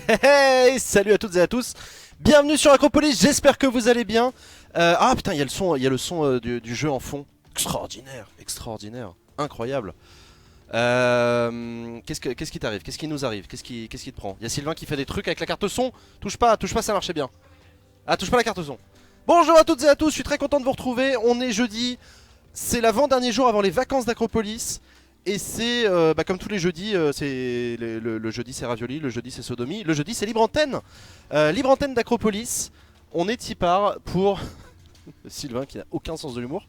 Hey, salut à toutes et à tous. Bienvenue sur Acropolis. J'espère que vous allez bien. Ah putain, il y a le son du jeu en fond. Extraordinaire, extraordinaire, incroyable. Qu'est-ce qui t'arrive? Qu'est-ce qui nous arrive? Qu'est-ce qui te prend? Il y a Sylvain qui fait des trucs avec la carte son. Touche pas, ça marchait bien. Ah, touche pas la carte son. Bonjour à toutes et à tous. Je suis très content de vous retrouver. On est jeudi. C'est l'avant-dernier jour avant les vacances d'Acropolis. Et c'est, comme tous les jeudis, c'est le jeudi c'est Ravioli, le jeudi c'est Sodomie, le jeudi c'est Libre Antenne. Libre Antenne d'Acropolis, on est y part pour... Sylvain qui n'a aucun sens de l'humour,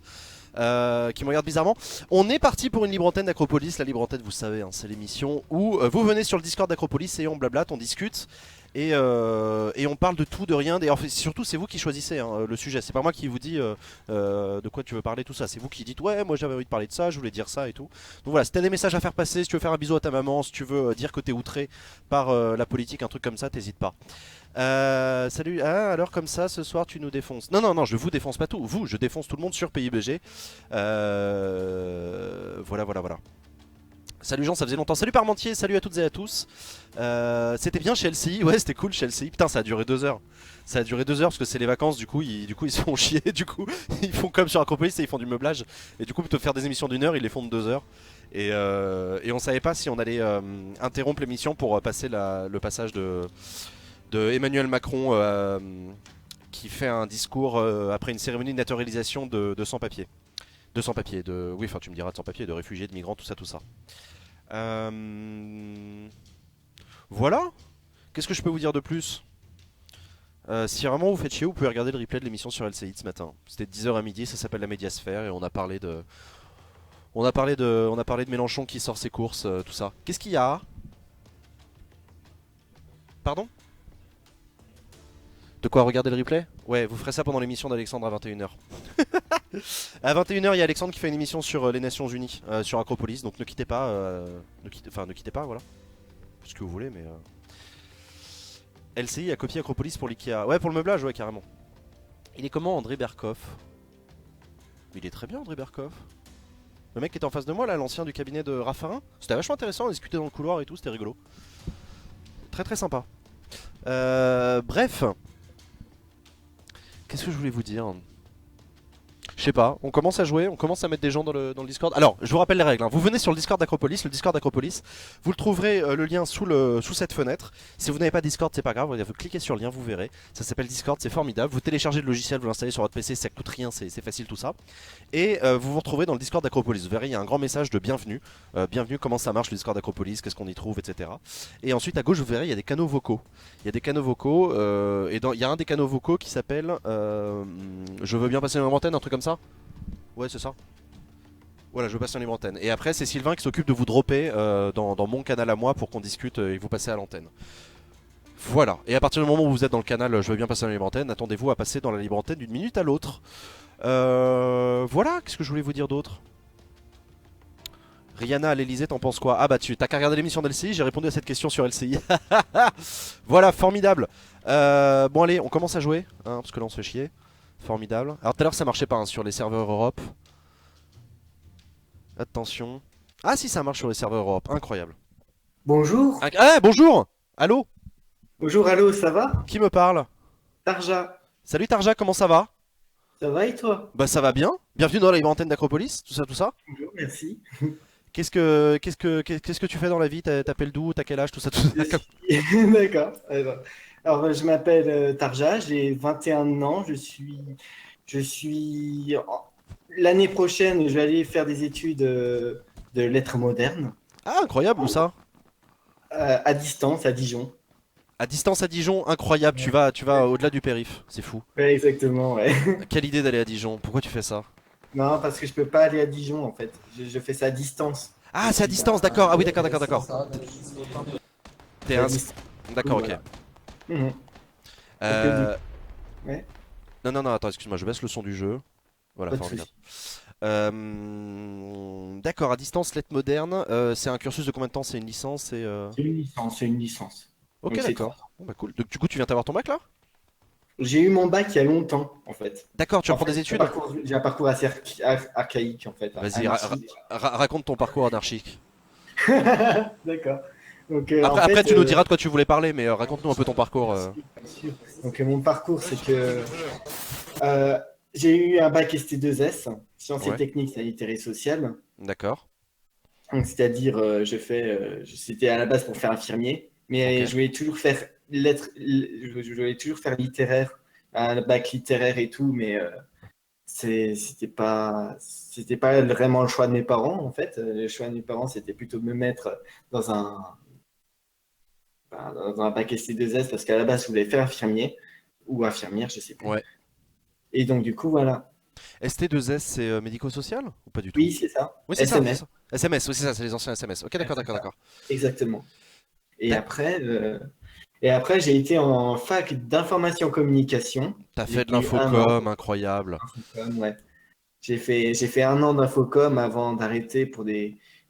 qui me regarde bizarrement. On est parti pour une Libre Antenne d'Acropolis. La Libre Antenne, vous savez, hein, c'est l'émission où vous venez sur le Discord d'Acropolis et on blablate, on discute. Et on parle de tout, de rien. En fait, surtout, c'est vous qui choisissez hein, le sujet. C'est pas moi qui vous dis de quoi tu veux parler, tout ça. C'est vous qui dites ouais, moi j'avais envie de parler de ça, je voulais dire ça et tout. Donc voilà, si t'as des messages à faire passer, si tu veux faire un bisou à ta maman, si tu veux dire que t'es outré par la politique, un truc comme ça, t'hésites pas. Salut, ah, alors comme ça, ce soir tu nous défonces. Non, non, non, je vous défonce pas tout. Vous, je défonce tout le monde sur PIBG. Voilà, voilà, voilà. Salut Jean, ça faisait longtemps. Salut Parmentier, salut à toutes et à tous. C'était bien chez LCI, ouais c'était cool chez LCI. Putain ça a duré 2 heures. Ça a duré 2 heures parce que c'est les vacances, du coup ils se font chier, du coup ils font comme sur Acropolis et ils font du meublage. Et du coup plutôt que faire des émissions d'1 heure, ils les font de 2 heures. Et on savait pas si on allait interrompre l'émission pour passer le passage de Emmanuel Macron qui fait un discours après une cérémonie de naturalisation de sans-papiers. De sans-papiers, oui enfin tu me diras de sans-papiers, de réfugiés, de migrants, tout ça, tout ça. Voilà. Qu'est-ce que je peux vous dire de plus? Si vraiment vous faites chier, vous pouvez regarder le replay de l'émission sur LCI ce matin. C'était de 10 h à midi, ça s'appelle la Médiasphère et on a parlé de Mélenchon qui sort ses courses, tout ça. Qu'est-ce qu'il y a? Pardon? De quoi regarder le replay? Ouais, vous ferez ça pendant l'émission d'Alexandre à 21 h. À 21 h, il y a Alexandre qui fait une émission sur les Nations Unies, sur Acropolis, donc ne quittez pas, ne quittez pas, voilà. Ce que vous voulez, mais... LCI a copié Acropolis pour l'Ikea. Ouais, pour le meublage, ouais, carrément. Il est comment, André Berkoff? Il est très bien, André Berkoff. Le mec qui était en face de moi, là, l'ancien du cabinet de Raffarin. C'était vachement intéressant, on discutait dans le couloir et tout, c'était rigolo. Très très sympa. Bref. Qu'est-ce que je voulais vous dire? Je sais pas, on commence à jouer, on commence à mettre des gens dans le Discord. Alors, je vous rappelle les règles, hein. Vous venez sur le Discord d'Acropolis, vous le trouverez le lien sous cette fenêtre. Si vous n'avez pas Discord, c'est pas grave, vous cliquez sur le lien, vous verrez. Ça s'appelle Discord, c'est formidable. Vous téléchargez le logiciel, vous l'installez sur votre PC, ça coûte rien, c'est facile tout ça. Et vous vous retrouvez dans le Discord d'Acropolis. Vous verrez, il y a un grand message de bienvenue. Bienvenue, comment ça marche le Discord d'Acropolis, qu'est-ce qu'on y trouve, etc. Et ensuite à gauche, vous verrez, il y a des canaux vocaux. Il y a des canaux vocaux, il y a un des canaux vocaux qui s'appelle Je veux bien passer une antenne, un truc comme ça. Ouais, c'est ça. Voilà, je veux passer en libre antenne. Et après, c'est Sylvain qui s'occupe de vous dropper dans mon canal à moi pour qu'on discute et vous passez à l'antenne. Voilà. Et à partir du moment où vous êtes dans le canal Je veux bien passer en libre antenne, attendez-vous à passer dans la libre antenne d'une minute à l'autre. Voilà, qu'est-ce que je voulais vous dire d'autre? Rihanna à l'Elysée, t'en penses quoi? Ah bah t'as qu'à regarder l'émission d'LCI, j'ai répondu à cette question sur LCI. Voilà, formidable. Bon allez, on commence à jouer, hein, parce que là on se fait chier. Formidable. Alors tout à l'heure ça marchait pas hein, sur les serveurs Europe. Attention. Ah si ça marche sur les serveurs Europe, incroyable. Bonjour. Ah bonjour. Allô. Bonjour, allô, ça va? Qui me parle? Tarja, Salut Tarja, comment ça va? ça va et toi? Bah ça va bien. Bienvenue dans la libre antenne d'Acropolis, tout ça, tout ça. Bonjour, merci. Qu'est-ce que tu fais dans la vie? T'appelles d'où? T'as quel âge? Tout ça, tout ça. D'accord. Alors, je m'appelle Tarja, j'ai 21 ans, je suis, l'année prochaine, je vais aller faire des études de lettres modernes Ah incroyable, où ça? à distance, à Dijon. À distance à Dijon, incroyable. Tu Ouais, vas au-delà du périph, c'est fou. ouais, exactement, ouais. Quelle idée d'aller à Dijon? Pourquoi tu fais ça? Non, parce que je peux pas aller à Dijon, en fait. Je fais ça à distance. Ah c'est à Études distance, d'accord. Ah oui d'accord, d'accord, d'accord. T'es à ins... distance. Donc, D'accord, ok. voilà. Mhm. Et que du Euh... ouais, Non, non, non, attends, excuse-moi, je baisse le son du jeu. Voilà, pas de formidable. souci. D'accord, à distance, lettres modernes, c'est un cursus de combien de temps? C'est une licence C'est une licence, c'est une licence. Ok, Donc c'est d'accord. 3 ans. Bon, bah cool. Donc, du coup, tu viens t'avoir ton bac là? J'ai eu mon bac il y a longtemps, en fait. D'accord, tu En reprends fait, des études? j'ai un parcours assez archaïque, en fait, Vas-y, anarchique. raconte ton parcours anarchique. D'accord. Donc, Après, tu nous diras de quoi tu voulais parler, mais raconte-nous un peu ton parcours. bien sûr. Donc, mon parcours, c'est que euh, j'ai eu un bac ST2S, sciences et Ouais, techniques sanitaires et sociales. d'accord. Donc, c'est-à-dire, c'était à la base pour faire infirmier, Ok. mais je voulais toujours faire je voulais toujours faire littéraire, un bac littéraire et tout, mais c'était pas vraiment le choix de mes parents en fait. Le choix de mes parents, c'était plutôt de me mettre dans dans un bac ST2S parce qu'à la base, je voulais faire infirmier ou infirmière, je sais plus. Ouais. Et donc, du coup, voilà. ST2S, c'est médico-social ou pas du tout? Oui, c'est ça. Oui, c'est ça, c'est SMS. ça. SMS, oui, c'est ça, c'est les anciens SMS. Ok, Ouais, d'accord, c'est d'accord, ça. d'accord. Exactement. Et D'ac- après, euh, et après, j'ai été en fac d'information communication. T'as J'ai fait de tenu un an. l'infocom, incroyable. Ouais. J'ai fait un an d'infocom avant d'arrêter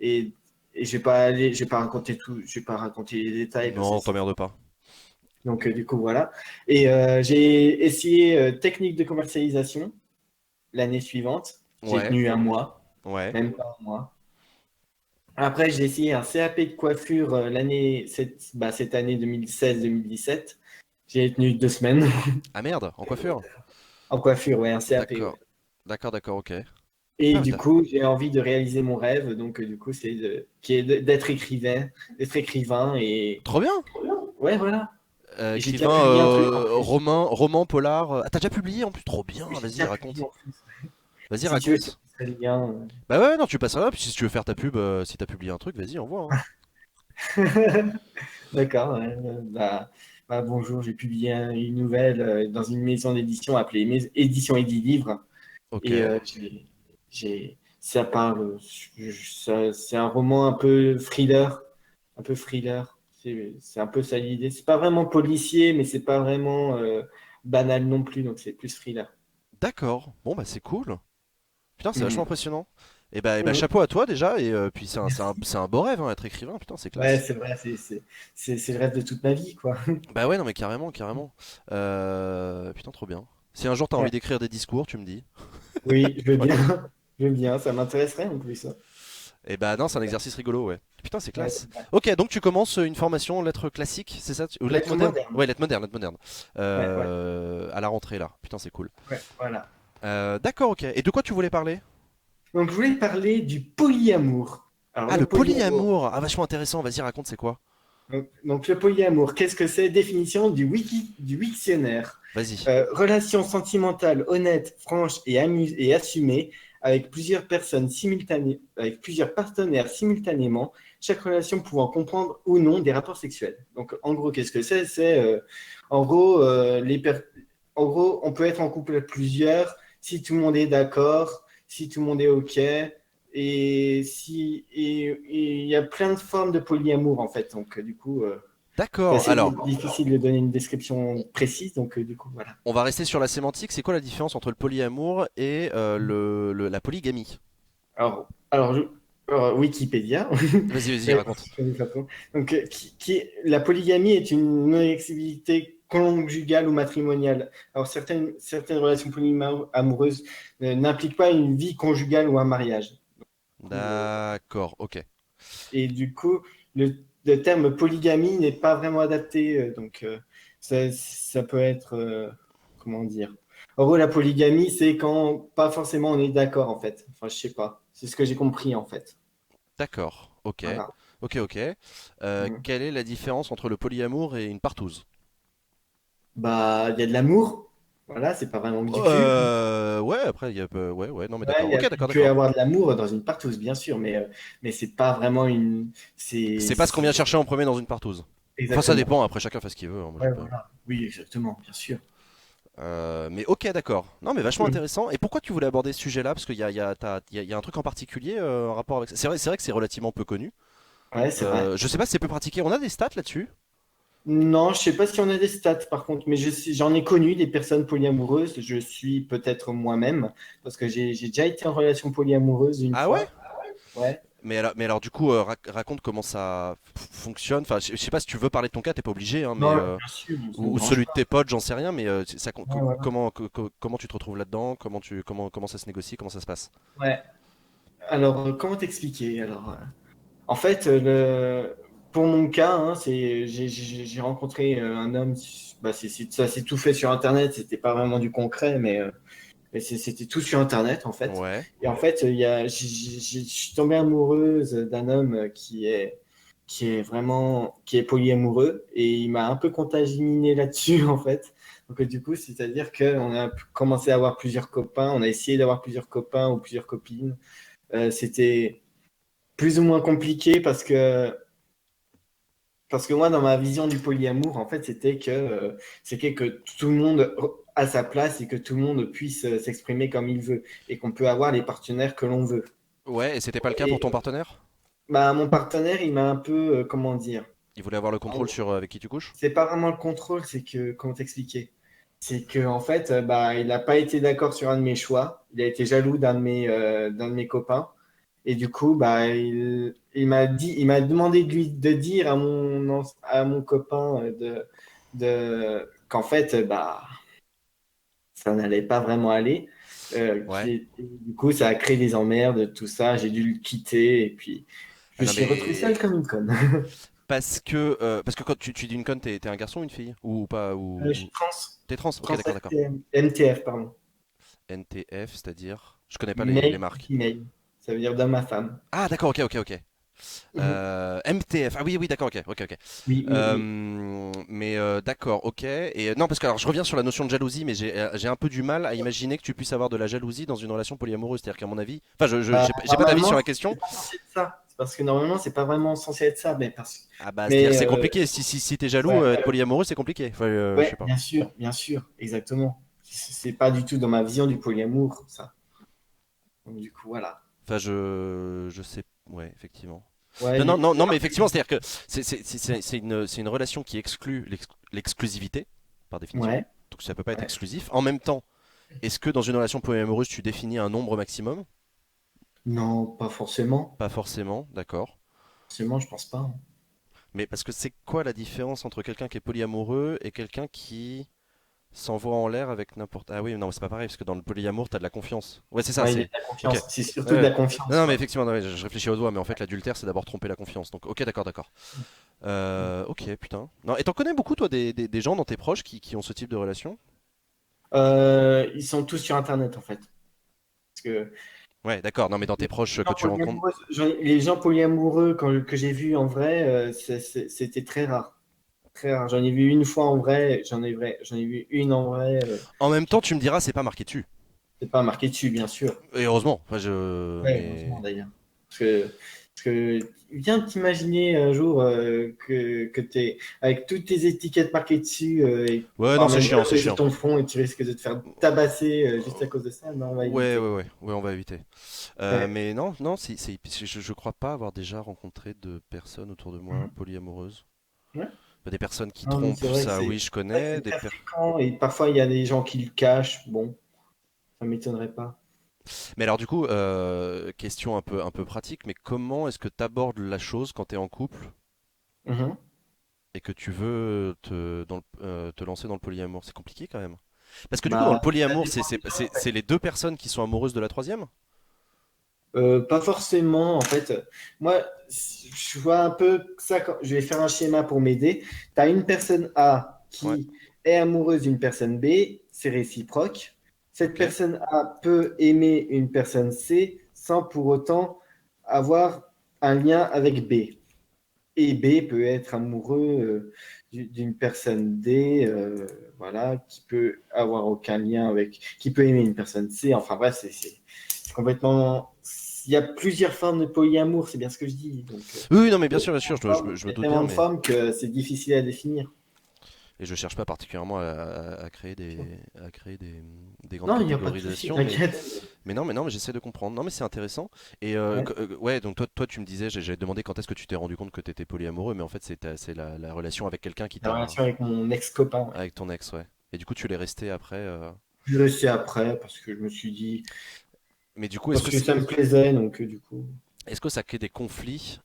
et, et je vais pas raconter tout, je vais pas raconter les détails parce que Non, t'emmerde pas. donc du coup voilà. Et j'ai essayé technique de commercialisation l'année suivante. J'ai Ouais, tenu un mois, ouais. même pas un mois. Après, j'ai essayé un CAP de coiffure cette année 2016-2017. J'ai tenu 2 semaines Ah merde, en coiffure? en coiffure, ouais, un CAP, D'accord, ouais. d'accord, d'accord, ok. Et Putain, du coup, j'ai envie de réaliser mon rêve, donc du coup, qui est d'être écrivain et trop bien! ouais, voilà. Et j'ai déjà Écrivain, publié un truc en plus. roman, polar. Ah, t'as déjà publié en plus? Trop bien, J'ai vas-y, déjà publié raconte. en plus. Vas-y, Si tu veux, je te raconte. passerai le lien. Bah ouais, non, tu passes là, puis si tu veux faire ta pub, si t'as publié un truc, vas-y, envoie, hein. D'accord. Ouais, bonjour, j'ai publié une nouvelle dans une maison d'édition appelée Édition et 10 livres. Ok. Et ça parle, c'est un roman un peu thriller. C'est un peu ça l'idée. C'est pas vraiment policier, mais c'est pas vraiment banal non plus, donc c'est plus thriller. D'accord, bon bah c'est cool. Putain, c'est vachement Mhm. impressionnant. Et bah Mhm. chapeau à toi déjà, et puis Merci. c'est un beau rêve, hein, être écrivain, putain, c'est Ouais, classe. c'est vrai, c'est le rêve de toute ma vie, quoi. Bah ouais, non mais carrément, carrément. Putain, trop bien. Si un jour t'as envie Ouais. d'écrire des discours, tu me dis. Oui, je veux Voilà. bien. Je veux bien, ça m'intéresserait en plus, ça. Et bah non, c'est un exercice rigolo, ouais. Putain, c'est Ouais, classe. c'est vrai. Ok, donc tu commences une formation lettres classiques, c'est ça? Ou lettres Lettres modernes? modernes. Ouais, lettres modernes, lettres modernes. Ouais, ouais, À la rentrée là. Putain, c'est cool. ouais, voilà. D'accord, ok. Et de quoi tu voulais parler? Donc, je voulais parler du polyamour. Alors, Ah, le le polyamour. polyamour. Ah, vachement intéressant. Vas-y, raconte, c'est quoi? Le polyamour, qu'est-ce que c'est? Définition du Wiktionnaire. Vas-y. Relation sentimentale honnête, franche et assumée avec plusieurs personnes avec plusieurs partenaires simultanément, chaque relation pouvant comprendre ou non des rapports sexuels. Donc, en gros, qu'est-ce que c'est? En gros, en gros, on peut être en couple à plusieurs si tout le monde est d'accord, si tout le monde est OK. Et il y a plein de formes de polyamour en fait. Donc, du coup, c'est D'accord. assez Alors, difficile de donner une description précise. Donc, du coup, voilà. on va rester sur la sémantique. C'est quoi la différence entre le polyamour et la polygamie? Alors, Wikipédia, Vas-y, vas-y, mais parce raconte. que je connais pas trop. Donc, la polygamie est une non-activité conjugale ou matrimoniale. Alors, certaines relations polyamoureuses n'impliquent pas une vie conjugale ou un mariage. D'accord, ok. Et du coup, le terme polygamie n'est pas vraiment adapté. Donc, ça peut être, comment dire. En gros, la polygamie, c'est quand pas forcément on est d'accord, en fait. Enfin, je sais pas. C'est ce que j'ai compris, en fait. D'accord, ok. Voilà. Ok, ok. Mhm. Quelle est la différence entre le polyamour et une partouze? Bah, il y a de l'amour. Voilà, c'est pas vraiment que du cul. Ouais, après, il y a. Ouais, ouais, non, mais Ouais, d'accord. Ok, d'accord, il peut y d'accord. avoir de l'amour dans une partouze, bien sûr, mais c'est pas vraiment une. C'est pas ce qu'on vient chercher en premier dans une partouze. Enfin, ça Exactement. dépend, après, chacun fait ce qu'il veut, hein, moi, j'ai Ouais, pas. voilà. Oui, exactement, bien sûr. Mais ok, d'accord. Non, mais vachement intéressant. Et pourquoi tu voulais aborder ce sujet-là? Parce qu'il y a un truc en particulier en rapport avec ça. C'est vrai que c'est relativement peu connu. Ouais, c'est vrai. Je sais pas si c'est peu pratiqué. On a des stats là-dessus? Non, je sais pas si on a des stats par contre, mais j'en ai connu des personnes polyamoureuses. Je suis peut-être moi-même parce que j'ai déjà été en relation polyamoureuse une Ah ouais? fois. Ouais. Mais alors du coup, raconte comment ça fonctionne. Enfin, je sais pas si tu veux parler de ton cas, t'es pas obligé, hein, Non, bien sûr, ça me ou dérange celui de pas. tes potes, j'en sais rien. Mais Ouais, ouais, comment tu te retrouves là-dedans? Comment ça se négocie? Comment ça se passe? ouais. Alors, comment t'expliquer? Alors, en fait, pour mon cas, hein, j'ai rencontré un homme, bah, ça s'est tout fait sur Internet, c'était pas vraiment du concret, mais c'était tout sur Internet en fait. Ouais. Et en fait, je suis tombé amoureuse d'un homme qui est polyamoureux et il m'a un peu contaminé là-dessus en fait. Donc du coup, c'est-à-dire qu'on a commencé à avoir plusieurs copains, on a essayé d'avoir plusieurs copains ou plusieurs copines. C'était plus ou moins compliqué parce que moi, dans ma vision du polyamour, en fait, c'était que tout le monde a sa place et que tout le monde puisse s'exprimer comme il veut et qu'on peut avoir les partenaires que l'on veut. Ouais, et c'était pas le cas pour ton Et partenaire? bah, mon partenaire, il m'a un peu, comment dire, Il voulait avoir le en contrôle gros, sur avec qui tu couches? c'est pas vraiment le contrôle, c'est que, comment t'expliquer? C'est que en fait, bah, il n'a pas été d'accord sur un de mes choix. Il a été jaloux d'un de mes copains. Et du coup, bah, il m'a demandé de dire à mon copain qu'en fait, bah, ça n'allait pas vraiment aller. Ouais. Du coup, ça a créé des emmerdes, tout ça. J'ai dû le quitter et puis je Ah me non suis retrouvé seul mais comme une conne. parce que quand tu dis une conne, t'es un garçon ou une fille? Ou pas Je suis t'es trans? Ok, d'accord, d'accord. MTF, pardon. NTF, c'est-à-dire? Je connais pas les Male to marques. female. Ça veut dire d'homme à femme. Ah d'accord, ok, ok, ok. Mhm. MTF, ah oui, oui, d'accord, ok, ok, ok. Oui, oui, oui. Mais d'accord, ok. Et non, parce que alors je reviens sur la notion de jalousie, mais j'ai un peu du mal à imaginer que tu puisses avoir de la jalousie dans une relation polyamoureuse. C'est-à-dire qu'à mon avis, enfin, Bah, j'ai pas d'avis sur normalement, la question. c'est pas censé être ça. C'est parce que normalement, c'est pas vraiment censé être ça. Ah bah, c'est-à-dire que Mais c'est compliqué. Si t'es jaloux, ouais, être polyamoureux, c'est compliqué. Enfin, je sais ouais, pas. bien sûr, exactement. C'est pas du tout dans ma vision du polyamour, ça. Donc, du coup, voilà. Enfin, je sais, ouais, effectivement. Ouais, Non, non, mais non, non, mais effectivement, c'est-à-dire que c'est une relation qui exclut l'exclusivité, par définition. ouais, Donc ça peut pas être ouais. exclusif. En même temps, est-ce que dans une relation polyamoureuse, tu définis un nombre maximum? Non, pas forcément. Pas forcément, d'accord. Forcément, je pense pas, hein. Mais parce que c'est quoi la différence entre quelqu'un qui est polyamoureux et quelqu'un qui s'envoie en l'air avec n'importe... Ah oui, non, c'est pas pareil, parce que dans le polyamour, t'as de la confiance. Ouais, c'est ça, Ouais, il y a c'est... de la Ok. confiance. C'est Ouais, surtout de ouais. la Non, confiance, non, mais ouais. effectivement, ouais, je réfléchis aux doigts, mais en fait, l'adultère, c'est d'abord tromper la confiance. Donc, ok, d'accord, d'accord. Ok, putain. Non, et t'en connais beaucoup, toi, des gens dans tes proches qui ont ce type de relation? Ils sont tous sur Internet, en fait. Parce que Ouais, d'accord. Non, mais dans tes proches que tu rencontres... les gens polyamoureux que j'ai vus en vrai, c'était très rare. Très rare. J'en ai vu une fois en vrai, j'en ai vu une en vrai. En même temps, tu me diras, c'est pas marqué dessus. C'est pas marqué dessus, bien sûr. Et heureusement. Enfin, Ouais, heureusement Mais... d'ailleurs. Parce que viens t'imaginer un jour que tu es avec toutes tes étiquettes marquées dessus et Ouais, non, voire c'est même chiant, c'est collées sur chiant. ton front et tu risques de te faire tabasser juste à cause de ça. Non, on va Ouais, éviter. ouais, ouais, ouais, on va éviter. Ouais. Mais non, non, je crois pas avoir déjà rencontré de personnes autour de moi Mhm. polyamoureuses. Ouais. Bah, des personnes qui Non, mais trompent, ça, oui, je c'est vrai que connais. c'est très fréquent et parfois il y a des gens qui le cachent. Bon, ça m'étonnerait pas. Mais alors du coup, question un peu pratique, mais comment est-ce que tu abordes la chose quand tu es en couple Mhm. et que tu veux te lancer dans le polyamour? C'est compliqué quand même. Parce que du coup, dans le Bah, ça polyamour, dépend des gens, en c'est fait. les deux personnes qui sont amoureuses de la troisième? Pas forcément, en fait. Moi, je vois un peu ça quand je vais faire un schéma pour m'aider. Tu as une personne A Ouais, qui est amoureuse d'une personne B, c'est réciproque. Cette ok. personne A peut aimer une personne C sans pour autant avoir un lien avec B. Et B peut être amoureux d'une personne D, voilà, qui peut avoir aucun lien avec, qui peut aimer une personne C. Enfin bref, c'est complètement. Il y a plusieurs formes de polyamour, c'est bien ce que je dis. Donc, Oui, oui, non, mais bien sûr, je il y me a doute tellement bien, de mais formes que c'est difficile à définir. et je cherche pas particulièrement à créer des grandes Non, il n'y a pas de souci, catégorisations, t'inquiète. mais non, mais j'essaie de comprendre. Non, mais c'est intéressant. Et Ouais. ouais, donc toi, tu me disais, j'ai demandé quand est-ce que tu t'es rendu compte que tu étais polyamoureux, mais en fait, c'est la relation avec quelqu'un qui La t'a, relation avec mon ex-copain, ouais. avec ton ex, ouais. Et du coup, tu l'es resté après. Je le sais après parce que je me suis dit, Mais du coup, parce que ça me plaisait, donc du coup. est-ce que ça crée des conflits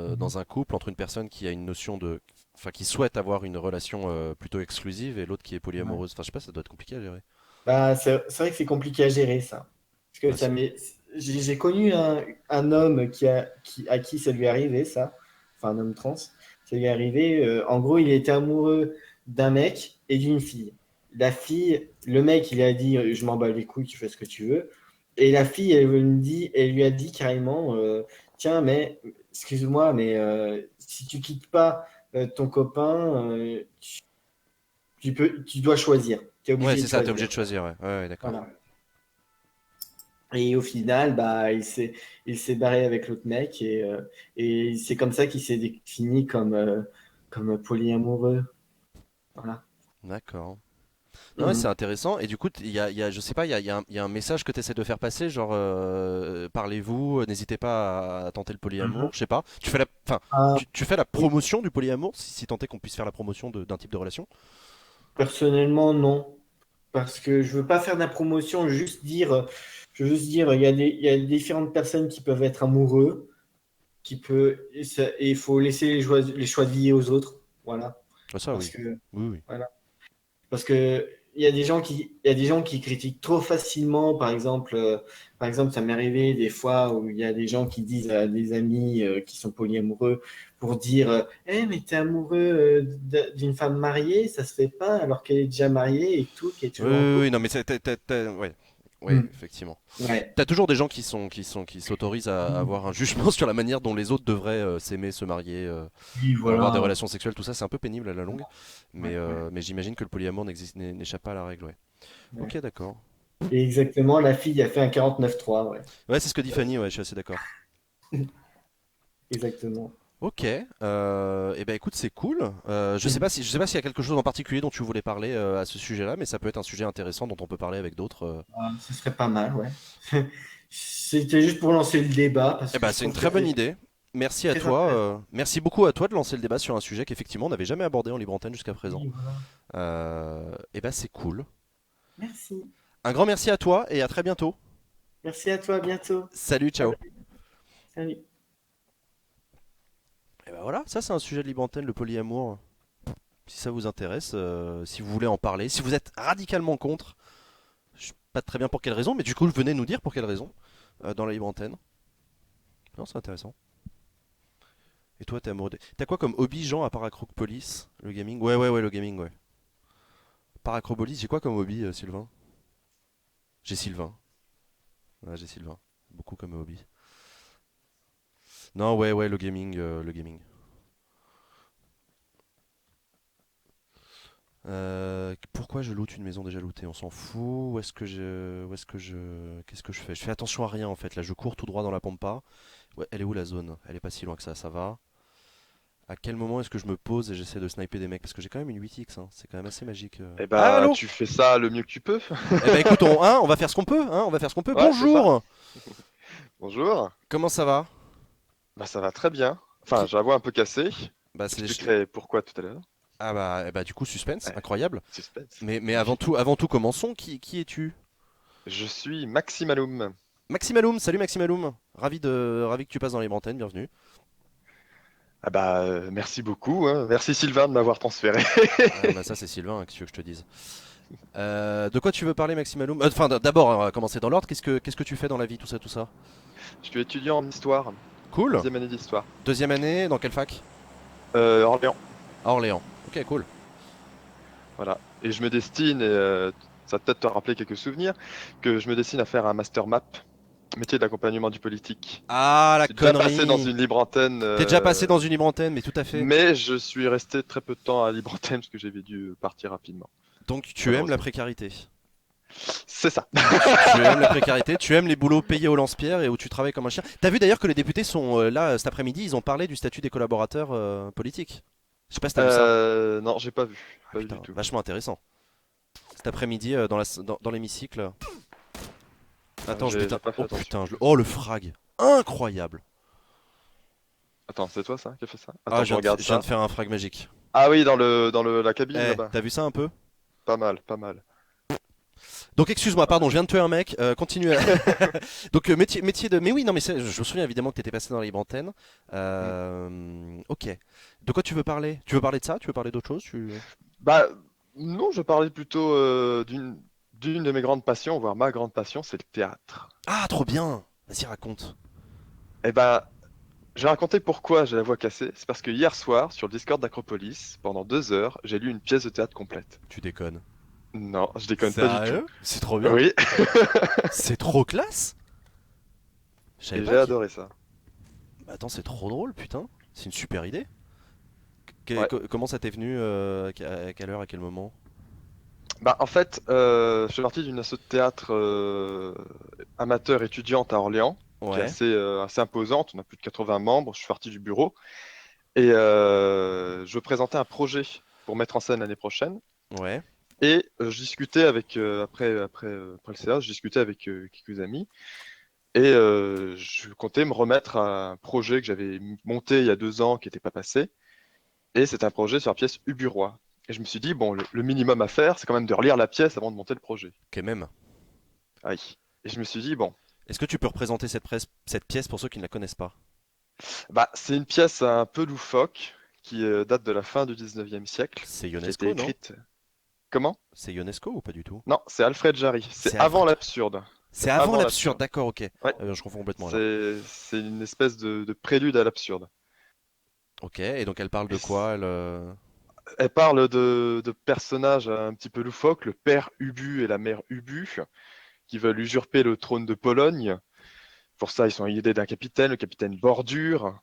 Mhm. dans un couple entre une personne qui a une notion de, enfin, qui souhaite avoir une relation plutôt exclusive et l'autre qui est Ouais. polyamoureuse? Enfin, je sais pas, ça doit être compliqué à gérer. Bah, c'est vrai que c'est compliqué à gérer ça. Parce que Bah, j'ai connu un homme à qui ça lui est arrivé, ça. enfin un homme trans. Ça lui est arrivé. En gros, il était amoureux d'un mec et d'une fille. La fille, le mec, il a dit, je m'en bats les couilles, tu fais ce que tu veux. Et la fille, elle lui a dit carrément, tiens, mais excuse-moi, mais si tu quittes pas ton copain, tu dois choisir. Tu es Ouais, obligé c'est de ça, t'es obligé choisir. de choisir, ouais. Ouais, ouais, d'accord. Voilà. Et au final, bah, il s'est barré avec l'autre mec et c'est comme ça qu'il s'est défini comme polyamoureux. Voilà. D'accord. Non, ouais, c'est Mhm. intéressant. Et du coup, je sais pas, il y a un message que tu essaies de faire passer, genre, parlez-vous, n'hésitez pas à tenter le Mhm. polyamour, je sais pas. Tu fais enfin, Ah, tu fais la oui. promotion du polyamour, si tant est qu'on puisse faire la promotion d'un type de relation. Personnellement, non. Parce que je veux pas faire de la promotion, je veux juste dire, il y a différentes personnes qui peuvent être amoureux, et il faut laisser les choix de vie aux autres. Voilà. Ah, ça, Parce oui. que, Oui, oui. voilà. Parce que il y a des gens qui critiquent trop facilement. Par exemple, ça m'est arrivé des fois où il y a des gens qui disent à des amis qui sont polyamoureux pour dire, mais t'es amoureux d'une femme mariée, ça se fait pas alors qu'elle est déjà mariée et tout, qu'elle est Oui, toujours en oui, oui, couple. non, mais ouais. Ouais, Hmm. effectivement. Ouais. T'as toujours des gens qui s'autorisent à Hmm. avoir un jugement sur la manière dont les autres devraient s'aimer, se marier, Oui, avoir des voilà. relations sexuelles, tout ça, c'est un peu pénible à la longue. Ouais, ouais. Mais j'imagine que le polyamour n'échappe pas à la règle, ouais. Ouais. Ok, d'accord. Et exactement, la fille a fait un 49-3, ouais. Ouais, c'est ce que dit Fanny, ouais, je suis assez d'accord. Exactement. Ok, et ben écoute, c'est cool. Mhm. Je sais pas s'il y a quelque chose en particulier dont tu voulais parler à ce sujet-là, mais ça peut être un sujet intéressant dont on peut parler avec d'autres. Ah, ce serait pas mal, ouais. C'était juste pour lancer le débat parce Eh que ben, je c'est une trouve que très bonne c'est idée. Merci à très toi. intéressant. Merci beaucoup à toi de lancer le débat sur un sujet qu'effectivement on n'avait jamais abordé en libre antenne jusqu'à présent. Oui, voilà. Et ben c'est cool. Merci. Un grand merci à toi et à très bientôt. Merci à toi, à bientôt. Salut, ciao. Salut. Et ben voilà, ça c'est un sujet de libre antenne, le polyamour. Si ça vous intéresse, si vous voulez en parler, si vous êtes radicalement contre, je sais pas très bien pour quelle raison, mais du coup venez nous dire pour quelle raison dans la libre antenne. Non, c'est intéressant. Et toi, t'es amoureux T'as quoi comme hobby, Jean, à part Acropolis? Le gaming? Ouais, ouais, ouais, le gaming, ouais. Par Acropolis, j'ai quoi comme hobby, Sylvain? J'ai Sylvain. Ouais, j'ai Sylvain. Beaucoup comme hobby. Non, ouais, ouais, le gaming, le gaming. Pourquoi je loot une maison déjà lootée? On s'en fout. Qu'est-ce que je fais? Je fais attention à rien en fait. Là, je cours tout droit dans la pampa. Ouais, elle est où la zone? Elle est pas si loin que ça va. À quel moment est-ce que je me pose et j'essaie de sniper des mecs? Parce que j'ai quand même une 8x, hein. C'est quand même assez magique. Eh Ah, bah, allô? tu fais ça le mieux que tu peux. Eh ben écoute, on va faire ce qu'on peut, hein, on va faire ce qu'on peut. Ouais, c'est ça. Bonjour! Bonjour. Comment ça va? Bah, ça va très bien. Enfin, Qui... j'ai la voix un peu cassée. Bah, Je c'est t'expliquerai pourquoi tout à l'heure. Ah bah, eh bah du coup suspense, Ouais, incroyable. suspense. Mais Magnifique. avant tout commençons. Qui es-tu? Je suis Maximalum. Maximaloum, salut Maximaloum. Ravi que tu passes dans les antennes, bienvenue. Ah bah, merci beaucoup, hein. Merci Sylvain de m'avoir transféré. Ah bah ça c'est Sylvain, hein, qu'est-ce que je te dise. De quoi tu veux parler Maximaloum? Enfin d'abord, on va commencer dans l'ordre. Qu'est-ce que tu fais dans la vie, tout ça, tout ça? Je suis étudiant en histoire, Cool. deuxième année d'histoire. Deuxième année, dans quelle fac? Orléans, À Orléans. Ok, cool. voilà. Et je me destine, ça va peut-être te rappeler quelques souvenirs, que je me destine à faire un master map, métier d'accompagnement du politique. Ah la C'est déjà passé dans connerie. une libre antenne. T'es déjà passé dans une libre antenne, mais tout à fait. Mais je suis resté très peu de temps à Libre Antenne parce que j'avais dû partir rapidement, Donc tu aimes la malheureusement. précarité. C'est ça. Tu aimes la précarité, tu aimes les boulots payés au lance-pierre et où tu travailles comme un chien. T'as vu d'ailleurs que les députés sont là cet après-midi, ils ont parlé du statut des collaborateurs politiques. Je sais pas si t'as vu ça. Non, j'ai pas vu. Ah Pas vu du putain, tout. vachement intéressant. Cet après-midi dans l'hémicycle. Attends, J'ai pas fait Oh attention. putain, oh le frag. Incroyable. Attends, c'est toi ça qui a fait ça? Ah, Attends, je regarde je viens de ça. faire un frag magique. Ah oui, dans la cabine Eh, là-bas. t'as vu ça un peu? Pas mal, pas mal. Donc excuse-moi, pardon, je viens de tuer un mec. Continue. Donc métier de. Mais oui, non, mais je me souviens évidemment que t'étais passé dans la libre antenne. Hmm. Ok. De quoi tu veux parler? Tu veux parler de ça? Tu veux parler d'autre chose? Bah non, je parlais plutôt d'une de mes grandes passions, voire ma grande passion, c'est le théâtre. Ah, trop bien. Vas-y, raconte. Eh ben, Je vais raconter pourquoi j'ai la voix cassée. C'est parce que hier soir, sur le Discord d'Acropolis, pendant 2 heures, j'ai lu une pièce de théâtre complète. Tu déconnes. Non, je déconne pas du tout. Sérieux? C'est trop bien. Oui, C'est trop classe. Je savais et pas j'ai adoré ça. Bah, attends, c'est trop drôle, putain. C'est une super idée. Ouais. Comment ça t'est venu à quelle heure, à quel moment? Bah, en fait, je fais partie d'une asso de théâtre amateur étudiante à Orléans, qui est Ouais, assez imposante. On a plus de 80 membres. Je suis parti du bureau. Et je présentais un projet pour mettre en scène l'année prochaine. ouais. Et je discutais avec, après le CA, je discutais avec quelques amis. Et je comptais me remettre à un projet que j'avais monté il y a 2 ans qui n'était pas passé. Et c'est un projet sur la pièce Uburoy. Et je me suis dit, bon, le minimum à faire, c'est quand même de relire la pièce avant de monter le projet. Ok, même. Aïe. Et je me suis dit, bon, Est-ce que tu peux représenter cette pièce pour ceux qui ne la connaissent pas? bah, c'est une pièce un peu loufoque qui date de la fin du 19e siècle, C'est qui a été Ionesco, non? écrite. Comment? C'est Ionesco ou pas du tout? Non, c'est Alfred Jarry. C'est C'est avant Alfred. l'absurde. C'est C'est avant avant l'absurde, l'absurde. d'accord, ok. Ouais. Je confonds complètement là. C'est une espèce de prélude à l'absurde. Ok, et donc elle parle Et de quoi elle, elle parle de personnages un petit peu loufoques, le père Ubu et la mère Ubu, qui veulent usurper le trône de Pologne. Pour ça, ils sont aidés d'un capitaine, le capitaine Bordure,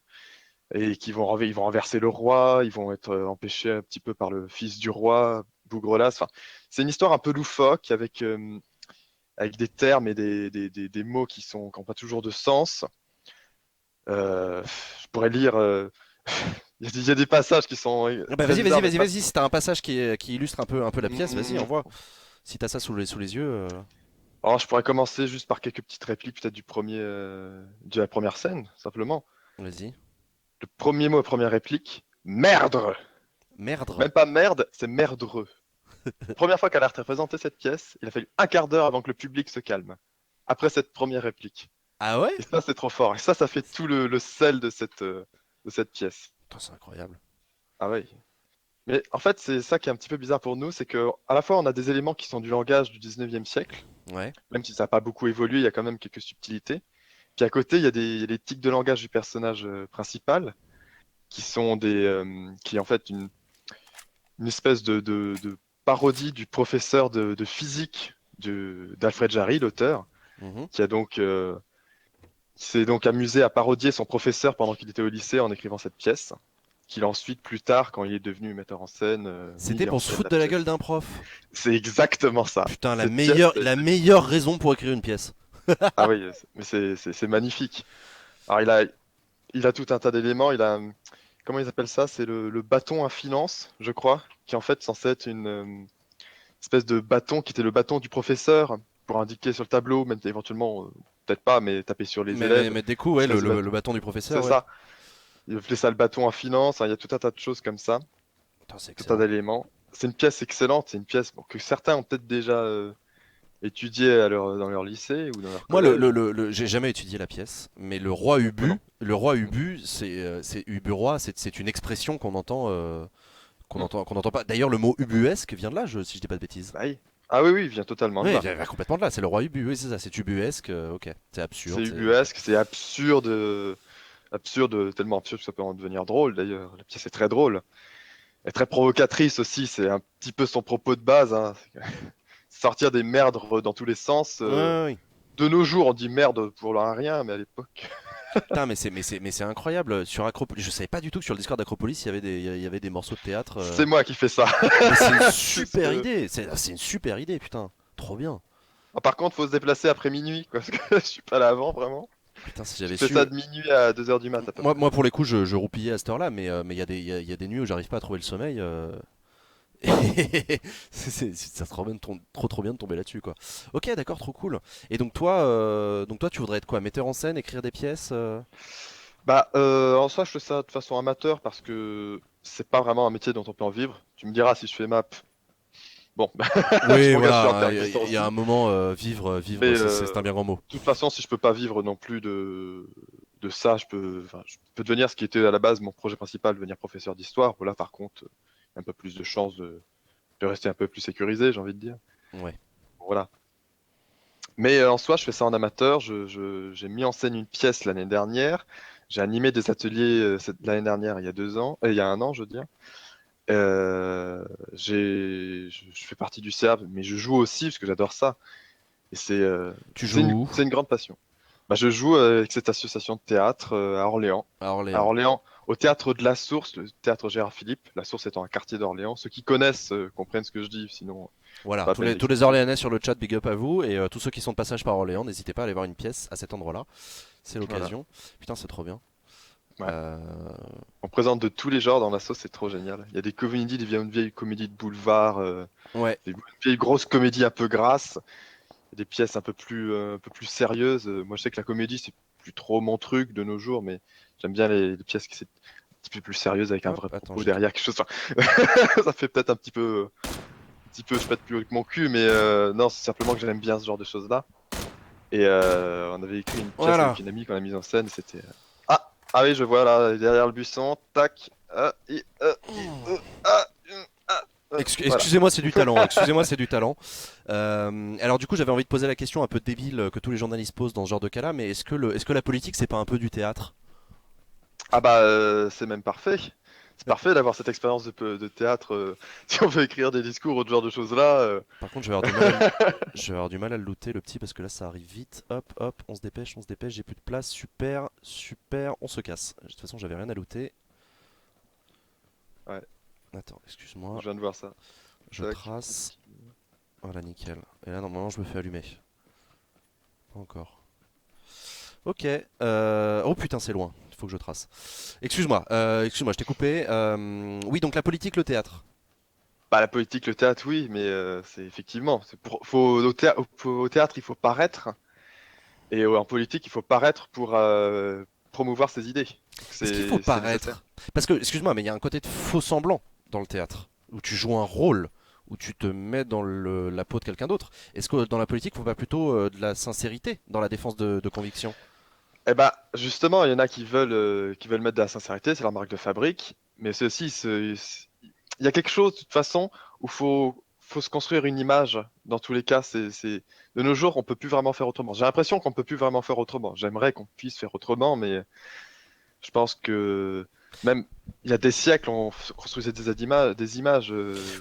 et ils vont renverser le roi, ils vont être empêchés un petit peu par le fils du roi, Bougrelas. Enfin, c'est une histoire un peu loufoque avec des termes et des mots qui n'ont pas toujours de sens. Je pourrais lire. Il y a des passages qui sont Ah bah très vas-y, vas-y, bizarres, mais vas-y, pas. vas-y, si t'as un passage qui illustre un peu la pièce, vas-y, Hmm. envoie. Si t'as ça sous les yeux, Alors, je pourrais commencer juste par quelques petites répliques, peut-être de la première scène, simplement. vas-y. Le premier mot, la première réplique, merdre! Merdre. Même pas merde, c'est merdreux. Première fois qu'elle a représenté cette pièce, il a fallu un quart d'heure avant que le public se calme. Après cette première réplique. Ah ouais? Et ça, c'est trop fort. Et ça fait tout le sel de cette pièce. Putain, c'est incroyable. Ah ouais. Mais en fait, c'est ça qui est un petit peu bizarre pour nous, c'est que à la fois on a des éléments qui sont du langage du 19e siècle, Ouais. même si ça n'a pas beaucoup évolué, il y a quand même quelques subtilités. Puis à côté, il y a des tics de langage du personnage principal, qui sont qui est en fait une espèce de parodie du professeur de physique d'Alfred Jarry, l'auteur, Mhm. qui a qui s'est donc amusé à parodier son professeur pendant qu'il était au lycée en écrivant cette pièce, qu'il a ensuite, plus tard, quand il est devenu metteur en scène, C'était mis en pour se scène foutre la de la gueule pièce. d'un prof. C'est exactement ça. Putain, la Cette pièce, meilleure, la meilleure raison pour écrire une pièce. ah oui, mais c'est magnifique. Alors il a tout un tas d'éléments. Il a, comment ils appellent ça? C'est le bâton à finance, je crois, qui en fait censé être une espèce de bâton qui était le bâton du professeur pour indiquer sur le tableau, même éventuellement, peut-être pas, mais taper sur les élèves. Mais des coups, ouais, Ça, c'est le bâton du professeur, c'est ouais. ça. Il appelait ça le bâton à finance. Hein, il y a tout un tas de choses comme ça, Putain, c'est tout un tas excellent. d'éléments. C'est une pièce excellente. C'est une pièce bon, que certains ont peut-être déjà étudiée dans leur lycée ou dans leur Moi, collège. j'ai jamais étudié la pièce, mais Moi non. Le roi Ubu, c'est Ubu-roi, c'est une expression Mm. qu'on entend pas. D'ailleurs, le mot ubuesque vient de là, si je dis pas de bêtises. Bah oui. Ah oui, oui, il vient totalement de Oui, il là. vient complètement de là. C'est le roi Ubu, oui, c'est ça. C'est ubuesque, ok. C'est C'est absurde. ubuesque, c'est absurde, absurde, tellement absurde que ça peut en devenir drôle d'ailleurs. La pièce est très drôle. Elle est très provocatrice aussi, c'est un petit peu son propos de base. Hein. Sortir des merdes dans tous les sens. Ouais, ouais, ouais. De nos jours, on dit merde pour un rien, mais à l'époque. Putain, mais c'est incroyable. Sur Acropolis, je savais pas du tout que sur le Discord d'Acropolis, il y avait des morceaux de théâtre. C'est moi qui fais ça. Mais c'est une C'est ce super que- idée. C'est une super idée, putain. Trop bien. Ah, par contre, faut se déplacer après minuit, quoi, parce que je suis pas là avant, vraiment. Putain, si Je j'avais fais su. ça de minuit à 2 heures du mat, à peu près. Moi, pour les coups, je roupillais à cette heure-là, mais il y a des nuits où j'arrive pas à trouver le sommeil. Et ça trop bien trop bien de tomber là-dessus, quoi. Ok, d'accord, trop cool. Et donc toi, tu voudrais être quoi? Metteur en scène, écrire des pièces Bah, en soi, je fais ça de façon amateur parce que c'est pas vraiment un métier dont on peut en vivre. Tu me diras si je fais map. Bon, je Oui, m'engage sur un voilà, terme de temps il y a un aussi. moment, vivre, Mais c'est un bien grand mot. de toute façon, si je peux pas vivre non plus de ça, je peux devenir ce qui était à la base mon projet principal, devenir professeur d'histoire. Voilà, par contre, un peu plus de chances de rester un peu plus sécurisé, j'ai envie de dire. Ouais. Voilà. Mais en soi, je fais ça en amateur. J'ai mis en scène une pièce l'année dernière J'ai animé des ateliers l'année dernière, il y a 2 ans, il y a 1 an, je veux dire. Je fais partie du CERB, mais je joue aussi parce que j'adore ça. Et Tu joues où? c'est une grande passion. Bah, je joue avec cette association de théâtre à Orléans. À À Orléans. Orléans, au théâtre de la Source, le théâtre Gérard Philippe. La Source étant un quartier d'Orléans. Ceux qui connaissent comprennent ce que je dis, sinon, Voilà, pas la tous peine tous les d'expliquer. Orléanais sur le chat, big up à vous. Et tous ceux qui sont de passage par Orléans, n'hésitez pas à aller voir une pièce à cet endroit-là. C'est Voilà. l'occasion. Putain, c'est trop bien. Ouais. Euh, On présente de tous les genres dans la sauce, c'est trop génial. Il y a des comédies, des vieilles comédies de boulevard, Ouais, des vieilles grosses comédies un peu grasses, des pièces un peu plus sérieuses. Moi, je sais que la comédie, c'est plus trop mon truc de nos jours, mais j'aime bien les pièces qui sont un petit peu plus sérieuses avec un hop, vrai attends, propos derrière, quelque chose. Enfin, ça fait peut-être un petit peu, je pète plus haut que mon cul, mais non, c'est simplement que j'aime bien ce genre de choses-là. Et on avait écrit une pièce voilà. avec une amie qu'on a mise en scène, et c'était. Ah oui, je vois là, derrière le buisson, tac, ah, voilà. Excusez-moi, c'est du talent. Excusez-moi, c'est du talent. Alors du coup, j'avais envie de poser la question un peu débile que tous les journalistes posent dans ce genre de cas-là, mais est-ce que la politique, c'est pas un peu du théâtre? Ah bah, c'est même parfait. C'est parfait d'avoir cette expérience de théâtre. Si on veut écrire des discours ou ce genre de choses-là. Par contre, je vais avoir du mal je vais avoir du mal à le looter le petit parce que là ça arrive vite. Hop, hop, on se dépêche, j'ai plus de place. Super, super, on se casse. De toute façon, j'avais rien à looter. Ouais, Attends, excuse-moi, je viens de voir ça. je Tac. trace. Voilà, nickel. Et là, normalement, je me fais allumer. Pas encore. Ok. Oh putain, c'est loin. Il faut que je trace. Excuse-moi, je t'ai coupé. Oui, donc la politique, le théâtre. Bah, la politique, le théâtre, oui, mais c'est effectivement. Au théâtre, il faut paraître. Et en politique, il faut paraître pour promouvoir ses idées. Donc Est-ce qu'il faut c'est nécessaire. paraître? Parce que, excuse-moi, mais il y a un côté de faux semblant dans le théâtre, où tu joues un rôle, où tu te mets dans la peau de quelqu'un d'autre. Est-ce que dans la politique, il ne faut pas plutôt de la sincérité dans la défense de conviction? Eh bah, justement, il y en a qui veulent mettre de la sincérité, c'est leur marque de fabrique. Mais c'est aussi, il y a quelque chose, de toute façon, où faut se construire une image. Dans tous les cas, de nos jours, on peut plus vraiment faire autrement. J'ai l'impression qu'on peut plus vraiment faire autrement. J'aimerais qu'on puisse faire autrement, mais je pense que même il y a des siècles, on construisait des images,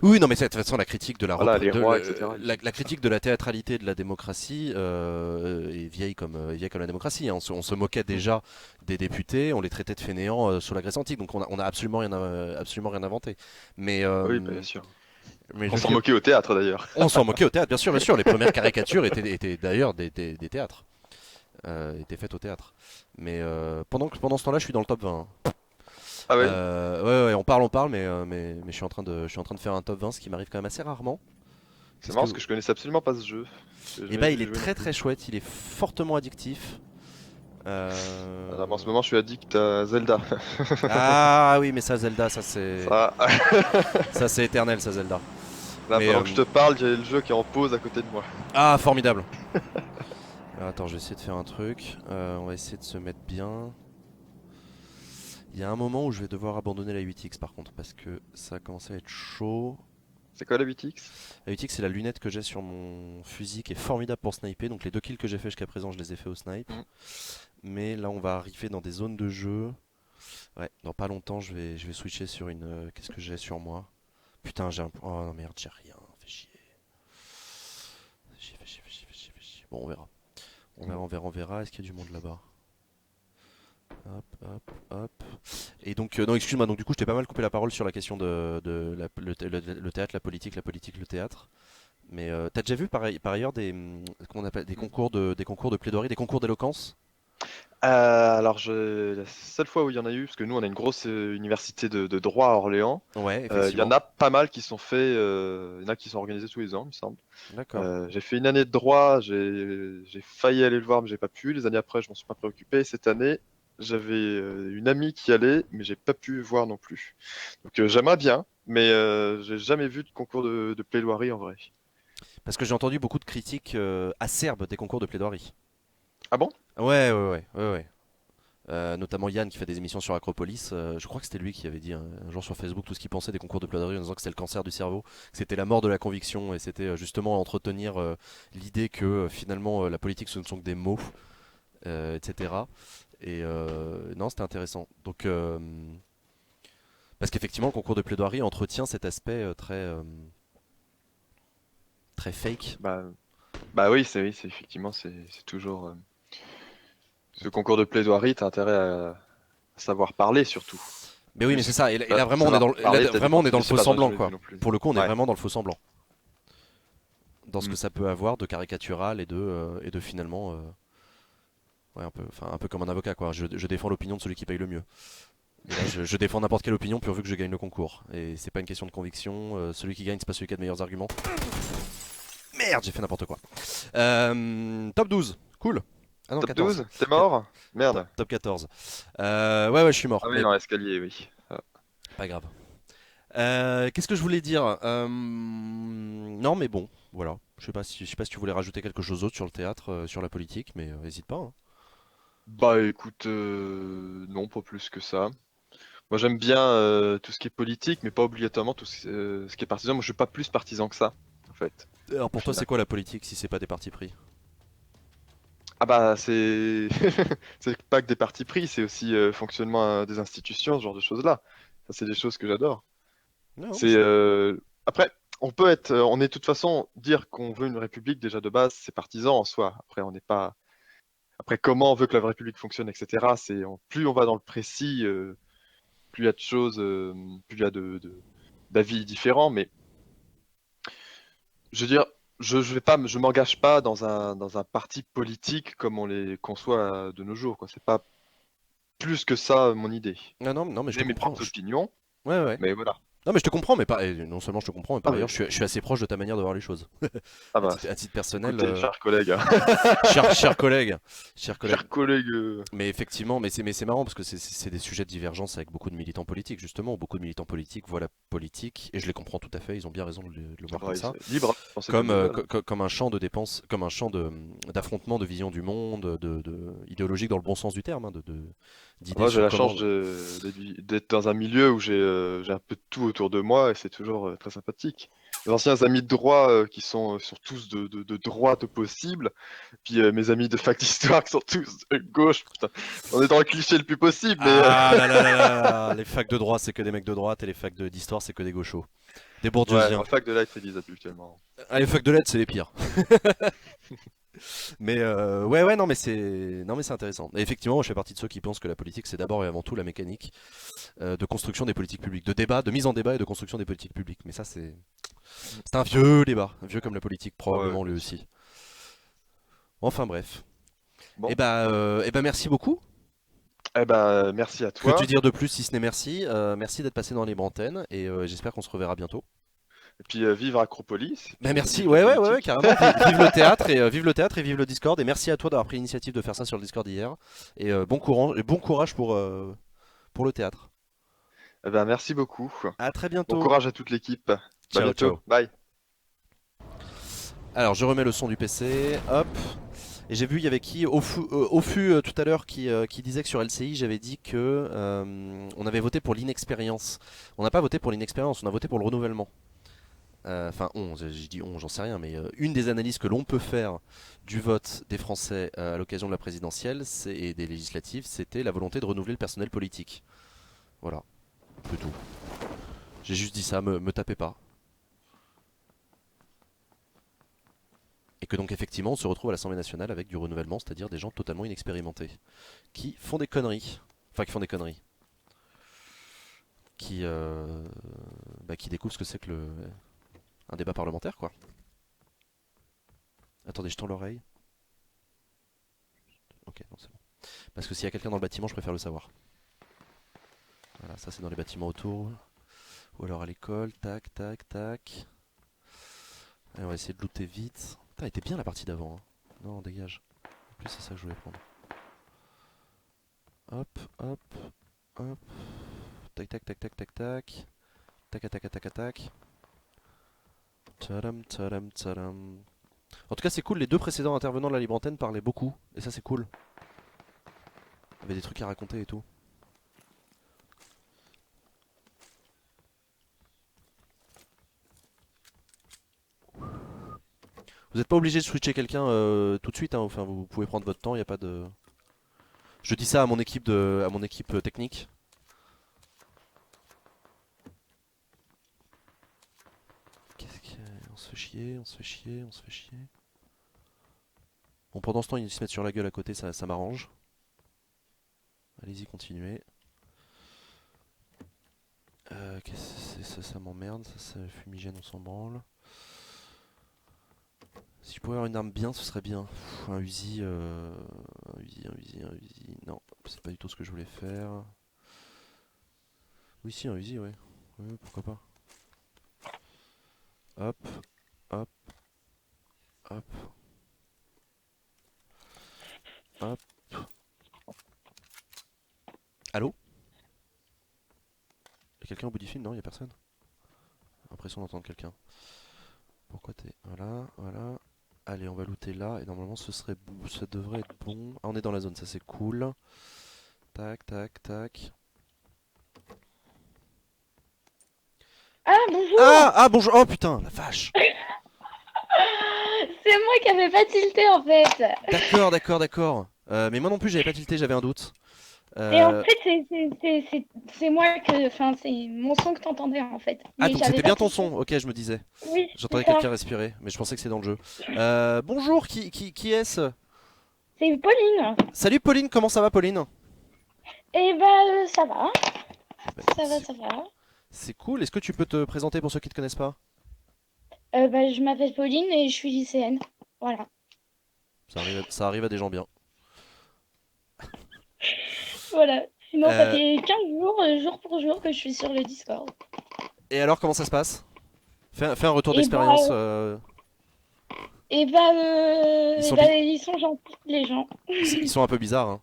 Oui, non, mais c'est de toute façon la critique de voilà, les rois, etc. la critique de la théâtralité de la démocratie est vieille comme la démocratie, hein. On se moquait Mm. déjà des députés, on les traitait de fainéants sous la Grèce antique, donc on a absolument rien inventé. Mais, Oui, bah, bien sûr. mais je On veux s'en dire, moquait au théâtre d'ailleurs. on s'en moquait au théâtre, bien sûr, bien sûr. Les premières caricatures étaient d'ailleurs des théâtres, étaient faites au théâtre. Mais pendant ce temps-là, je suis dans le top 20, hein. Ah oui, Ouais, on parle, mais je suis en train de faire un top 20, ce qui m'arrive quand même assez rarement. c'est Qu'est-ce marrant que, parce que je connaissais absolument pas ce jeu. J'ai eh jamais ben, dû il y est jouer non très plus. très chouette, il est fortement addictif. Alors, en Euh, ce moment, je suis addict à Zelda. Ah oui, mais ça, Zelda, Ça, ça c'est éternel, ça, Zelda. là, Mais pendant que je te parle, il y a le jeu qui est en pause à côté de moi. ah, formidable. Alors, attends, je vais essayer de faire un truc. On va essayer de se mettre bien. Il y a un moment où je vais devoir abandonner la 8X par contre, parce que ça a commencé à être chaud. C'est quoi la 8X? La 8X, c'est la lunette que j'ai sur mon fusil qui est formidable pour sniper. Donc les 2 kills que j'ai fait jusqu'à présent, je les ai fait au snipe. Mm. Mais là, on va arriver dans des zones de jeu. Ouais, dans pas longtemps, je vais switcher sur une. Qu'est-ce que j'ai sur moi? Putain, j'ai un. Oh non, merde, j'ai rien. Fais chier. Fais chier. Bon, on verra. On verra. Est-ce qu'il y a du monde là-bas? Hop, hop, hop. Et donc, non, excuse-moi, donc du coup, je t'ai pas mal coupé la parole sur la question le théâtre, la politique, le théâtre. Mais t'as déjà vu par ailleurs comment on appelle, des concours de plaidoirie, des concours d'éloquence? Alors, la seule fois où il y en a eu, parce que nous, on a une grosse université de droit à Orléans, Ouais, il y en effectivement. a pas mal qui sont faits, il y en a qui sont organisés tous les ans, il me semble. D'accord. J'ai fait une année de droit, j'ai failli aller le voir, mais j'ai pas pu. Les années après, je m'en suis pas préoccupé. Cette année, j'avais une amie qui allait, mais j'ai pas pu voir non plus. Donc j'aimerais bien, mais j'ai jamais vu de concours de plaidoirie en vrai. Parce que j'ai entendu beaucoup de critiques acerbes des concours de plaidoirie. Ah bon? Ouais. Notamment Yann qui fait des émissions sur Acropolis. Je crois que c'était lui qui avait dit un jour sur Facebook tout ce qu'il pensait des concours de plaidoirie en disant que c'était le cancer du cerveau, que c'était la mort de la conviction et c'était justement entretenir l'idée que finalement la politique ce ne sont que des mots, etc. Et non, c'était intéressant. Donc, parce qu'effectivement, le concours de plaidoirie entretient cet aspect très fake. Bah oui, c'est effectivement, c'est toujours. Ce concours de plaidoirie, t'as intérêt à savoir parler surtout. Mais oui, mais c'est Plus ça. Et là, vraiment, on est savoir dans parler, là, t'as vraiment, on est dans mais le c'est faux pas ça, semblant, jamais vu quoi. non plus. Pour le coup, on est Ouais. vraiment dans le faux semblant. Dans ce que Mm. ça peut avoir de caricatural et de finalement, ouais, un peu comme un avocat, quoi. Je défends l'opinion de celui qui paye le mieux. Et là, je défends n'importe quelle opinion pourvu que je gagne le concours. Et c'est pas une question de conviction. Celui qui gagne, c'est pas celui qui a de meilleurs arguments. Merde, j'ai fait n'importe quoi. Top 12, cool. Ah non, Top 14. 12, t'es mort? Merde. Top 14. Ouais, ouais, je suis mort. Ah oui, Mais dans l'escalier, oui. Ah. pas grave. Qu'est-ce que je voulais dire Non, mais bon, voilà. Je sais pas si tu voulais rajouter quelque chose d'autre sur le théâtre, sur la politique, mais hésite pas, hein. Bah écoute, non, pas plus que ça. Moi j'aime bien tout ce qui est politique, mais pas obligatoirement ce qui est partisan. Moi je suis pas plus partisan que ça, en fait, Alors au pour toi, c'est final. quoi la politique si c'est pas des partis pris? Ah bah c'est c'est pas que des partis pris, c'est aussi fonctionnement des institutions, ce genre de choses-là. Ça c'est des choses que j'adore. Non, C'est après on peut être, on est de toute façon dire qu'on veut une république déjà de base, c'est partisan en soi. Après on n'est pas, après comment on veut que la république fonctionne, etc. Plus on va dans le précis, plus il y a de choses, plus il y a d'avis différents. Mais je veux dire, je vais pas, je m'engage pas dans un parti politique comme on les conçoit de nos jours, quoi. C'est pas plus que ça mon idée. ah non, non, mais je te J'ai mes comprends. propres opinions, Ouais, ouais. mais voilà. Non, mais je te comprends, mais pas. Et non seulement je te comprends, mais Ah, par mais, ailleurs, je suis assez proche de ta manière de voir les choses. ah bah, À titre personnel, écoutez, chers collègues, hein. cher collègue, cher collègue. Chers collègues, Mais effectivement, mais c'est marrant parce que c'est des sujets de divergence avec beaucoup de militants politiques, justement. Beaucoup de militants politiques voient la politique, et je les comprends tout à fait, ils ont bien raison de le voir comme bah, ça, c'est libre, pensez comme comme, ils veulent. comme un champ de dépenses, comme un champ d'affrontement de vision du monde, idéologique dans le bon sens du terme, hein, d'idées Moi, j'ai sur la comment. chance d'être dans un milieu où j'ai un peu de tout autour de moi et c'est toujours très sympathique. Les anciens amis de droit qui sont tous de droite possible, puis mes amis de fac d'histoire qui sont tous de gauche. Putain, on est dans le cliché le plus possible, mais Ah là là là là là, les facs de droit, c'est que des mecs de droite, et les facs d'histoire, c'est que des gauchos. Des ouais, bourdieusiens. en fac de life ils disent habituellement. Ah, les facs de lettres, c'est les pires. Mais ouais, ouais, non, mais c'est intéressant. Et effectivement, moi, je fais partie de ceux qui pensent que la politique, c'est d'abord et avant tout la mécanique de construction des politiques publiques, de débat, de mise en débat et de construction des politiques publiques. Mais ça, c'est un vieux débat, vieux comme la politique Ouais, probablement lui bien sûr. aussi. Enfin bref. Bon, Et ben merci beaucoup. eh ben merci à Que te toi. dire de plus si ce n'est merci. Merci d'être passé dans les antennes et j'espère qu'on se reverra bientôt. Et puis vive Acropolis, et Ben puis merci, vive la ouais, ouais, ouais, ouais, politique. carrément. Vive le théâtre et vive le théâtre et vive le Discord. Et merci à toi d'avoir pris l'initiative de faire ça sur le Discord hier. Et bon courage pour le théâtre. Eh ben merci beaucoup. À très Bon bientôt. courage à toute l'équipe. À Ciao, bientôt. ciao. Bye. Alors je remets le son du PC. Hop. Et j'ai vu, il y avait qui Ofu tout à l'heure qui disait que sur LCI, j'avais dit que on avait voté pour l'inexpérience. On n'a pas voté pour l'inexpérience, on a voté pour le renouvellement. Enfin, je dis on, j'en sais rien, mais une des analyses que l'on peut faire du vote des Français à l'occasion de la présidentielle et des législatives, c'était la volonté de renouveler le personnel politique. Voilà, c'est tout. J'ai juste dit ça, me tapez pas. Et que donc effectivement on se retrouve à l'Assemblée nationale avec du renouvellement, c'est-à-dire des gens totalement inexpérimentés, qui font des conneries, enfin qui font des conneries, qui, qui découvrent ce que c'est que un débat parlementaire quoi. Attendez, je tends l'oreille. Ok, non c'est bon. Parce que s'il y a quelqu'un dans le bâtiment, je préfère le savoir. Voilà, ça c'est dans les bâtiments autour. Ou alors à l'école, tac, tac, tac. Allez, on va essayer de looter vite. Putain, elle était bien la partie d'avant, hein. Non, dégage. En plus c'est ça que je voulais prendre. Hop, hop, hop. Tac, tac, tac, tac, tac, tac. Tac, tac, tac, tac, tac. Tadam, tadam, tadam. En tout cas, c'est cool. Les deux précédents intervenants de la libre antenne parlaient beaucoup. Et ça, c'est cool. Il y avait des trucs à raconter et tout. Vous n'êtes pas obligé de switcher quelqu'un tout de suite, hein. Enfin, vous pouvez prendre votre temps. Il n'y a pas de. Je dis ça à mon équipe technique. On se fait chier, on se fait chier, on se fait chier. Bon, pendant ce temps, ils se mettent sur la gueule à côté, ça m'arrange. Allez-y, continuez. Qu'est-ce que c'est ça, ça m'emmerde, ça fumigène, on s'en branle. Si je pouvais avoir une arme bien, ce serait bien. Pff, un Uzi, un Uzi. Non, c'est pas du tout ce que je voulais faire. Oui, si, un Uzi, ouais. Ouais, pourquoi pas. Hop, hop, hop. Hop. Allô? Y'a quelqu'un au bout du film? Non, y'a personne? L'impression d'entendre quelqu'un. Pourquoi t'es... Voilà, voilà. Allez, on va looter là, et normalement ça devrait être bon. Ah, on est dans la zone, ça c'est cool. Tac, tac, tac. Ah, bonjour! Ah bonjour. Oh putain, la vache. C'est moi qui avais pas tilté en fait! D'accord. Mais moi non plus j'avais pas tilté, j'avais un doute. Et en fait, c'est moi que. Enfin, c'est mon son que t'entendais en fait. Ah Mais donc j'avais c'était pas bien ton tilté. son, ok je me disais. Oui, J'entendais c'est ça. quelqu'un respirer, mais je pensais que c'était dans le jeu. Bonjour, qui est-ce? C'est Pauline. Salut Pauline, comment ça va Pauline? Et bah, ça va. Bah, Ça va, c'est ça va. c'est cool, est-ce que tu peux te présenter pour ceux qui te connaissent pas? Bah, je m'appelle Pauline et je suis lycéenne. Voilà. Ça arrive à des gens bien. Voilà. Sinon, ça Euh, fait 15 jours, jour pour jour, que je suis sur le Discord. et alors comment ça se passe? Fais un retour Et bah, d'expérience. Ils sont, bi- ils sont gentils, les gens. ils sont un peu bizarres, hein.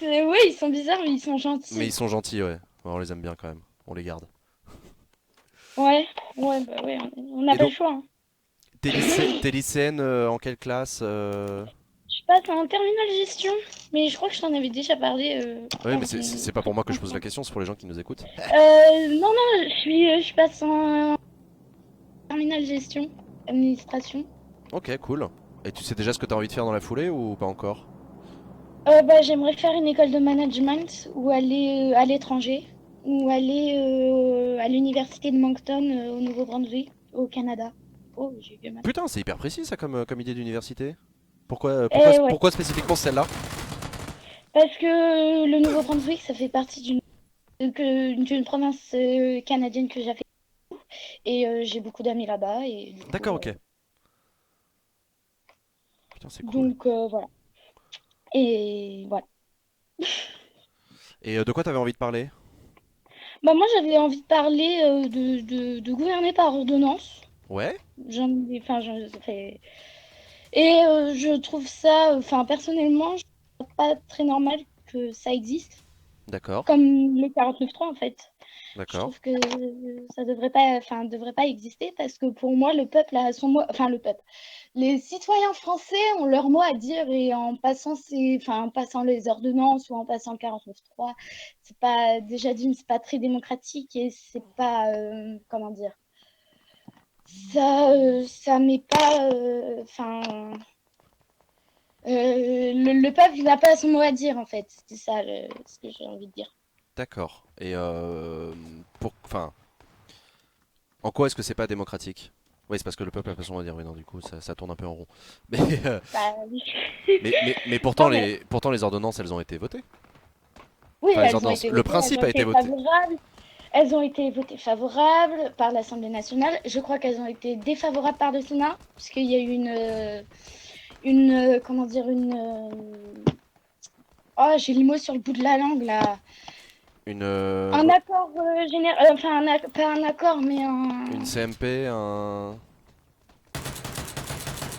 Ouais, ils sont bizarres, mais ils sont Mais ils gentils. sont gentils, ouais. Ouais, on les aime bien quand même, on les garde. Ouais, bah ouais, on n'a Et pas le donc, choix. Hein. t'es lycéenne en quelle classe? Je passe en terminale gestion, mais je crois que je t'en avais déjà parlé. Ouais, Dans mais c'est pas pour moi que je pose la question, c'est pour les gens qui nous écoutent. Non, je passe en terminale gestion, administration. Ok, cool. Et tu sais déjà ce que t'as envie de faire dans la foulée ou pas encore? Bah, j'aimerais faire une école de management ou aller à l'étranger ou aller à l'université de Moncton au Nouveau-Brunswick, au Canada. Oh, j'ai eu mal. Putain, c'est hyper précis ça comme idée d'université. Ouais, Pourquoi spécifiquement celle-là? parce que le Nouveau-Brunswick, ça fait partie d'une province canadienne que j'affectionne et j'ai beaucoup d'amis là-bas et du coup, D'accord, ok. Putain, c'est cool. donc voilà. Et voilà. Et de quoi t'avais envie de parler? Bah moi j'avais envie de parler de gouverner par ordonnance. Ouais, Ça fait... Et je trouve ça, enfin personnellement, je trouve pas très normal que ça existe. d'accord, Comme le 49.3 en fait. Je d'accord. trouve que ça devrait pas exister parce que pour moi, le peuple a son mot, enfin le peuple. Les citoyens français ont leur mot à dire et en passant les ordonnances ou en passant le 49.3, c'est pas, déjà d'une, c'est pas très démocratique et c'est pas, comment dire, ça met pas, le peuple n'a pas son mot à dire en fait. C'est ça ce que j'ai envie de dire. D'accord. Et enfin, en quoi est-ce que c'est pas démocratique? Oui, c'est parce que le peuple a pas son mot à dire. Oui, non, du coup, ça tourne un peu en rond. Mais, Bah, oui. pourtant, Non, mais pourtant, les ordonnances, elles ont été votées. oui, Enfin, les elles ont ordonnances. été Le votées, elles principe ont a été été voté. favorables. Elles ont été votées favorables par l'Assemblée nationale. Je crois qu'elles ont été défavorables par le Sénat, puisqu'il y a eu comment dire, oh, j'ai le mot sur le bout de la langue là. Une, Un accord général, enfin, pas un accord, mais une CMP, ouais,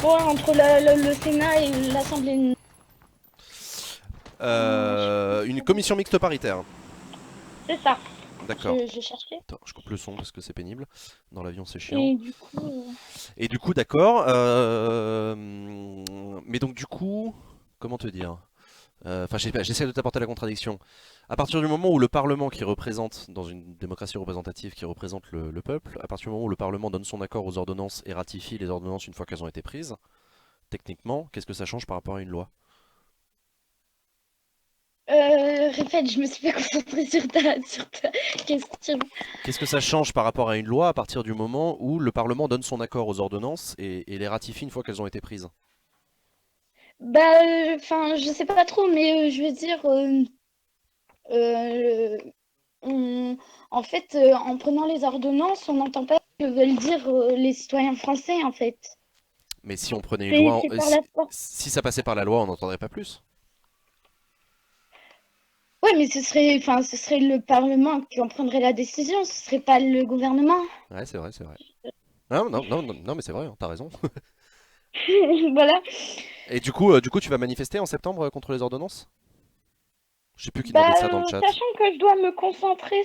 entre le Sénat et l'Assemblée. une commission mixte paritaire. C'est ça. D'accord. Je cherchais. Attends, je coupe le son parce que c'est pénible. Dans l'avion, c'est chiant. Et du coup, Et du coup, d'accord. Mais donc, du coup, comment te dire? Enfin, j'essaie de t'apporter la contradiction. À partir du moment où le Parlement qui représente, dans une démocratie représentative qui représente le peuple, à partir du moment où le Parlement donne son accord aux ordonnances et ratifie les ordonnances une fois qu'elles ont été prises, techniquement, qu'est-ce que ça change par rapport à une loi? Répète, je me suis pas concentrée sur ta question. Qu'est-ce que ça change par rapport à une loi à partir du moment où le Parlement donne son accord aux ordonnances et les ratifie une fois qu'elles ont été prises? Bah, enfin, je sais pas trop, mais je veux dire, euh, on- en fait, en prenant les ordonnances, on n'entend pas ce que veulent dire les citoyens français, en fait. Mais si on prenait une loi, C'est par la force. si ça passait par la loi, on n'entendrait pas plus. Ouais, mais enfin, ce serait le Parlement qui en prendrait la décision, ce serait pas le gouvernement. Ouais, c'est vrai, c'est vrai. Non, non, non, non, non, mais c'est vrai, hein, t'as raison. Voilà. Et du coup, tu vas manifester en septembre contre les ordonnances? Je sais plus qui Bah, demandait ça dans le chat. sachant que je dois me concentrer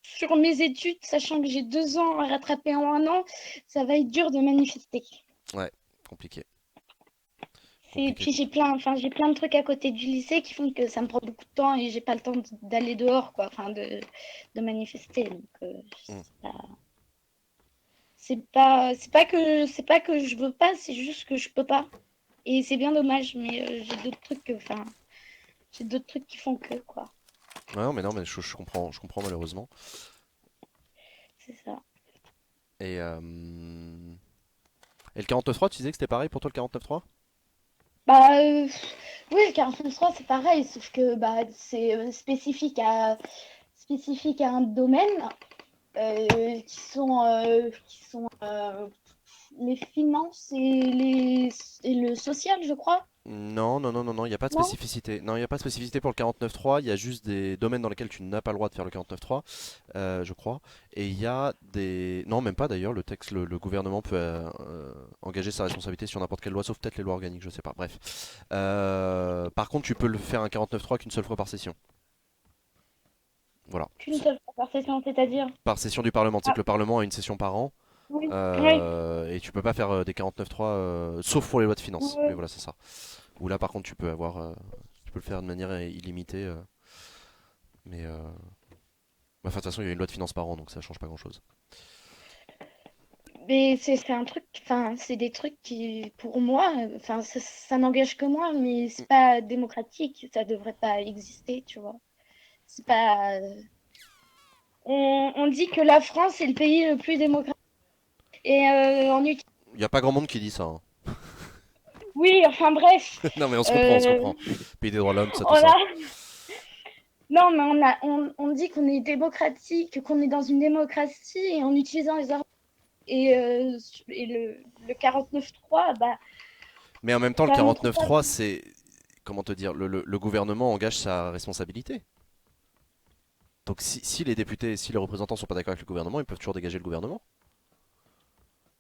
sur mes études, sachant que j'ai 2 ans à rattraper en un an, ça va être dur de manifester. Ouais, compliqué. Et Compliqué, puis compliqué. j'ai plein de trucs à côté du lycée qui font que ça me prend beaucoup de temps et j'ai pas le temps d'aller dehors, quoi, enfin de manifester. Donc Hmm. c'est pas que je veux pas, c'est juste que je peux pas. Et c'est bien dommage, mais j'ai d'autres trucs qui font que, quoi. Ouais, non, mais je comprends malheureusement. C'est ça. Et, euh, et le 49.3, tu disais que c'était pareil pour toi le 49.3? Bah, oui, le 49.3, c'est pareil, sauf que bah, c'est spécifique à un domaine qui sont les finances et le social, je crois. Non, non, non, non, non, il n'y a pas de Non? spécificité. Non, il n'y a pas de spécificité pour le 49.3. Il y a juste des domaines dans lesquels tu n'as pas le droit de faire le 49.3, je crois. Et il y a des. Non, même pas d'ailleurs. Le texte, le gouvernement peut engager sa responsabilité sur n'importe quelle loi, sauf peut-être les lois organiques, je sais pas. Bref. Par contre, tu peux le faire un 49.3 qu'une seule fois par session. Voilà. Qu'une seule fois par session, c'est-à-dire? Par session du Parlement. C'est Ah, que le Parlement a une session par an. oui, oui. Et tu peux pas faire des 49.3 sauf pour les lois de finances. Mais Oui. voilà, c'est ça. Ou là, par contre, tu peux le faire de manière illimitée. Mais bah, enfin, de toute façon, il y a une loi de finances par an, donc ça change pas grand-chose. Mais c'est un truc, enfin, c'est des trucs qui, pour moi, enfin, ça n'engage que moi, mais c'est pas démocratique, ça devrait pas exister, tu vois. C'est pas. On dit que la France est le pays le plus démocratique. Et Il y a pas grand monde qui dit ça, hein. oui, enfin bref, Non, mais on se comprend, on se euh, comprend. Pays des droits de l'homme, tout ça, tout on ça. a- non, mais on dit qu'on est démocratique, qu'on est dans une démocratie, et en utilisant les ordres et le 49.3, bah, Mais en même temps, le ça montre pas. 49.3, c'est. Comment te dire, le gouvernement engage sa responsabilité. Donc si les députés, si les représentants sont pas d'accord avec le gouvernement, ils peuvent toujours dégager le gouvernement.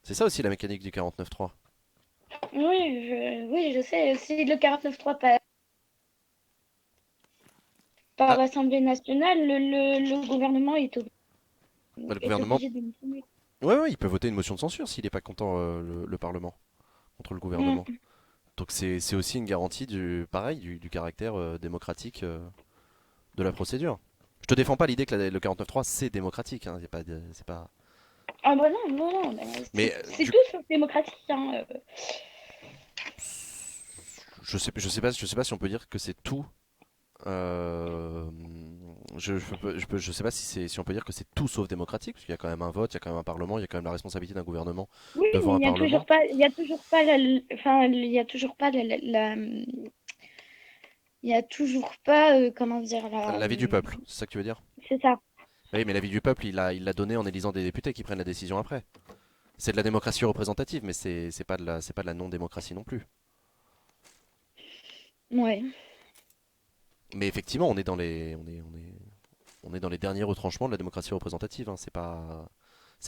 C'est ça aussi la mécanique du 49.3. Oui, je sais. Si le 49.3 passe par Ah, l'Assemblée nationale, le gouvernement bah, le est gouvernement. obligé de démissionner. Ouais, ouais, il peut voter une motion de censure s'il est pas content, le Parlement, contre le gouvernement. Mm. Donc c'est aussi une garantie pareil, du caractère démocratique de la procédure. Je te défends pas l'idée que le 49.3 c'est démocratique, hein, c'est pas. Ah bah non, non, non, bah, Mais c'est tout sauf démocratique, hein. je sais pas si on peut dire que c'est tout. Euh, je sais pas si on peut dire que c'est tout sauf démocratique, parce qu'il y a quand même un vote, il y a quand même un parlement, il y a quand même la responsabilité d'un gouvernement Oui, mais devant un parlement. il y a toujours pas enfin, il y a toujours pas il y a toujours pas, comment dire, L'avis du peuple, c'est ça que tu veux dire? c'est ça. Oui, mais l'avis du peuple, il l'a donné en élisant des députés qui prennent la décision après. C'est de la démocratie représentative, mais c'est pas de la non-démocratie non plus. Ouais. Mais effectivement, on est dans les derniers retranchements de la démocratie représentative, hein. C'est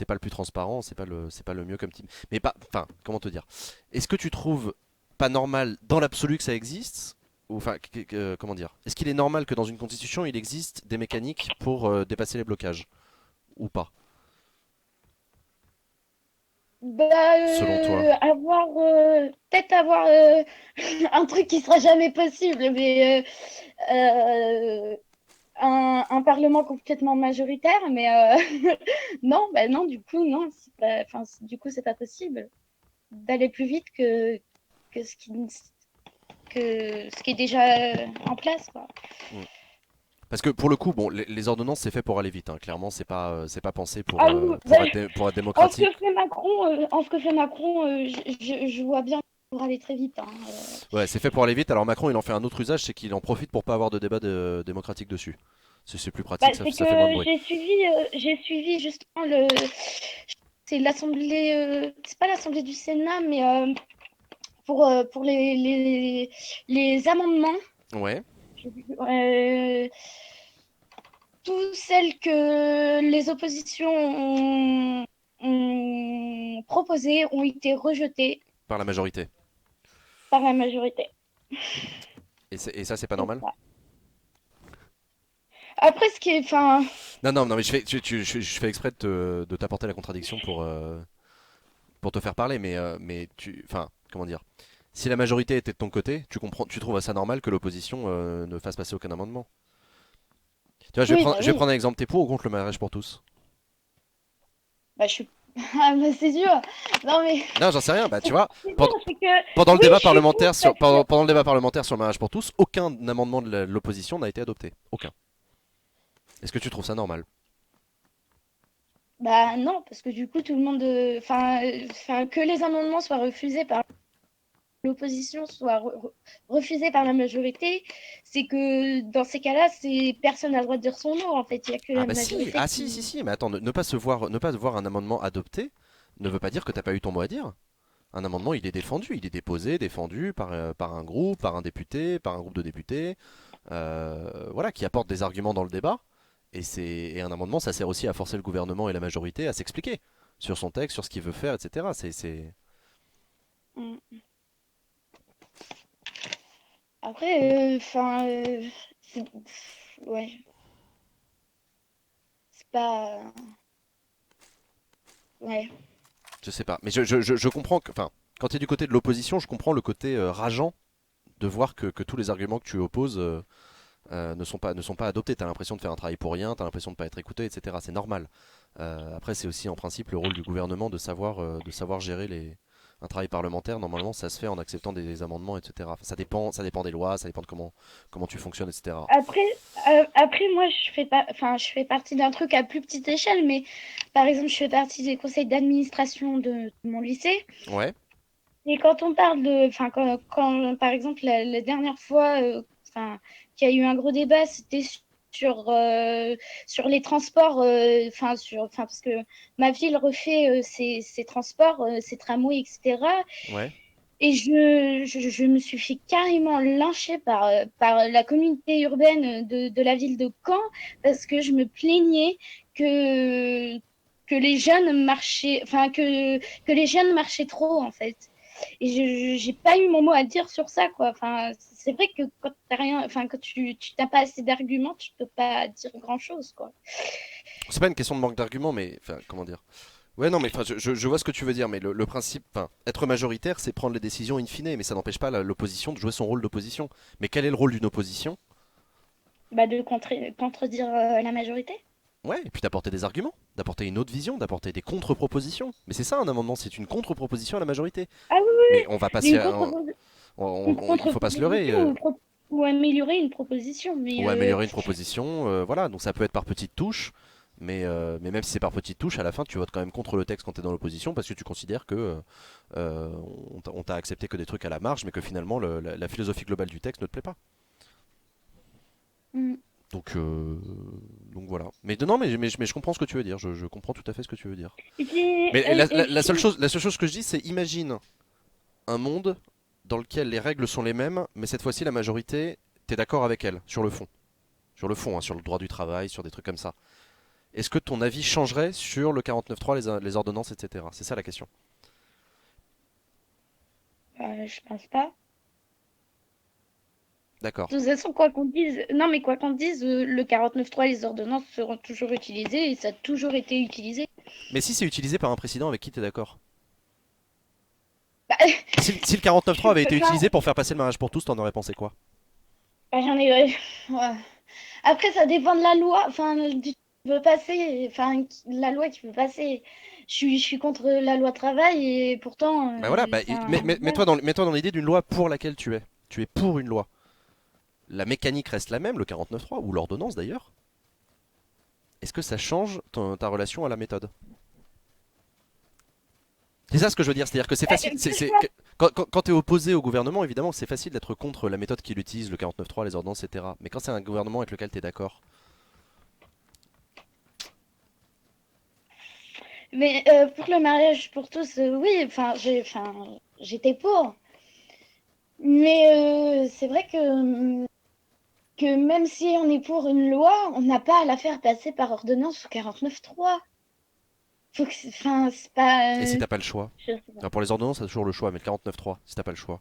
pas le plus transparent, c'est pas le mieux comme type. Mais pas, enfin, comment te dire? Est-ce que tu trouves pas normal dans l'absolu que ça existe? Ou enfin, comment dire? Est-ce qu'il est normal que dans une constitution il existe des mécaniques pour dépasser les blocages? Ou pas, Bah, selon toi? peut-être avoir un truc qui sera jamais possible, mais un parlement complètement majoritaire, mais non, bah non, du coup, non, enfin, du coup, c'est pas possible d'aller plus vite que ce qui. ce qui est déjà en place, quoi. Parce que pour le coup, bon, les ordonnances c'est fait pour aller vite, hein. Clairement, c'est pas pensé pour, Ah oui, pour être en ce démocratique. que fait Macron, je vois bien pour aller très vite, hein. Ouais, c'est fait pour aller vite. Alors Macron, il en fait un autre usage, c'est qu'il en profite pour pas avoir de débat démocratique dessus. C'est plus Bah, pratique, c'est ça fait moins de que bruit. j'ai suivi justement c'est l'Assemblée, c'est pas l'Assemblée du Sénat, mais pour les amendements, Ouais. euh, toutes celles que les oppositions ont proposées ont été rejetées Par la majorité. par la majorité. Et ça, c'est pas C'est normal? ça. Après, ce qui est, enfin, Non, non, non, mais je fais exprès de t'apporter la contradiction pour te faire parler, mais enfin, comment dire? Si la majorité était de ton côté, tu trouves ça normal que l'opposition ne fasse passer aucun amendement. Tu vois, oui, bah je vais oui, prendre un exemple. T'es pour ou contre le mariage pour tous? bah je suis, ah, bah, c'est dur. Non mais, Non, j'en sais rien. Bah, tu vois, c'est pendant, dur, c'est que, pendant le oui, débat je suis pour parlementaire parce que, pendant le débat parlementaire sur le mariage pour tous, aucun amendement de l'opposition n'a été adopté. Aucun. Est-ce que tu trouves ça normal? bah non, parce que du coup, tout le monde, enfin, que les amendements soient refusés par l'opposition, soient refusés par la majorité, c'est que dans ces cas-là, c'est personne n'a le droit de dire son mot. En fait, il y a que Ah la bah si, majorité si, qui. si, mais attends, ne pas voir un amendement adopté ne veut pas dire que t'as pas eu ton mot à dire. Un amendement, il est défendu, il est déposé, défendu par un groupe, par un député, par un groupe de députés, voilà, qui apporte des arguments dans le débat. Et un amendement, ça sert aussi à forcer le gouvernement et la majorité à s'expliquer sur son texte, sur ce qu'il veut faire, etc. Mm. Après, enfin, ouais, c'est pas, ouais. Je sais pas, mais je comprends que, enfin, quand tu es du côté de l'opposition, je comprends le côté rageant de voir que tous les arguments que tu opposes ne sont pas adoptés. T'as l'impression de faire un travail pour rien, t'as l'impression de pas être écouté, etc. C'est normal. Après, c'est aussi en principe le rôle du gouvernement de savoir gérer un travail parlementaire. Normalement, ça se fait en acceptant des amendements, etc. Enfin, ça dépend des lois, ça dépend de comment tu fonctionnes, etc. Après, après, moi, je fais partie d'un truc à plus petite échelle, mais par exemple, je fais partie des conseils d'administration de mon lycée. Ouais, Et quand on parle par exemple, la dernière fois, qu'il y a eu un gros débat, c'était sur les transports, parce que ma ville refait ses transports, ses tramways, etc. ouais. Et je me suis fait carrément lyncher par la communauté urbaine de la ville de Caen parce que je me plaignais que, que les jeunes marchaient, que les jeunes marchaient trop, en fait. Et je j'ai pas eu mon mot à dire sur ça, quoi. Enfin, c'est vrai que quand t'as rien, enfin, quand tu n'as pas assez d'arguments, tu peux pas dire grand-chose, quoi. C'est pas une question de manque d'arguments, mais enfin, comment dire? Ouais, non, mais enfin, je vois ce que tu veux dire, mais le principe, enfin, être majoritaire, c'est prendre les décisions in fine, mais ça n'empêche pas l'opposition de jouer son rôle d'opposition. Mais quel est le rôle d'une opposition? Bah, de contredire la majorité. Ouais, et puis d'apporter des arguments, d'apporter une autre vision, d'apporter des contre-propositions. Mais c'est ça un amendement, c'est une contre-proposition à la majorité. Ah oui, Mais on va pas mais se, une il faut pas se leurrer. contre-proposition ou améliorer une proposition. Ou améliorer une proposition, voilà. Donc ça peut être par petites touches, mais même si c'est par petites touches, à la fin tu votes quand même contre le texte quand tu es dans l'opposition parce que tu considères que on t'a accepté que des trucs à la marge, mais que finalement la philosophie globale du texte ne te plaît pas. Mm. Donc, voilà. Mais non, mais je comprends ce que tu veux dire. Je comprends tout à fait ce que tu veux dire. Et puis, Mais la seule chose que je dis, c'est imagine un monde dans lequel les règles sont les mêmes, mais cette fois-ci la majorité, t'es d'accord avec elle sur le fond. Sur le fond, hein, sur le droit du travail, sur des trucs comme ça. Est-ce que ton avis changerait sur le 49.3, les ordonnances, etc. C'est ça la question. je pense pas. D'accord. De toute façon, quoi qu'on dise, non, mais quoi qu'on dise, le 49.3, les ordonnances seront toujours utilisées et ça a toujours été utilisé. Mais si c'est utilisé par un président avec qui t'es d'accord? Bah, Si le je suis 49.3 avait pas- été enfin, utilisé pour faire passer le mariage pour tous, t'en aurais pensé quoi? bah, j'en ai. Ouais. Après, ça dépend de la loi, qui veut passer, la loi qui veut passer. Je suis contre la loi travail et pourtant, Bah voilà, enfin, mets-toi voilà. mets-toi dans l'idée d'une loi pour laquelle tu es. Tu es pour une loi. La mécanique reste la même, le 49.3, ou l'ordonnance d'ailleurs. Est-ce que ça change ta relation à la méthode? C'est ça ce que je veux dire, c'est-à-dire que c'est facile. Quand tu es opposé au gouvernement, évidemment, c'est facile d'être contre la méthode qu'il utilise, le 49.3, les ordonnances, etc. Mais quand c'est un gouvernement avec lequel tu es d'accord. Mais pour le mariage pour tous, oui, j'étais pour. Mais c'est vrai que même si on est pour une loi, on n'a pas à la faire passer par ordonnance ou 49.3. Faut que, enfin, c'est pas. Et si t'as pas le choix? Je sais pas. Enfin, pour les ordonnances, t'as toujours le choix, mais le 49.3, si t'as pas le choix.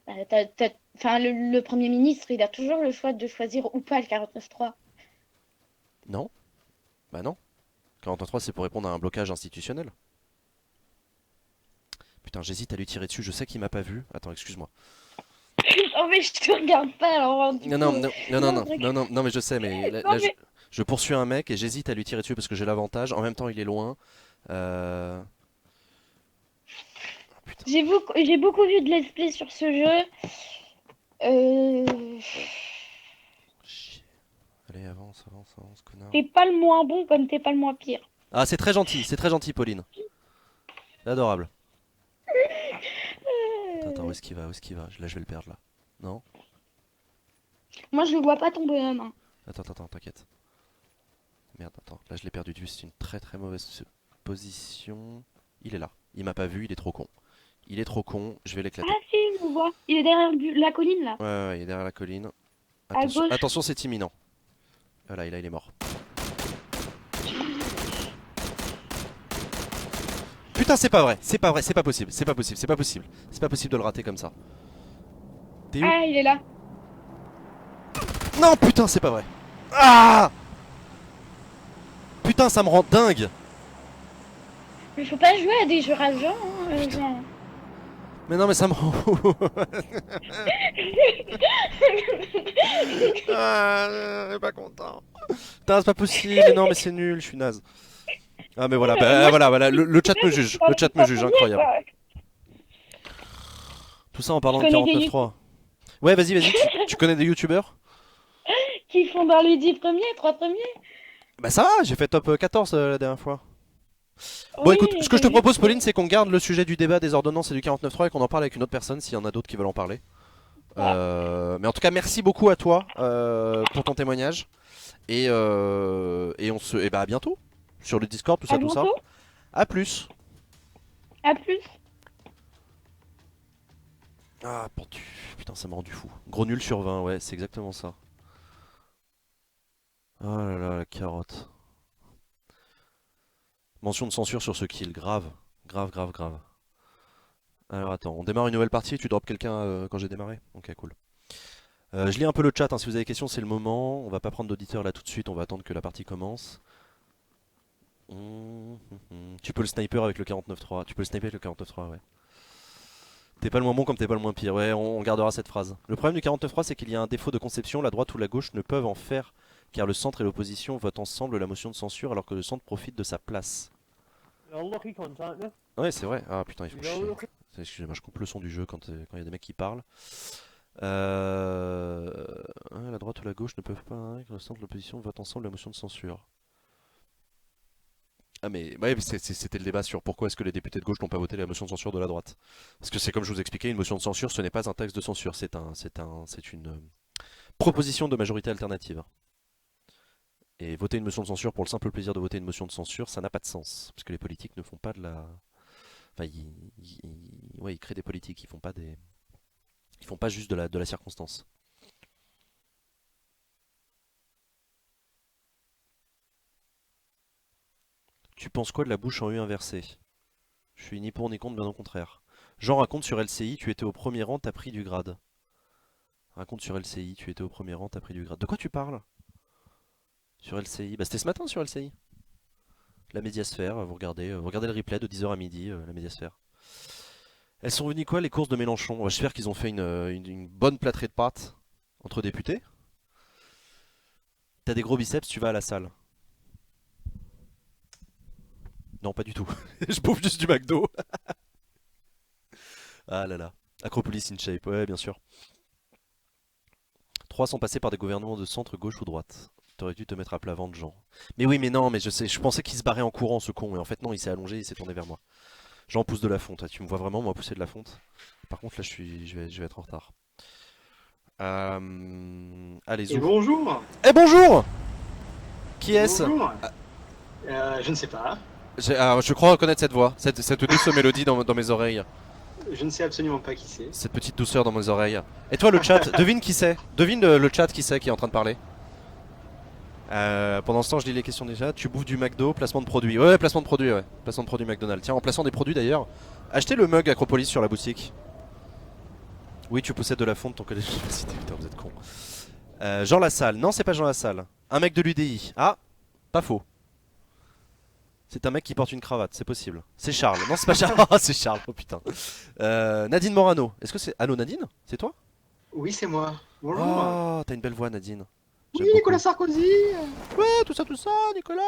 Enfin, le Premier ministre, il a toujours le choix de choisir ou pas le 49.3. Non? Bah non. 49.3, c'est pour répondre à un blocage institutionnel. Putain, j'hésite à lui tirer dessus, je sais qu'il m'a pas vu. Attends, excuse-moi. Oh, mais je te regarde pas, alors. Du Non, coup, non, non, non, non, non, je non, non, non, mais je sais, mais là, Non, là, mais- je poursuis un mec et j'hésite à lui tirer dessus parce que j'ai l'avantage. En même temps, il est loin. Euh... ah, putain. J'ai beaucoup vu de let's play sur ce jeu. Chier. Allez, avance, avance, avance, connard. T'es pas le moins bon comme t'es pas le moins pire. Ah, c'est très gentil, Pauline. C'est adorable. Attends, attends, où est-ce qu'il va? Où est-ce qu'il va? Là, je vais le perdre là. Non? Moi, je le vois pas tomber la main. Attends, attends, t'inquiète. Merde, attends, là je l'ai perdu de vue, c'est une très très mauvaise position. Il est là, il m'a pas vu, il est trop con. Il est trop con, je vais l'éclater. Ah si, je le vois. Il est derrière la colline là. Ouais, ouais, ouais, il est derrière la colline. À Attention, gauche. attention, c'est imminent. Voilà, il est mort. Putain, c'est pas vrai, c'est pas vrai, c'est pas possible, c'est pas possible, c'est pas possible. C'est pas possible de le rater comme ça. T'es où? Ah, il est là. Non, putain, c'est pas vrai. Ah! Putain, ça me rend dingue. Mais faut pas jouer à des jeux rageants. Genre. Mais non, mais ça me rend. Ah, pas content. Putain, c'est pas possible. Mais non, mais c'est nul, je suis naze. Ah, mais voilà, bah, voilà, voilà, le chat me juge. Le chat me juge, incroyable. Tout ça en parlant Je de connais des 49.3. Ouais, vas-y, vas-y. Tu connais des youtubeurs? Qui font dans les 10 premiers, 3 premiers. Bah, ça va, j'ai fait top 14 la dernière fois. Bon, Oui, écoute, ce que je te j'ai vu. propose, Pauline, c'est qu'on garde le sujet du débat des ordonnances et du 49.3 et qu'on en parle avec une autre personne s'il y en a d'autres qui veulent en parler. Mais en tout cas, merci beaucoup à toi pour ton témoignage. Et on se. Et bah, à bientôt. Sur le Discord, tout À ça, tout ça. bientôt. À plus. À plus. Ah, putain, ça m'a rendu fou. Gros nul sur 20, ouais, c'est exactement ça. Oh là là, la carotte. Mention de censure sur ce kill, grave. Grave, grave, grave. Alors attends, on démarre une nouvelle partie et tu drops quelqu'un quand j'ai démarré? Ok, cool. Je lis un peu le chat, hein, si vous avez des questions, c'est le moment. On va pas prendre d'auditeurs là tout de suite, on va attendre que la partie commence. Tu peux le sniper avec le 49.3. Tu peux le sniper avec le 49.3, ouais. T'es pas le moins bon comme t'es pas le moins pire. Ouais, on gardera cette phrase. Le problème du 49.3, c'est qu'il y a un défaut de conception. La droite ou la gauche ne peuvent en faire, car le centre et l'opposition votent ensemble la motion de censure, alors que le centre profite de sa place. Ouais, c'est vrai. Ah putain, il faut chier. Excusez-moi, je coupe le son du jeu quand il y a des mecs qui parlent. La droite ou la gauche ne peuvent pas, hein, car le centre et l'opposition votent ensemble la motion de censure. Ah mais ouais, c'était le débat sur pourquoi est-ce que les députés de gauche n'ont pas voté la motion de censure de la droite. Parce que c'est comme je vous expliquais, une motion de censure, ce n'est pas un texte de censure, c'est une proposition de majorité alternative. Et voter une motion de censure pour le simple plaisir de voter une motion de censure, ça n'a pas de sens. Parce que les politiques ne font pas de la... Enfin, ouais, ils créent des politiques, ils font pas juste de la circonstance. Tu penses quoi de la bouche en U inversée? Je suis ni pour ni contre, bien au contraire. Jean raconte sur LCI, tu étais au premier rang, t'as pris du grade. Raconte sur LCI, tu étais au premier rang, t'as pris du grade. De quoi tu parles? Sur LCI? Bah c'était ce matin sur LCI. La médiasphère, vous regardez le replay de 10h à midi, la médiasphère. Elles sont venues quoi les courses de Mélenchon? J'espère qu'ils ont fait une bonne plâtrée de pâtes entre députés. T'as des gros biceps, tu vas à la salle. Non, pas du tout. Je bouffe juste du McDo. Ah là là. Acropolis in shape, ouais, bien sûr. 3 sont passés par des gouvernements de centre, gauche ou droite. T'aurais dû te mettre à plat ventre, Jean. Mais oui, mais non, mais je sais, je pensais qu'il se barrait en courant, ce con, et en fait, non, il s'est allongé, il s'est tourné vers moi. Jean pousse de la fonte. Ah, tu me vois vraiment, moi, pousser de la fonte? Par contre, là, je vais être en retard. Allez, Et zou. bonjour. Eh bonjour! Qui est-ce? Bonjour. Je ne sais pas. Je crois reconnaître cette voix, cette douce mélodie dans mes oreilles. Je ne sais absolument pas qui c'est. Cette petite douceur dans mes oreilles. Et toi, le chat, devine qui c'est? Devine le chat qui c'est qui est en train de parler. Pendant ce temps, je lis les questions des chats. Tu bouffes du McDo, placement de produit. Ouais, placement de produit, ouais. Placement de produit McDonald's. Tiens, en plaçant des produits d'ailleurs, achetez le mug Acropolis sur la boutique. Oui, tu possèdes de la fonte, ton collège d'université. Putain, vous êtes con. Jean Lassalle. Non, c'est pas Jean Lassalle. Un mec de l'UDI. Ah, pas faux. C'est un mec qui porte une cravate, c'est possible. C'est Charles. Non, c'est pas Charles. Oh, c'est Charles, oh putain. Nadine Morano. Est-ce que c'est. Allô, Nadine? C'est toi? Oui, c'est moi. Bonjour. Oh, t'as une belle voix, Nadine. J'aime Oui, beaucoup. Nicolas Sarkozy. Ouais, tout ça, Nicolas.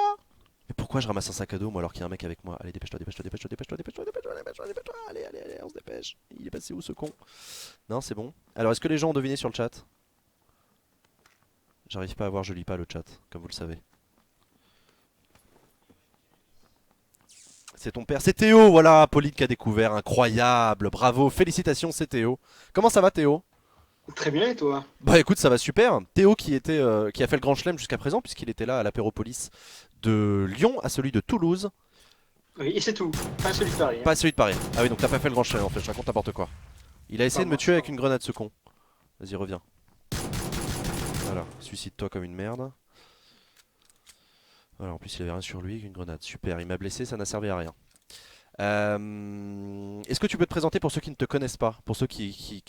Mais pourquoi je ramasse un sac à dos, moi, alors qu'il y a un mec avec moi? Allez, dépêche-toi, dépêche-toi, dépêche-toi, dépêche-toi, dépêche-toi, dépêche-toi, dépêche-toi, dépêche-toi. Allez, allez, allez, on se dépêche. Il est passé où, ce con? Non, c'est bon. Alors, est-ce que les gens ont deviné sur le chat? J'arrive pas à voir, je lis pas le chat, comme vous le savez. C'est ton père, c'est Théo, voilà, Pauline qui a découvert, incroyable, bravo, félicitations, c'est Théo. Comment ça va, Théo? Très bien, et toi? Bah écoute, ça va super. Théo qui a fait le grand chelem jusqu'à présent, puisqu'il était là à l'apéropolis de Lyon à celui de Toulouse, Oui, et c'est tout. Pas celui de Paris. pas à celui de Paris. Ah oui, donc t'as pas fait le grand chelem en fait, je raconte n'importe quoi. Il a essayé de me tuer avec une grenade, ce con. Vas-y, reviens. Voilà, suicide-toi comme une merde. Voilà, en plus il avait rien sur lui, une grenade. Super, il m'a blessé, ça n'a servi à rien. Est-ce que tu peux te présenter pour ceux qui ne te connaissent pas, pour ceux qui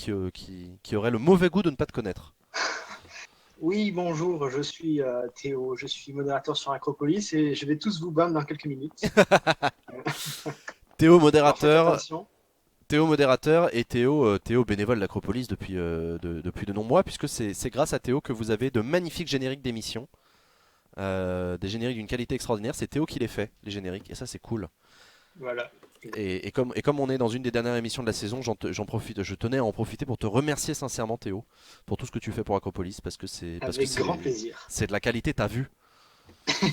auraient le mauvais goût de ne pas te connaître? Oui, bonjour, je suis Théo, je suis modérateur sur Acropolis et je vais tous vous ban dans quelques minutes. Théo Alors, faites modérateur, attention. Théo modérateur et Théo bénévole de l'Acropolis depuis de nombreux mois, puisque c'est grâce à Théo que vous avez de magnifiques génériques d'émissions, des génériques d'une qualité extraordinaire. C'est Théo qui les fait, les génériques, et ça c'est cool. Voilà. Et comme on est dans une des dernières émissions de la saison, j'en profite, je tenais à en profiter pour te remercier sincèrement, Théo, pour tout ce que tu fais pour Acropolis, parce que Avec grand plaisir. c'est de la qualité, t'as vu.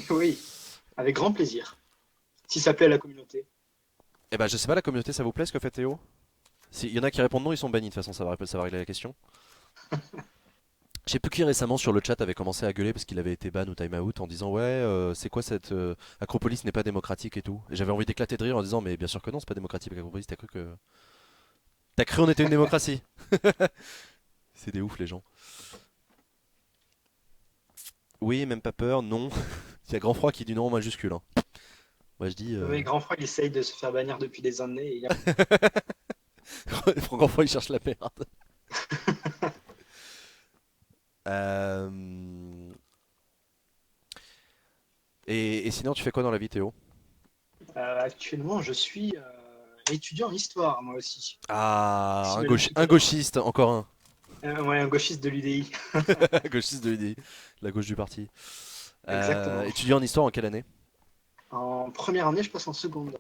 Oui, avec grand plaisir. Si ça plaît à la communauté. Eh ben je sais pas, la communauté, ça vous plaît ce que fait Théo? S'il y en a qui répondent non, ils sont bannis, de toute façon ça va régler la question. Je sais plus qui récemment sur le chat avait commencé à gueuler parce qu'il avait été ban ou time out en disant ouais c'est quoi cette Acropolis n'est pas démocratique et tout. Et j'avais envie d'éclater de rire en disant mais bien sûr que non, c'est pas démocratique Acropolis, t'as cru on était une démocratie. C'est des ouf les gens. Oui, même pas peur, non. Il y a Grand Froid qui dit non en majuscule, hein. Moi je dis Mais Grand Froid, il essaye de se faire bannir depuis des années. Et il y a- Grand Froid il cherche la merde. Euh, et sinon, tu fais quoi dans la vie, Théo? Actuellement, je suis étudiant en histoire, moi aussi. Ah, Si un gauchiste, encore un. Ouais, un gauchiste de l'UDI. Gauchiste de l'idée, la gauche du parti. Exactement. Étudiant en histoire en quelle année? En première année, je passe en seconde année.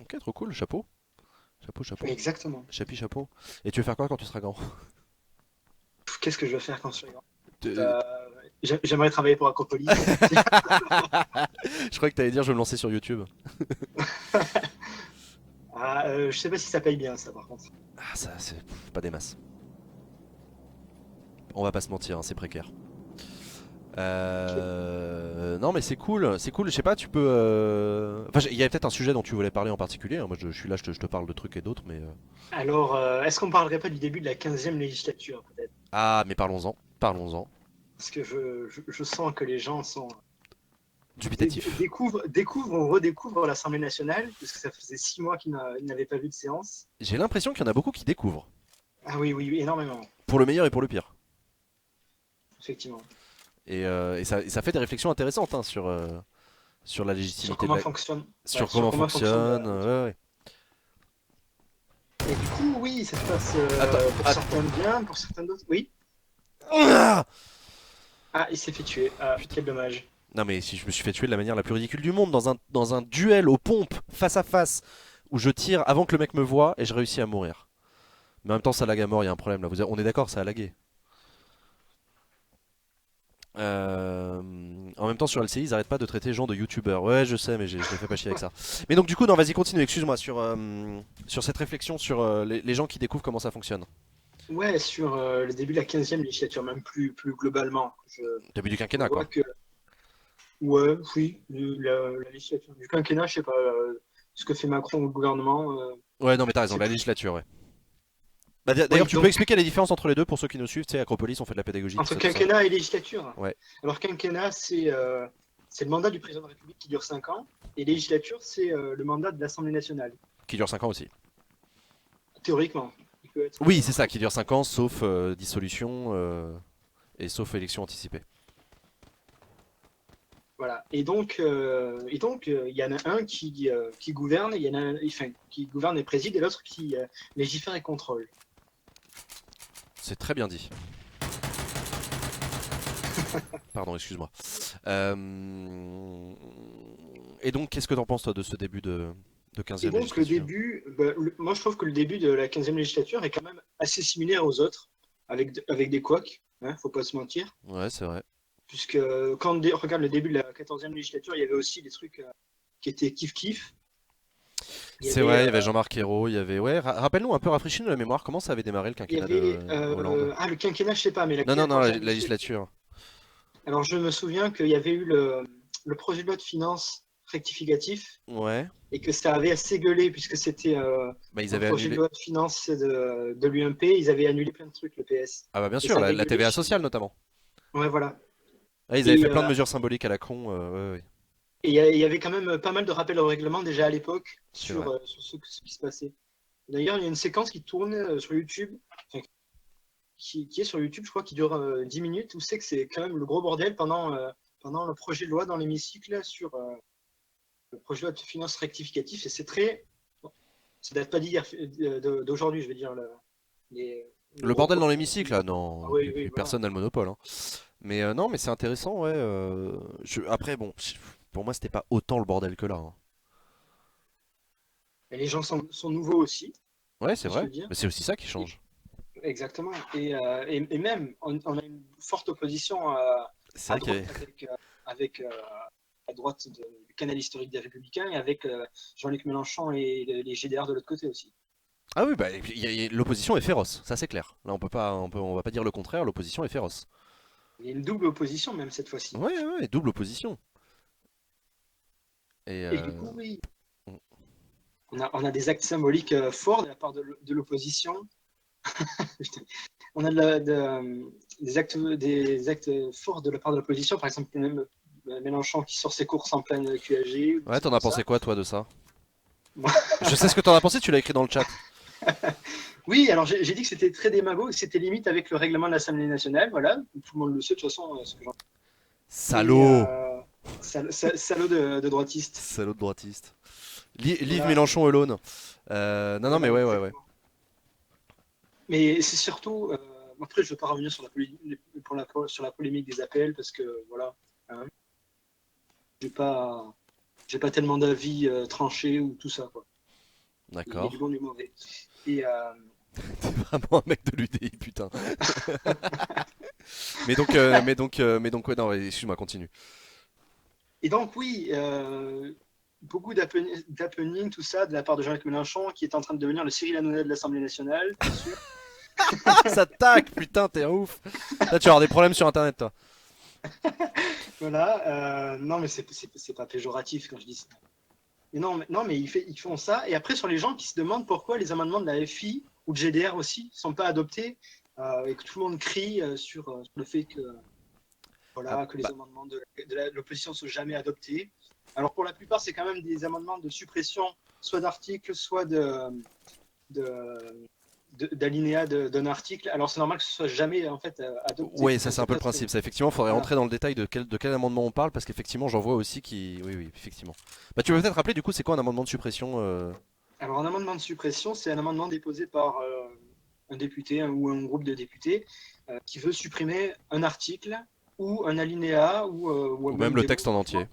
Ok, trop cool, chapeau. Chapeau. Exactement. Chapeau. Et tu veux faire quoi quand tu seras grand? Qu'est-ce que je vais faire quand je serai grand? Euh, J'aimerais travailler pour Acropolis. Je croyais que t'allais dire je vais me lancer sur YouTube. Je sais pas si ça paye bien, ça, par contre. Ah, ça, c'est pas des masses. On va pas se mentir, hein, c'est précaire. Non, mais c'est cool. Je sais pas, tu peux. Enfin, il y avait peut-être un sujet dont tu voulais parler en particulier, hein. Moi, je suis là, je te parle de trucs et d'autres, mais. Alors, est-ce qu'on parlerait pas du début de la 15e législature, peut-être? Ah, mais parlons-en. Parce que je sens que les gens sont Dubitatif. découvrent ou redécouvrent l'Assemblée nationale, parce que ça faisait 6 mois qu'ils n'avaient pas vu de séance. J'ai l'impression qu'il y en a beaucoup qui découvrent. Ah oui, énormément, Pour le meilleur et pour le pire. effectivement. Et ça fait des réflexions intéressantes, hein, sur la Sur légitimité comment de la... fonctionne. Sur Ouais, comment comment fonctionne. fonctionne Ouais. Et du coup, oui, ça se passe pour certains bien, pour certains d'autres. Oui. Ah, Ah, il s'est fait tuer. Ah, quel dommage. non, mais si je me suis fait tuer de la manière la plus ridicule du monde, dans un duel aux pompes, face à face, où je tire avant que le mec me voie et je réussis à mourir. Mais en même temps, ça lag à mort, il y a un problème là. On est d'accord, ça a lagué. En même temps, sur LCI, ils arrêtent pas de traiter les gens de youtubeurs. Ouais, je sais, mais je les fais pas chier avec ça. Mais donc, du coup, non, vas-y, continue, excuse-moi, sur cette réflexion sur les gens qui découvrent comment ça fonctionne. Ouais, sur le début de la 15e législature, même plus globalement. Début du Je quinquennat, vois quoi. que, ouais, oui, la législature du quinquennat, je sais pas, ce que fait Macron ou le gouvernement. Ouais, non, mais t'as raison, C'est la plus- législature, ouais. Bah, Oui, d'ailleurs, tu peux donc, expliquer les différences entre les deux pour ceux qui nous suivent. Tu sais, Acropolis, on fait de la pédagogie, tout entre ça, tout ça. quinquennat et législature. Ouais. Alors, quinquennat, c'est le mandat du président de la République qui dure 5 ans, et législature, c'est le mandat de l'Assemblée nationale, Qui dure 5 ans aussi. théoriquement. Il peut être, Oui, c'est ça, qui dure 5 ans, sauf dissolution et sauf élection anticipée. voilà. Il y en a un qui gouverne, il y en a enfin, qui gouverne et préside, et l'autre qui légifère et contrôle. C'est très bien dit. Pardon, excuse-moi. Euh, Et donc, qu'est-ce que t'en penses, toi, de ce début de Et 15e donc, le législature? début, moi je trouve que le début de la 15e législature est quand même assez similaire aux autres, avec des couacs, hein, faut pas se mentir. Ouais, c'est vrai. Puisque quand on regarde le début de la 14e législature, il y avait aussi des trucs qui étaient kiff-kiff. Il y C'est avait, vrai, il y avait Jean-Marc Ayrault, il y avait... Ouais, rappelle-nous un peu, rafraîchis-nous la mémoire, comment ça avait démarré le il y quinquennat avait de Hollande? le quinquennat, je sais pas, mais la Non, non, non, 14e la législature. législature. Alors, je me souviens qu'il y avait eu le projet de loi de finances rectificatif Ouais. et que ça avait assez gueulé puisque c'était Bah, ils un avaient projet de annulé... loi de finances de l'UMP. Ils avaient annulé plein de trucs, le PS. Ah bah bien Et sûr, ça avait la gueulé. TVA sociale, notamment. Ouais, voilà. Ah, ils avaient Et fait plein de mesures symboliques à la con, ouais, ouais, il y avait quand même pas mal de rappels au règlement déjà à l'époque c'est vrai. sur ce qui se passait. D'ailleurs, il y a une séquence qui tourne sur YouTube, enfin, qui est sur YouTube, je crois, qui dure 10 minutes, où c'est que c'est quand même le gros bordel pendant le projet de loi dans l'hémicycle sur le projet de loi de finances rectificatif. Et c'est très. Bon, ça date pas d'hier, d'aujourd'hui, je vais dire. Les Le gros bordel dans problèmes. l'hémicycle, là, Ah non, oui, puis, oui, puis voilà. personne n'a le monopole, hein. Mais non, mais c'est intéressant, ouais. Après, bon, pour moi, c'était pas autant le bordel que là, hein. Et les gens sont nouveaux aussi, Ouais, c'est si je vrai. veux dire. Mais c'est aussi ça qui Et- change. Exactement. Et même, on a une forte opposition C'est à vrai qu'il y droite avait... avec à droite du canal historique des Républicains et avec Jean-Luc Mélenchon et les GDR de l'autre côté aussi. Ah oui, bah, et puis, l'opposition est féroce, ça c'est clair. Là, on va pas dire le contraire, l'opposition est féroce. Il y a une double opposition même cette fois-ci. Ouais, ouais, double opposition. Et Et du coup, oui, mm. on a des actes symboliques forts de la part de l'opposition. On a des actes forts de la part de l'opposition, par exemple même Mélenchon qui sort ses courses en pleine QAG, ou des Ouais, trucs t'en as comme pensé ça. quoi, toi, de ça? Moi- Je sais ce que t'en as pensé, tu l'as écrit dans le chat. Oui, alors j'ai dit que c'était très démago, que c'était limite avec le règlement de l'Assemblée nationale, voilà, tout le monde le sait de toute façon, ce que j'en Et Salaud! salaud de droitiste. Salaud de droitiste. Live Voilà. Mélenchon alone. Non, non, mais Voilà, ouais, ouais, ouais. exactement. Mais c'est surtout, après je ne vais pas revenir sur sur la polémique des APL parce que voilà, hein, j'ai pas tellement d'avis tranchés ou tout ça quoi. Il y a D'accord. du bon et du mauvais. Et T'es vraiment un mec de l'UDI, putain. Mais donc, ouais, non, ouais, excuse-moi, continue. Et donc oui, beaucoup d'happening, tout ça, de la part de Jean-Luc Mélenchon, qui est en train de devenir le Cyril Hanouna de l'Assemblée nationale, bien sûr. Ah, ça tac, putain, t'es un ouf. Là, tu vas avoir des problèmes sur internet, toi. Voilà. Non, mais c'est pas péjoratif quand je dis ça. Mais non, mais ils font ça. Et après, sur les gens qui se demandent pourquoi les amendements de la FI ou de GDR aussi ne sont pas adoptés, et que tout le monde crie sur le fait que, Ah, voilà, que les bah, amendements de l'opposition ne sont jamais adoptés. Alors pour la plupart, c'est quand même des amendements de suppression, soit d'articles, soit d'alinéa d'un article. Alors c'est normal que ce soit jamais en fait adopté. ouais, ça Enfin, c'est un peu le pas très- principe. Ça, effectivement, faudrait Voilà. rentrer dans le détail de quel amendement on parle, parce qu'effectivement, j'en vois aussi qui. Oui, oui, effectivement. Bah, tu peux peut-être rappeler, du coup, c'est quoi un amendement de suppression Alors un amendement de suppression, c'est un amendement déposé par un député ou un groupe de députés qui veut supprimer un article ou un alinéa ou ou même même le des texte mots. en entier?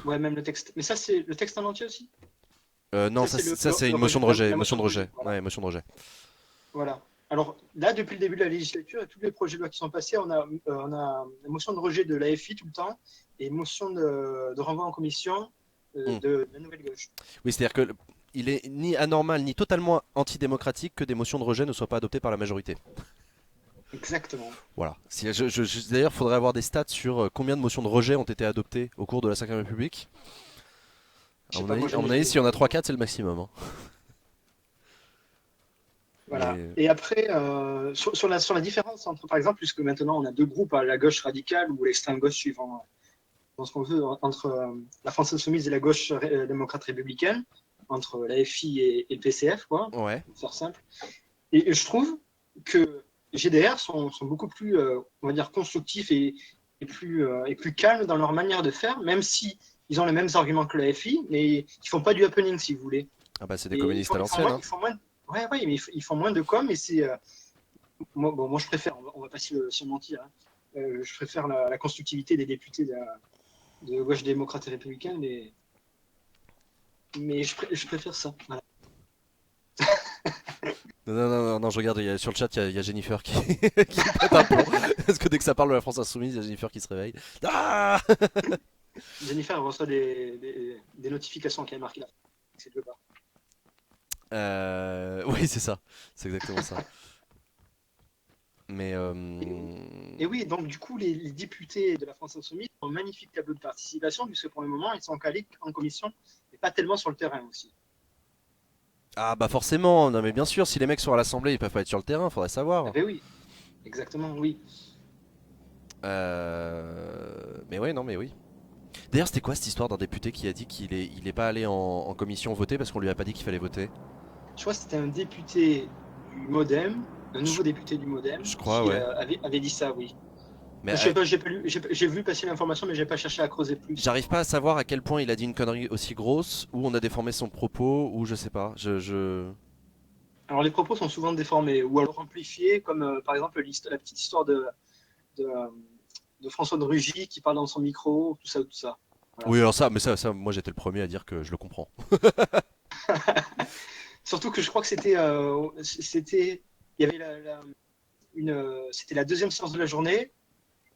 Ouais, même le texte. Mais ça, c'est le texte en entier aussi? Non, Ça, c'est ça c'est une motion de la rejet. motion Motion de de rejet. rejet. Voilà. Ouais, motion de rejet. Voilà. Alors là, depuis le début de la législature, et tous les projets de loi qui sont passés, on a une motion de rejet de l'AFI tout le temps et une motion de renvoi en commission de la nouvelle gauche. Oui, c'est-à-dire que il est ni anormal ni totalement antidémocratique que des motions de rejet ne soient pas adoptées par la majorité. Exactement. Voilà. D'ailleurs, il faudrait avoir des stats sur combien de motions de rejet ont été adoptées au cours de la 5ème République. Je À sais mon pas, moi, avis, j'en ai si fait- on a 3-4, c'est le maximum, hein. Voilà. Mais- Et après, sur la différence entre, par exemple, puisque maintenant on a deux groupes, à la gauche radicale ou l'extrême gauche suivant dans ce qu'on veut, entre la France insoumise et la gauche démocrate républicaine, entre la FI et le PCF, quoi, Ouais. pour faire simple. Et je trouve que GDR sont beaucoup plus, on va dire, constructifs et plus calmes dans leur manière de faire, même si ils ont les mêmes arguments que la FI, mais ils font pas du happening, si vous voulez. Ah bah c'est des Et communistes à l'ancienne, hein. ils font moins, ouais, ouais, mais ils font moins de com et c'est, moi je préfère, on va pas se mentir, hein. Je préfère la constructivité des députés de gauche démocrate et républicaine, mais je préfère ça. Voilà. Non, je regarde, sur le chat, il y a Jennifer qui, qui pète un plomb. Parce que dès que ça parle de la France Insoumise, il y a Jennifer qui se réveille. Ah Jennifer elle reçoit des notifications qui a marqué là. C'est deux barres. Oui, c'est ça. C'est exactement ça. Mais Et oui, donc du coup, les députés de la France Insoumise ont un magnifique tableau de participation, puisque pour le moment, ils sont calés en commission et pas tellement sur le terrain aussi. ah bah forcément, non mais bien sûr, si les mecs sont à l'Assemblée, ils peuvent pas être sur le terrain, faudrait Ah savoir. ben oui, exactement, oui. Mais ouais, non mais oui. D'ailleurs, c'était quoi cette histoire d'un député qui a dit il est pas allé en commission voter parce qu'on lui a pas dit qu'il fallait voter? Je crois que c'était un député du MoDem, un nouveau député du MoDem, je crois, qui ouais. avait dit ça, oui. Mais Je sais pas, j'ai vu passer l'information, mais j'ai pas cherché à creuser plus. j'arrive pas à savoir à quel point il a dit une connerie aussi grosse, ou on a déformé son propos, ou je sais pas. Alors les propos sont souvent déformés ou alors amplifiés, comme par exemple la petite histoire de, euh, de François de Rugy qui parle dans son micro, tout ça, tout ça. Voilà. Oui, alors ça, mais ça, moi j'étais le premier à dire que je le comprends. Surtout que je crois que il y avait c'était la deuxième séance de la journée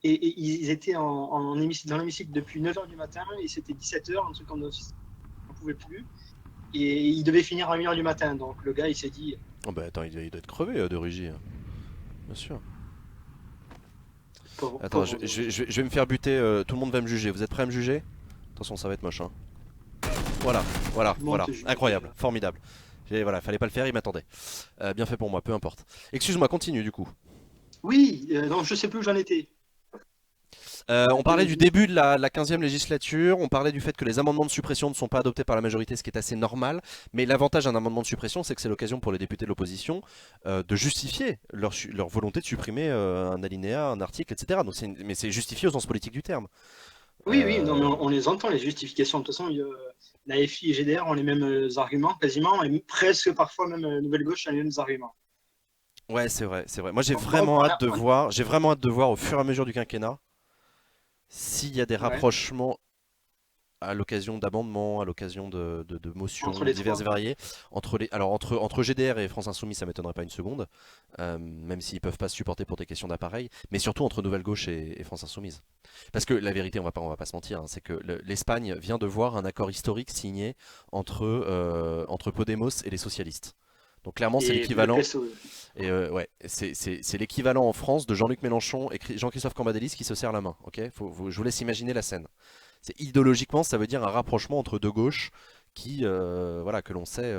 et ils étaient dans l'hémicycle depuis 9h du matin et c'était 17h, un truc comme ça, on ne pouvait plus. Et il devait finir à 1h du matin, donc le gars il s'est dit. Oh bah attends, il doit être crevé de Rugy, hein. Bien sûr. Attends, je vais me faire buter, tout le monde va me juger. Vous êtes prêts à me juger? Attention, ça va être moche, hein. Voilà, voilà, incroyable, formidable. Voilà, fallait pas le faire, il m'attendait. Bien fait pour moi, peu importe. Excuse-moi, continue du coup. Oui, donc je sais plus où j'en étais. On parlait du début de la 15e législature, on parlait du fait que les amendements de suppression ne sont pas adoptés par la majorité, ce qui est assez normal, mais l'avantage d'un amendement de suppression, c'est que c'est l'occasion pour les députés de l'opposition de justifier leur volonté de supprimer un alinéa, un article, etc. Donc mais c'est justifié au sens politique du terme. Oui, non, mais on les entend, les justifications. De toute façon, la FI et GDR ont les mêmes arguments, quasiment, et presque parfois même Nouvelle Gauche a les mêmes arguments. Ouais, c'est vrai, c'est vrai. Moi j'ai Donc, vraiment voilà, hâte de voir, au fur et à mesure du quinquennat, s'il y a des rapprochements à l'occasion d'amendements, à l'occasion de motions Entre les diverses et trois. variées, entre GDR et France Insoumise, ça m'étonnerait pas une seconde, même s'ils peuvent pas se supporter pour des questions d'appareil, mais surtout entre Nouvelle Gauche et France Insoumise. Parce que la vérité, on va pas se mentir, hein, c'est que l'Espagne vient de voir un accord historique signé entre Podemos et les socialistes. Donc clairement, c'est Et l'équivalent. le PSOE. Et ouais, c'est l'équivalent en France de Jean-Luc Mélenchon et Jean-Christophe Cambadélis qui se serrent la main. Ok, je vous laisse imaginer la scène. C'est idéologiquement, ça veut dire un rapprochement entre deux gauches qui, voilà, que l'on sait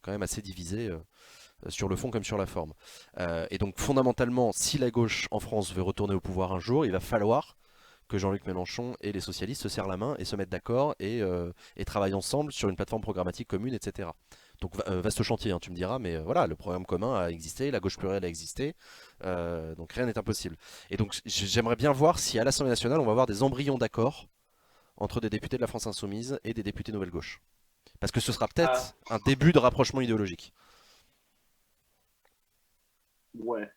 quand même assez divisé sur le fond comme sur la forme. Et donc fondamentalement, si la gauche en France veut retourner au pouvoir un jour, il va falloir que Jean-Luc Mélenchon et les socialistes se serrent la main et se mettent d'accord et travaillent ensemble sur une plateforme programmatique commune, etc. Donc vaste chantier, hein, tu me diras, mais voilà, le programme commun a existé, la gauche plurielle a existé, donc rien n'est impossible. Et donc j'aimerais bien voir si à l'Assemblée nationale on va avoir des embryons d'accord entre des députés de la France Insoumise et des députés Nouvelle Gauche. Parce que ce sera peut-être un début de rapprochement idéologique. Ouais.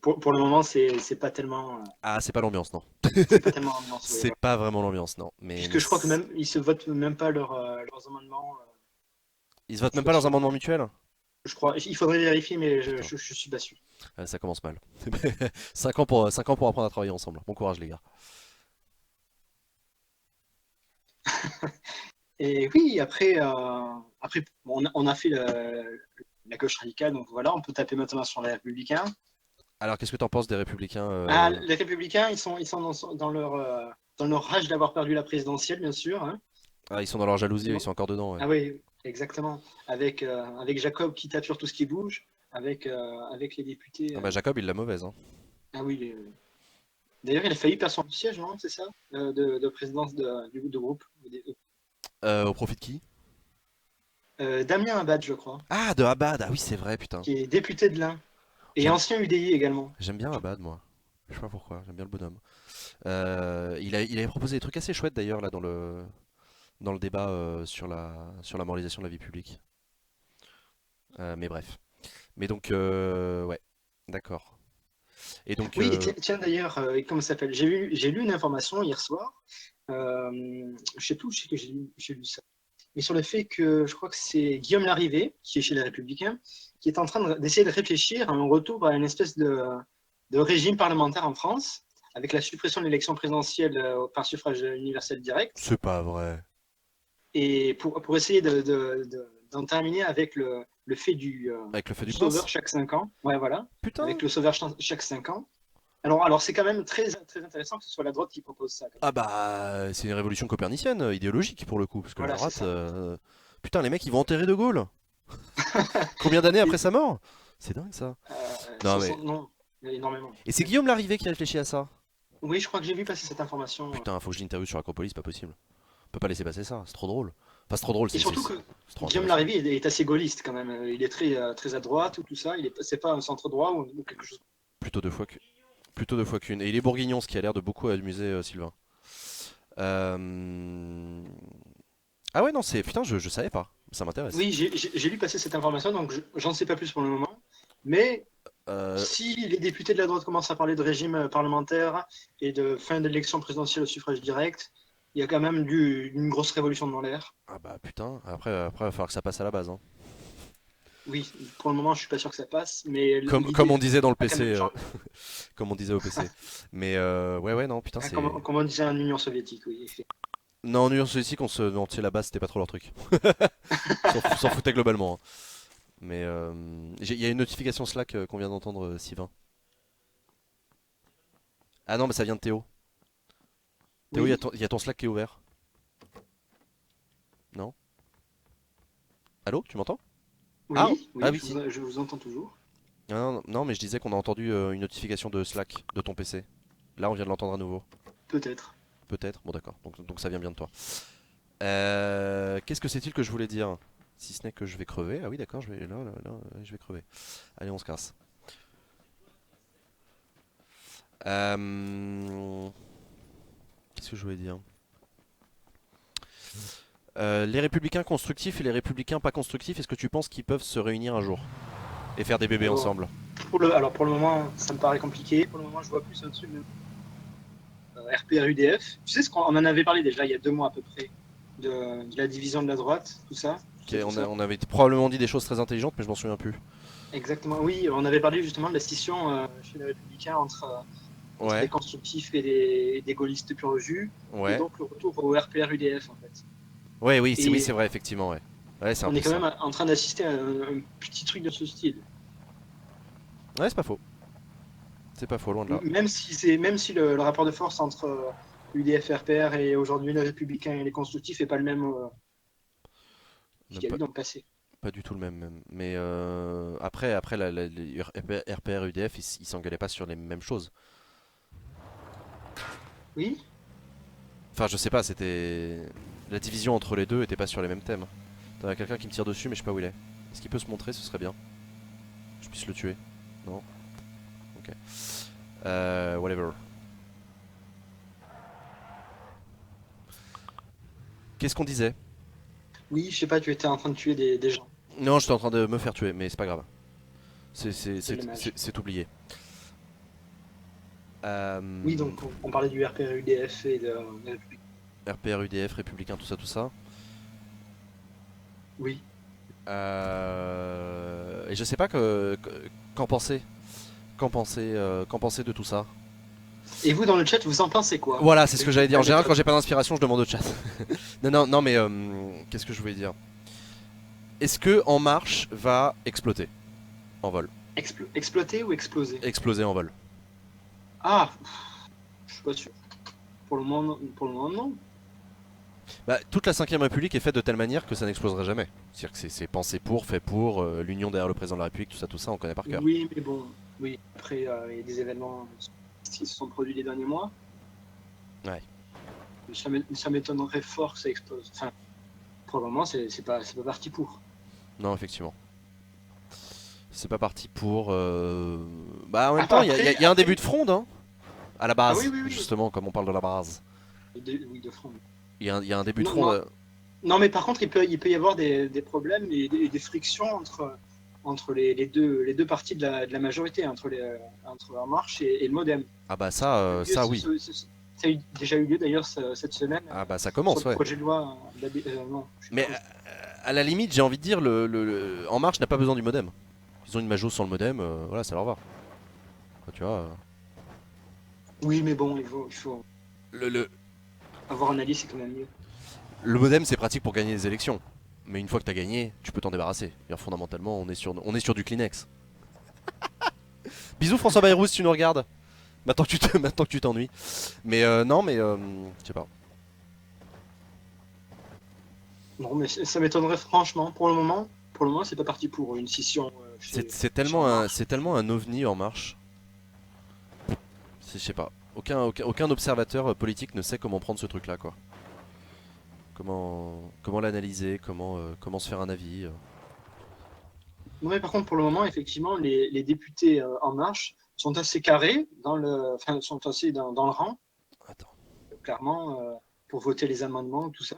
Pour le moment, c'est pas tellement. Ah, c'est pas l'ambiance, non. C'est pas tellement ambiance. Ouais, C'est ouais. pas vraiment l'ambiance, non. Puisque je crois que même ils se votent même pas leurs amendements. Ils se votent même pas leurs amendements mutuels? Je crois. Il faudrait vérifier, mais je suis pas sûr. Ça commence mal. 5 ans pour apprendre à travailler ensemble. Bon courage les gars. Et oui, après, on a fait la gauche radicale, donc voilà, on peut taper maintenant sur les Républicains. Alors qu'est-ce que t'en penses des Républicains Ah, les Républicains, ils sont dans leur rage d'avoir perdu la présidentielle, bien sûr. Hein. Ah, ils sont dans leur jalousie, ils sont encore dedans. Ouais. Ah oui, exactement. Avec Jacob qui tape sur tout ce qui bouge, avec les députés. Ah bah Jacob, il l'a mauvaise. Hein. Ah oui, d'ailleurs, il a failli perdre son siège, non? C'est ça? De présidence de groupe. Au profit de qui? Damien Abad, je crois, Ah, de Abad. Ah oui, c'est vrai, putain. qui est député de l'Ain. Et J'aime- ancien UDI également. J'aime bien Abad, moi. Je sais pas pourquoi, j'aime bien le bonhomme. Il avait proposé des trucs assez chouettes d'ailleurs là dans le débat sur la moralisation de la vie publique. Mais bref. Mais donc, ouais, d'accord. Et donc, Oui, et tiens d'ailleurs, comment ça s'appelle? J'ai lu une information hier soir. Je sais plus où c'est que j'ai lu ça. Mais sur le fait que je crois que c'est Guillaume Larrivé, qui est chez les Républicains, qui est en train d'essayer de réfléchir à un retour à une espèce de régime parlementaire en France, avec la suppression de l'élection présidentielle par suffrage universel direct, c'est pas vrai. et pour essayer d'en terminer avec le fait du Avec le fait du sauveur prince. chaque 5 ans. Ouais, voilà. Putain. Avec le sauveur chaque 5 ans. Alors c'est quand même très, très intéressant que ce soit la droite qui propose ça. Ah bah, c'est une révolution copernicienne, idéologique pour le coup, parce que Voilà, la c'est droite, ça. putain, les mecs, ils vont enterrer De Gaulle. Combien d'années après sa mort? C'est dingue ça. Non, mais- Non, énormément. Et c'est Guillaume Larrivé qui réfléchit à ça. Oui, je crois que j'ai vu passer cette information. Putain, faut que je l'interviewe sur Acropolis, c'est pas possible. On peut pas laisser passer ça, c'est trop drôle. Enfin, c'est trop drôle, Et surtout que c'est trop Guillaume intéressant. Larrivé est assez gaulliste quand même. Il est très à droite ou tout ça. C'est pas un centre droit ou quelque chose. Plutôt deux fois qu'une. Et il est bourguignon, ce qui a l'air de beaucoup amuser Sylvain. Euh... Ah ouais, non, c'est. Putain, je savais pas. Ça m'intéresse. Oui, j'ai lu passer cette information, donc j'en sais pas plus pour le moment. Mais Euh, si les députés de la droite commencent à parler de régime parlementaire et de fin d'élection présidentielle au suffrage direct, il y a quand même une grosse révolution dans l'air. Ah bah putain, après, il va falloir que ça passe à la base. Hein. Oui, pour le moment, je suis pas sûr que ça passe, mais Comme on disait dans le a quand même PC. changé. Comme on disait au PC. Mais ouais, non, putain, c'est. Comme on disait en Union soviétique, oui. Non, en Union soviétique, non, tu sais, la base, c'était pas trop leur truc. S'en foutaient globalement. Hein. Mais il y a une notification Slack qu'on vient d'entendre, Sylvain. Ah non, mais ça vient de Théo. Théo, Oui. il y a ton Slack qui est ouvert. Non? Allô, tu m'entends? Oui, Ah, oui, ah oui, je vous entends toujours. Non, mais je disais qu'on a entendu une notification de Slack de ton PC. Là, on vient de l'entendre à nouveau. Peut-être. Peut-être? Bon, d'accord. Donc ça vient bien de toi. Qu'est-ce que c'est-il que je voulais dire? Si ce n'est que je vais crever. Ah oui, d'accord, là, je vais crever. Allez, on se casse. Qu'est-ce que je voulais dire? Les républicains constructifs et les républicains pas constructifs, est-ce que tu penses qu'ils peuvent se réunir un jour et faire des bébés Alors, ensemble? Alors pour le moment, ça me paraît compliqué. Pour le moment, je vois plus un truc de RPR-UDF. Tu sais ce qu'on en avait parlé déjà il y a 2 mois à peu près, de la division de la droite, tout ça. Ok, on avait probablement dit des choses très intelligentes, mais je m'en souviens plus. Exactement, oui, on avait parlé justement de la scission chez les Républicains entre des Ouais, constructifs et des gaullistes pur jus, et ouais. donc le retour au RPR-UDF en fait. Ouais, oui, Et- oui, c'est vrai, effectivement, ouais. Ouais, c'est un On peu est quand ça. même en train d'assister à un petit truc de ce style. Ouais, c'est pas faux. C'est pas faux, loin de là. Même si le rapport de force entre UDF, RPR et aujourd'hui les Républicains et les constructifs n'est pas le même qu'il y a Même eu dans le passé. pas du tout le même. Mais après les RPR, UDF, ils s'engueulaient pas sur les mêmes choses. Oui, Enfin, je sais pas, c'était. La division entre les deux était pas sur les mêmes thèmes. T'as quelqu'un qui me tire dessus, mais je sais pas où il est. Est-ce qu'il peut se montrer? Ce serait bien. Que je puisse le tuer. Non? Ok. Whatever. Qu'est-ce qu'on disait? oui, je sais pas, tu étais en train de tuer des gens. Non, j'étais en train de me faire tuer, mais c'est pas grave. C'est dommage. C'est oublié. Oui, donc on parlait du RPR, UDF et de des Républicains. RPR, UDF, républicain, tout ça, tout ça. Oui, Et je sais pas qu'en penser. Qu'en penser de tout ça. Et vous, dans le chat, vous en pensez quoi? Voilà, c'est ce que j'allais dire. En La général, quand méthode. j'ai pas d'inspiration, je demande au chat. Non, mais qu'est-ce que je voulais dire? Est-ce que En Marche va exploser en vol? Exploiter ou exploser? Exploser en vol. Ah, je suis pas sûr. Pour le moment, non. Bah, toute la 5ème République est faite de telle manière que ça n'explosera jamais. C'est-à-dire que c'est pensé pour, fait pour, l'union derrière le président de la République, tout ça, on connaît par cœur. Oui, mais bon, oui. Après, il y a des événements qui se sont produits les derniers mois. Ouais. Ça m'étonnerait fort que ça explose. Enfin, pour le moment, c'est pas parti pour. Non, effectivement. C'est pas parti pour. Bah, en même Après, temps, il y a un début de fronde, hein, à la base, Ah oui. justement, comme on parle de la base. Oui, de front. Il y a un début de Non, fronde. Non, mais par contre, il peut y avoir des problèmes et des frictions entre les deux parties de la majorité, entre En Marche et le Modem. Ah bah ça oui. Ça a déjà eu lieu d'ailleurs cette semaine Ah bah ça sur commence, le ouais. projet de loi. Non, je sais Mais pas. à la limite, j'ai envie de dire, En Marche n'a pas besoin du modem. Ils ont une majo sans le modem, voilà, ça leur va. Tu vois. Oui, mais bon, il faut Le avoir un allié, c'est quand même mieux. modem, c'est pratique pour gagner les élections. Mais une fois que t'as gagné, tu peux t'en débarrasser. C'est-à-dire, fondamentalement, on est sur du Kleenex. Bisous François Bayrou si tu nous regardes. Maintenant que tu t'ennuies. Mais non, mais je sais pas. Non, mais ça m'étonnerait franchement. Pour le moment, c'est pas parti pour une scission. C'est tellement un ovni En Marche. Je sais pas. Aucun observateur politique ne sait comment prendre ce truc-là, quoi. Comment l'analyser, comment se faire un avis. Non, mais par contre, pour le moment, effectivement, les députés En Marche sont assez carrés sont assez dans le rang, Attends. clairement, pour voter les amendements, tout ça.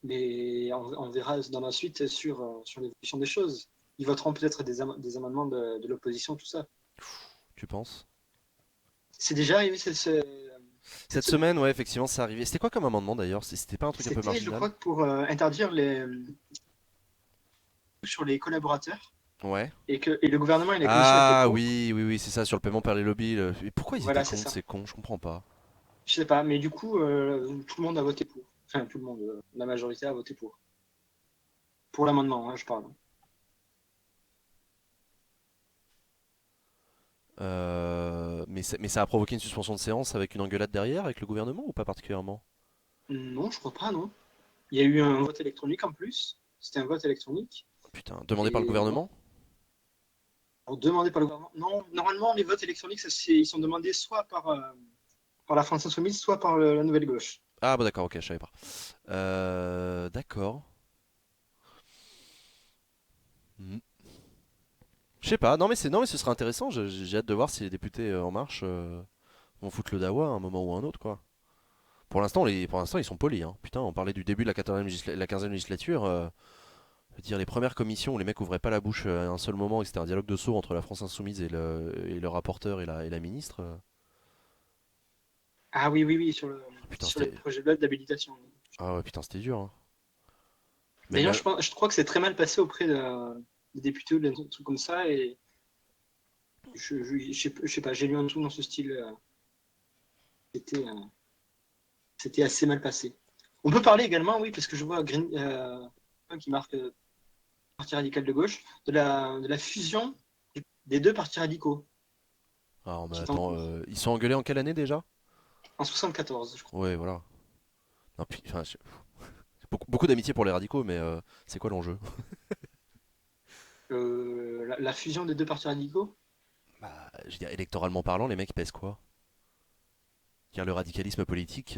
Mais on verra dans la suite sur l'évolution des choses. Ils voteront peut-être des amendements de l'opposition, tout ça. Tu penses? C'est déjà arrivé Cette semaine, ouais, effectivement, c'est arrivé. C'était quoi comme amendement d'ailleurs? C'était pas un truc un peu C'était, je marginal? crois, que pour interdire sur les collaborateurs Ouais. et le gouvernement et la commission étaient Ah pour. oui, c'est ça, sur le paiement par les lobbies. Et pourquoi ils Voilà, étaient c'est cons, ça. ces cons? Je comprends pas. Je sais pas, mais du coup, tout le monde a voté pour. Enfin, tout le monde, la majorité a voté pour. Pour l'amendement, hein, je parle. Mais ça a provoqué une suspension de séance avec une engueulade derrière avec le gouvernement ou pas particulièrement? Non, je crois pas, non. Il y a eu un vote électronique en plus. C'était un vote électronique. Putain, demandé par le Et non, gouvernement? demandé par le gouvernement. Non, normalement, les votes électroniques, ils sont demandés soit par la France Insoumise, soit par la Nouvelle Gauche. Ah bah d'accord, ok, je savais pas. D'accord. Hmm. Je sais pas, non mais ce serait intéressant, j'ai hâte de voir si les députés En Marche vont foutre le dawa à un moment ou à un autre, quoi. Pour l'instant ils sont polis, hein. Putain, on parlait du début de la 15e législature. Je veux dire, les premières commissions où les mecs ouvraient pas la bouche à un seul moment et que c'était un dialogue de sourds entre la France Insoumise et le rapporteur et la ministre. Ah oui, Putain, sur les projets de loi d'habilitation. Ah ouais, putain, c'était dur, hein. Mais D'ailleurs, là, je crois que c'est très mal passé auprès des députés ou des trucs comme ça. Et je sais pas, j'ai lu un truc dans ce style. C'était c'était assez mal passé. On peut parler également, oui, parce que je vois qui marque Parti radical de gauche, de la fusion des deux partis radicaux, ah, mais qui est en attends, cours, ils sont engueulés en quelle année déjà? en 74, je crois. Ouais, voilà. Non, puis, enfin, beaucoup d'amitié pour les radicaux, mais c'est quoi l'enjeu? La fusion des deux partis radicaux. Bah, je veux dire, électoralement parlant, les mecs pèsent quoi? Car le radicalisme politique,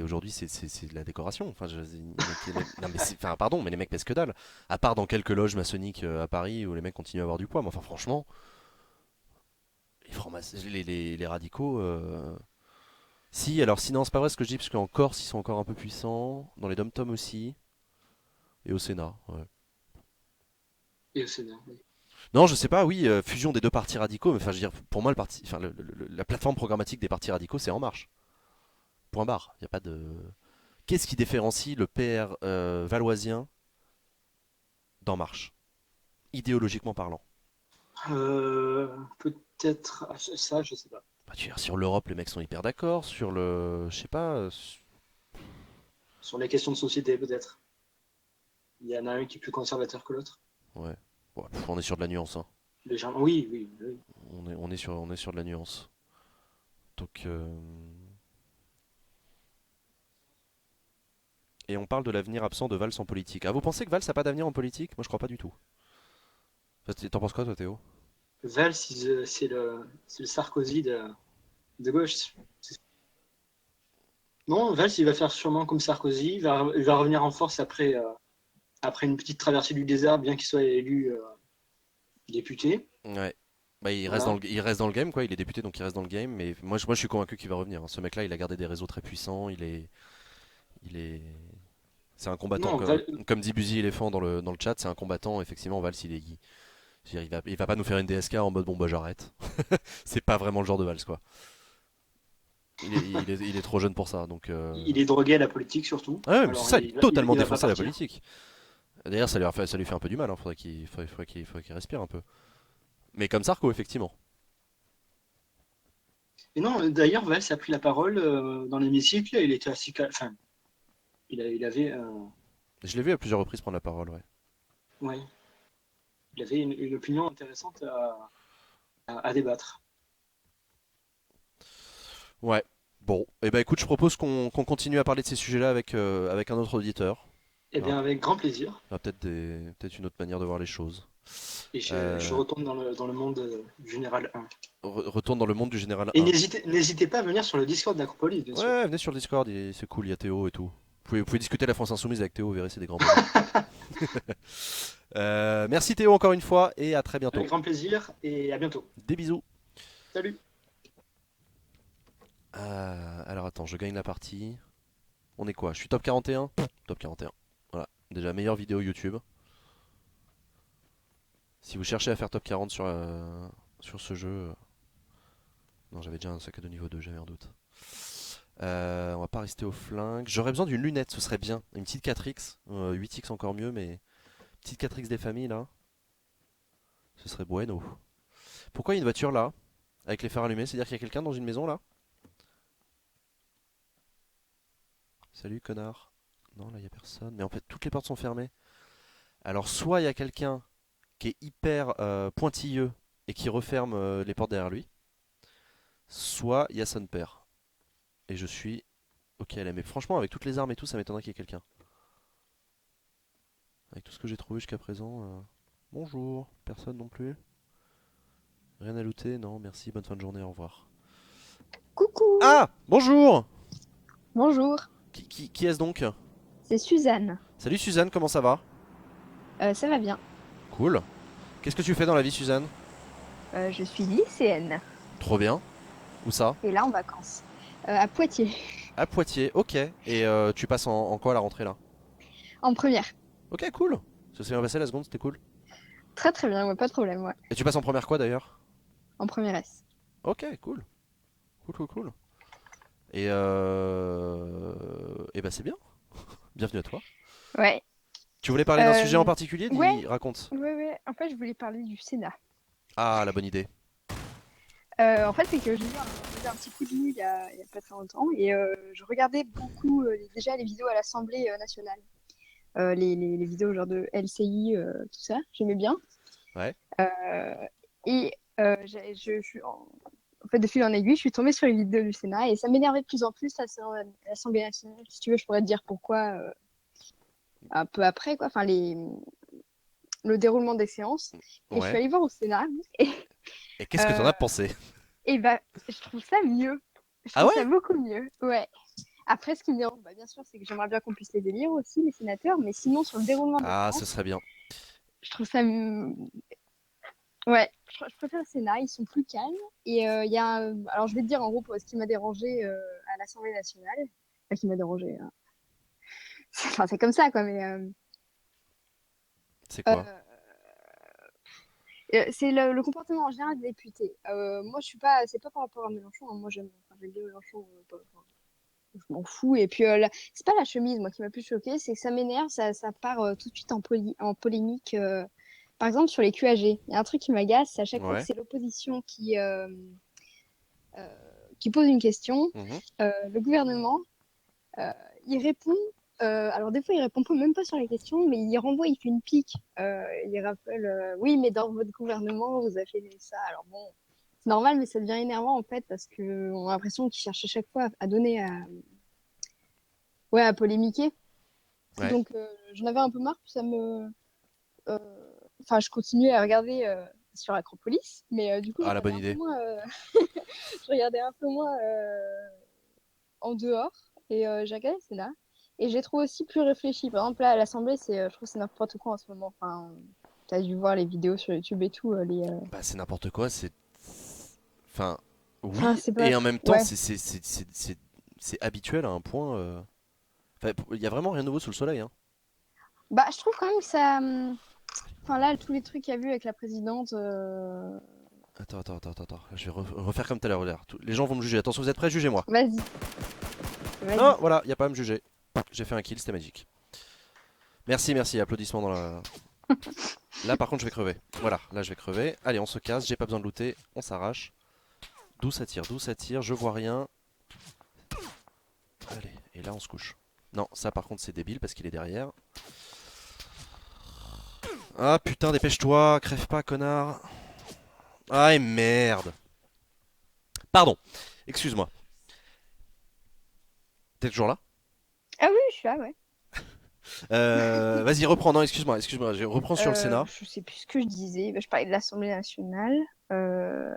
aujourd'hui, c'est de la décoration. Enfin, non, mais enfin, pardon, mais les mecs pèsent que dalle. À part dans quelques loges maçonniques à Paris où les mecs continuent à avoir du poids. Mais enfin, franchement, les radicaux. Si, alors, sinon, c'est pas vrai ce que je dis, parce qu'en Corse, ils sont encore un peu puissants. Dans les dom-toms aussi. Et au Sénat, ouais. Et au Sénat, oui. Non, je sais pas, oui, fusion des deux partis radicaux, mais enfin, je veux dire, pour moi, la plateforme programmatique des partis radicaux, c'est En Marche. Point barre. Y a pas de. Qu'est-ce qui différencie le PR valoisien d'En Marche? idéologiquement parlant? Peut-être ça, je sais pas. Bah, sur l'Europe, les mecs sont hyper d'accord. Sur le. Je sais pas. Sur les questions de société, peut-être. Il y en a un qui est plus conservateur que l'autre. Ouais. Bon, on est sur de la nuance, hein. Légèrement. Oui, oui, oui. On est sur de la nuance. Donc. Et on parle de l'avenir absent de Valls en politique. Ah, vous pensez que Valls n'a pas d'avenir en politique? Moi, je crois pas du tout. T'en penses quoi, toi, Théo? Valls, c'est le Sarkozy de gauche. Non, Valls, il va faire sûrement comme Sarkozy. Il va revenir en force après une petite traversée du désert, bien qu'il soit élu député. Ouais. Bah, Voilà. il reste dans le game, quoi. Il est député, donc il reste dans le game. Mais moi, je suis convaincu qu'il va revenir, hein. Ce mec-là, il a gardé des réseaux très puissants. Il est, c'est un combattant. Non, Comme dit Buzy Éléphant dans le chat, c'est un combattant. Effectivement, Valls, je veux dire, il va pas nous faire une DSK en mode bon, bah, j'arrête. C'est pas vraiment le genre de Valls, quoi. Il est trop jeune pour ça, donc. il est drogué à la politique, surtout. Ah ouais, mais c'est Alors, ça, il est totalement il va pas défoncé à la partir. politique. D'ailleurs, ça lui fait un peu du mal, hein. Faudrait qu'il respire un peu. Mais comme Sarko, effectivement. Et non, d'ailleurs, Valls a pris la parole dans l'hémicycle. Il était assez calme. Enfin, il avait, Je l'ai vu à plusieurs reprises prendre la parole, ouais. ouais, il avait une opinion intéressante à débattre. Ouais. Bon, et ben écoute, je propose qu'on continue à parler de ces sujets-là avec un autre auditeur. Eh Hein. bien, avec grand plaisir. Il y aura peut-être une autre manière de voir les choses. Et je Euh, retourne dans le monde du Général 1. Retourne dans le monde du Général Et 1. n'hésitez pas à venir sur le Discord d'Acropolis, bien sûr. Ouais, venez sur le Discord, c'est cool, il y a Théo et tout. Vous pouvez discuter la France Insoumise avec Théo, vous verrez, c'est des grands bonhommes. Merci Théo encore une fois et à très bientôt. Avec grand plaisir et à bientôt. Des bisous. Salut! Alors attends, je gagne la partie. On est quoi? Je suis top 41? Top 41. Voilà, déjà meilleure vidéo YouTube. Si vous cherchez à faire top 40 sur ce jeu. Non, j'avais déjà un sac à dos niveau 2, j'avais un doute. On va pas rester au flingue. J'aurais besoin d'une lunette, ce serait bien. Une petite 4X. 8X encore mieux, mais. Petite 4X des familles là. Ce serait bueno. Pourquoi il y a une voiture là? Avec les phares allumés? C'est-à-dire qu'il y a quelqu'un dans une maison là? Salut connard. Non, là il y a personne. Mais en fait, toutes les portes sont fermées. Alors, soit il y a quelqu'un qui est hyper pointilleux et qui referme les portes derrière lui. Soit il y a son père. Et je suis. Ok, là, mais franchement, avec toutes les armes et tout, ça m'étonnerait qu'il y ait quelqu'un. Avec tout ce que j'ai trouvé jusqu'à présent. Bonjour, personne non plus. Rien à looter, non, merci, bonne fin de journée, au revoir. Coucou, Ah, bonjour. bonjour, Qui est-ce donc? c'est Suzanne. Salut Suzanne, comment ça va? Ça va bien. Cool. Qu'est-ce que tu fais dans la vie, Suzanne? Je suis lycéenne Trop bien. Où ça? et là en vacances. À Poitiers, À Poitiers, ok. Et tu passes en quoi à la rentrée là? en première. Ok, cool. Ça s'est bien passé la seconde, c'était cool. Très très bien, ouais, pas de problème, ouais. Et tu passes en première quoi d'ailleurs? En première S. Ok, cool. Cool, cool, cool. Et bah c'est bien. Bienvenue à toi. Ouais. Tu voulais parler d'un sujet en Euh, particulier? ouais, Raconte. ouais. En fait, je voulais parler du Sénat. Ah, la bonne idée. En fait, c'est que j'ai eu un petit coup de mou il y a pas très longtemps et je regardais beaucoup déjà les vidéos à l'Assemblée nationale. Les vidéos genre de LCI, tout ça, j'aimais bien. Ouais. Euh, et je suis en fait, de fil en aiguille, je suis tombée sur les vidéos du Sénat et ça m'énervait de plus en plus l'Assemblée nationale. Si tu veux, je pourrais te dire pourquoi un peu après, quoi. Enfin, le déroulement des séances. Et je suis Ouais. allée voir au Sénat et, Et qu'est-ce que t'en euh, as pensé? et bah, je trouve ça mieux. Je Ah trouve ouais? ça beaucoup mieux. Ouais. Après, ce qui me dérange, bah, bien sûr, c'est que j'aimerais bien qu'on puisse les élire aussi, les sénateurs, mais sinon, sur le déroulement des Ah, ce séances, serait bien. je trouve ça. Ouais, je préfère le Sénat, ils sont plus calmes. Et il y a. Alors, je vais te dire en gros ce qui m'a dérangé à l'Assemblée nationale. Enfin, qui m'a dérangé. Hein. Enfin, c'est comme ça, quoi, mais. C'est Euh, quoi? c'est le comportement en général des députés. Moi, je suis pas. C'est pas par rapport à Mélenchon. Hein. Moi, j'aime bien Mélenchon. Je m'en fous. Et puis, c'est pas la chemise, moi, qui m'a plus choquée. C'est que ça m'énerve. Ça part tout de suite en polémique. par exemple, sur les QAG, il y a un truc qui m'agace, c'est à chaque fois Ouais. que c'est l'opposition qui pose une question, Mhm. le gouvernement, il répond. Alors des fois, il répond même pas sur la question, mais il renvoie, il fait une pique. Il rappelle, oui, mais dans votre gouvernement, vous avez fait ça. Alors bon, c'est normal, mais ça devient énervant en fait, parce que on a l'impression qu'il cherche à chaque fois à donner, ouais, à polémiquer. Ouais. Donc j'en avais un peu marre, puis euh, enfin, je continuais à regarder sur Acropolis, mais du coup, Ah, la bonne idée. je regardais un peu moins en dehors, et j'ai regardé le Sénat. Et j'ai trouvé aussi plus réfléchi. Par exemple, là, à l'Assemblée, je trouve que c'est n'importe quoi en ce moment. Enfin, t'as dû voir les vidéos sur YouTube et tout. Bah, c'est n'importe quoi, c'est. Enfin, Enfin, oui, c'est pas. et en même temps, Ouais. c'est habituel à un point. Enfin, il y a vraiment rien de nouveau sous le soleil. Hein. Bah, je trouve quand même que ça. Enfin, là, tous les trucs qu'il y a vu avec la présidente. Attends. Je vais refaire comme tout à l'heure. Regarde. Les gens vont me juger. Attention, vous êtes prêts? Jugez-moi. Vas-y. Vas-y. Non, voilà, y a pas à me juger. J'ai fait un kill, c'était magique. Merci, applaudissements dans la. Là, par contre, je vais crever. Voilà, là, je vais crever. Allez, on se casse, j'ai pas besoin de looter, on s'arrache. D'où ça tire, je vois rien. Allez, et là, on se couche. Non, ça, par contre, c'est débile parce qu'il est derrière. Ah putain, dépêche-toi, crève pas, connard. Ah, et merde. Pardon, excuse-moi. T'es toujours là? Ah oui, je suis là, ouais. Vas-y, reprends. Non, excuse-moi, je reprends sur le Sénat. Je sais plus ce que je disais. Bah, je parlais de l'Assemblée nationale. Euh,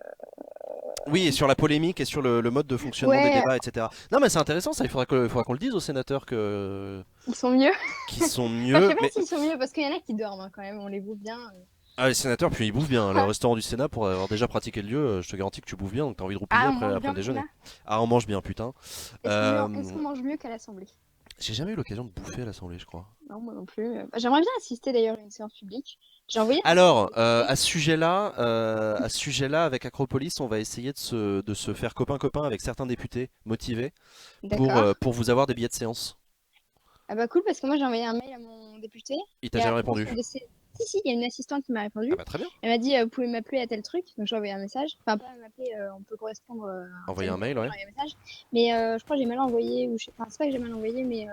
Oui, et sur la polémique et sur le mode de fonctionnement des Ouais, débats, etc. Non, mais c'est intéressant ça, faudra qu'on le dise aux sénateurs ils sont mieux. qui sont Enfin, je mieux. sais pas Mais s'ils sont mieux parce qu'il y en a qui dorment hein, quand même. On les voit bien. ah, les sénateurs, puis ils bouffent bien. Le restaurant du Sénat, pour avoir déjà pratiqué le lieu, je te garantis que tu bouffes bien, donc t'as envie de roupiller Ah, on après, mange après bien le au déjeuner. Sénat. Ah, on mange bien, putain. Est-ce qu'on mange mieux qu'à l'Assemblée? J'ai jamais eu l'occasion de bouffer à l'Assemblée, je crois. Non, moi non plus. Bah, j'aimerais bien assister d'ailleurs à une séance publique. J'ai envoyé un Alors, mail à à ce sujet-là, avec Acropolis, on va essayer de se faire copain-copain avec certains députés motivés D'accord. pour vous avoir des billets de séance. Ah bah cool parce que moi j'ai envoyé un mail à mon député. Il t'a Et jamais après, répondu? si, il y a une assistante qui m'a répondu. Ah bah très bien. Elle m'a dit vous pouvez m'appeler à tel truc. Donc j'ai envoyé un message. Enfin, pas m'appeler, on peut correspondre à un Envoyer tel un mail, moment, ouais. j'ai envoyé un message. Mais je crois que j'ai mal envoyé. Enfin, c'est pas que j'ai mal envoyé, mais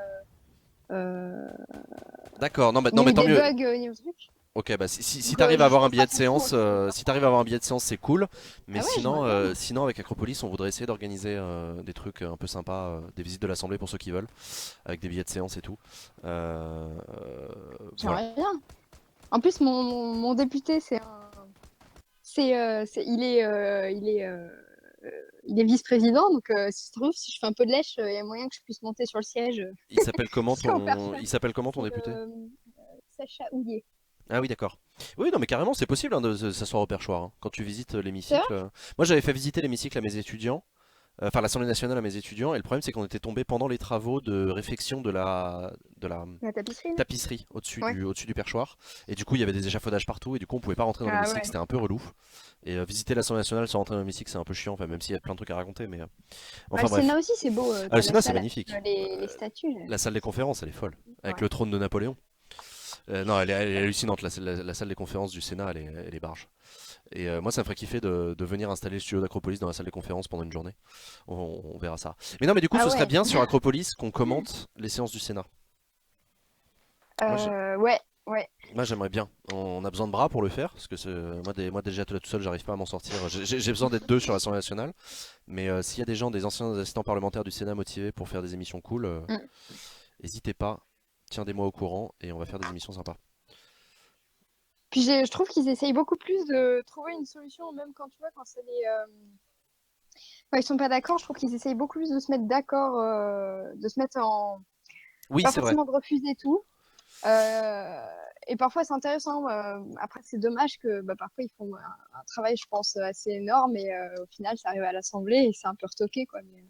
D'accord, non, il y mais a eu tant des mieux. bugs au niveau du truc. Ok, bah si Donc, t'arrives à je avoir un pense billet pas de qu'on trouve séance, autrement. si t'arrives à avoir un billet de séance, c'est cool. Mais Ah ouais, sinon, j'aimerais bien. sinon avec Acropolis, on voudrait essayer d'organiser des trucs un peu sympas, des visites de l'Assemblée pour ceux qui veulent, avec des billets de séance et tout. Voilà. J'aimerais bien. En plus, mon député, il est vice-président, donc si ça se trouve, si je fais un peu de lèche, il y a moyen que je puisse monter sur le siège sans personne. Il s'appelle comment ton C'est député? Sacha Houlier. Ah oui, d'accord. Oui, non, mais carrément, c'est possible hein, de s'asseoir au perchoir hein, quand tu visites C'est vrai? l'hémicycle. Moi, j'avais fait visiter l'hémicycle à mes étudiants. Enfin, l'Assemblée nationale à mes étudiants, et le problème c'est qu'on était tombé pendant les travaux de réfection de la La tapisserie, là? tapisserie Ouais. au-dessus du perchoir, et du coup il y avait des échafaudages partout, et du coup on pouvait pas rentrer dans Ah l'hémicycle, ouais. c'était un peu relou. Et visiter l'Assemblée nationale sans rentrer dans l'hémicycle c'est un peu chiant, enfin, même s'il y a plein de trucs à raconter, mais Bah, enfin le bref. Sénat aussi, c'est beau. Ah, le T'as la Sénat c'est salle avec magnifique. les statues. Là. La salle des conférences elle est folle, avec Ouais. le trône de Napoléon. Non, elle est hallucinante, la salle des conférences du Sénat elle est barge. Et moi, ça me ferait kiffer de venir installer le studio d'Acropolis dans la salle des conférences pendant une journée. On verra ça. Mais non, mais du coup, Ah ce serait ouais. bien sur Acropolis qu'on commente les séances du Sénat. Ouais, ouais. Moi, j'aimerais bien. On a besoin de bras pour le faire. Parce que moi déjà, tout seul, j'arrive pas à m'en sortir. J'ai besoin d'être deux sur l'Assemblée nationale. Mais s'il y a des gens, des anciens assistants parlementaires du Sénat motivés pour faire des émissions cool, Mm. n'hésitez pas. Tiens-moi au courant et on va faire des émissions sympas. Puis je trouve qu'ils essayent beaucoup plus de trouver une solution, même quand tu vois, quand c'est quand ils sont pas d'accord, je trouve qu'ils essayent beaucoup plus de se mettre d'accord, de se mettre en. Oui, Pas c'est vrai. forcément de refuser tout. Et parfois c'est intéressant. Après, c'est dommage que bah, parfois ils font un travail, je pense, assez énorme et au final, ça arrive à l'Assemblée et c'est un peu retoqué, quoi. Mais,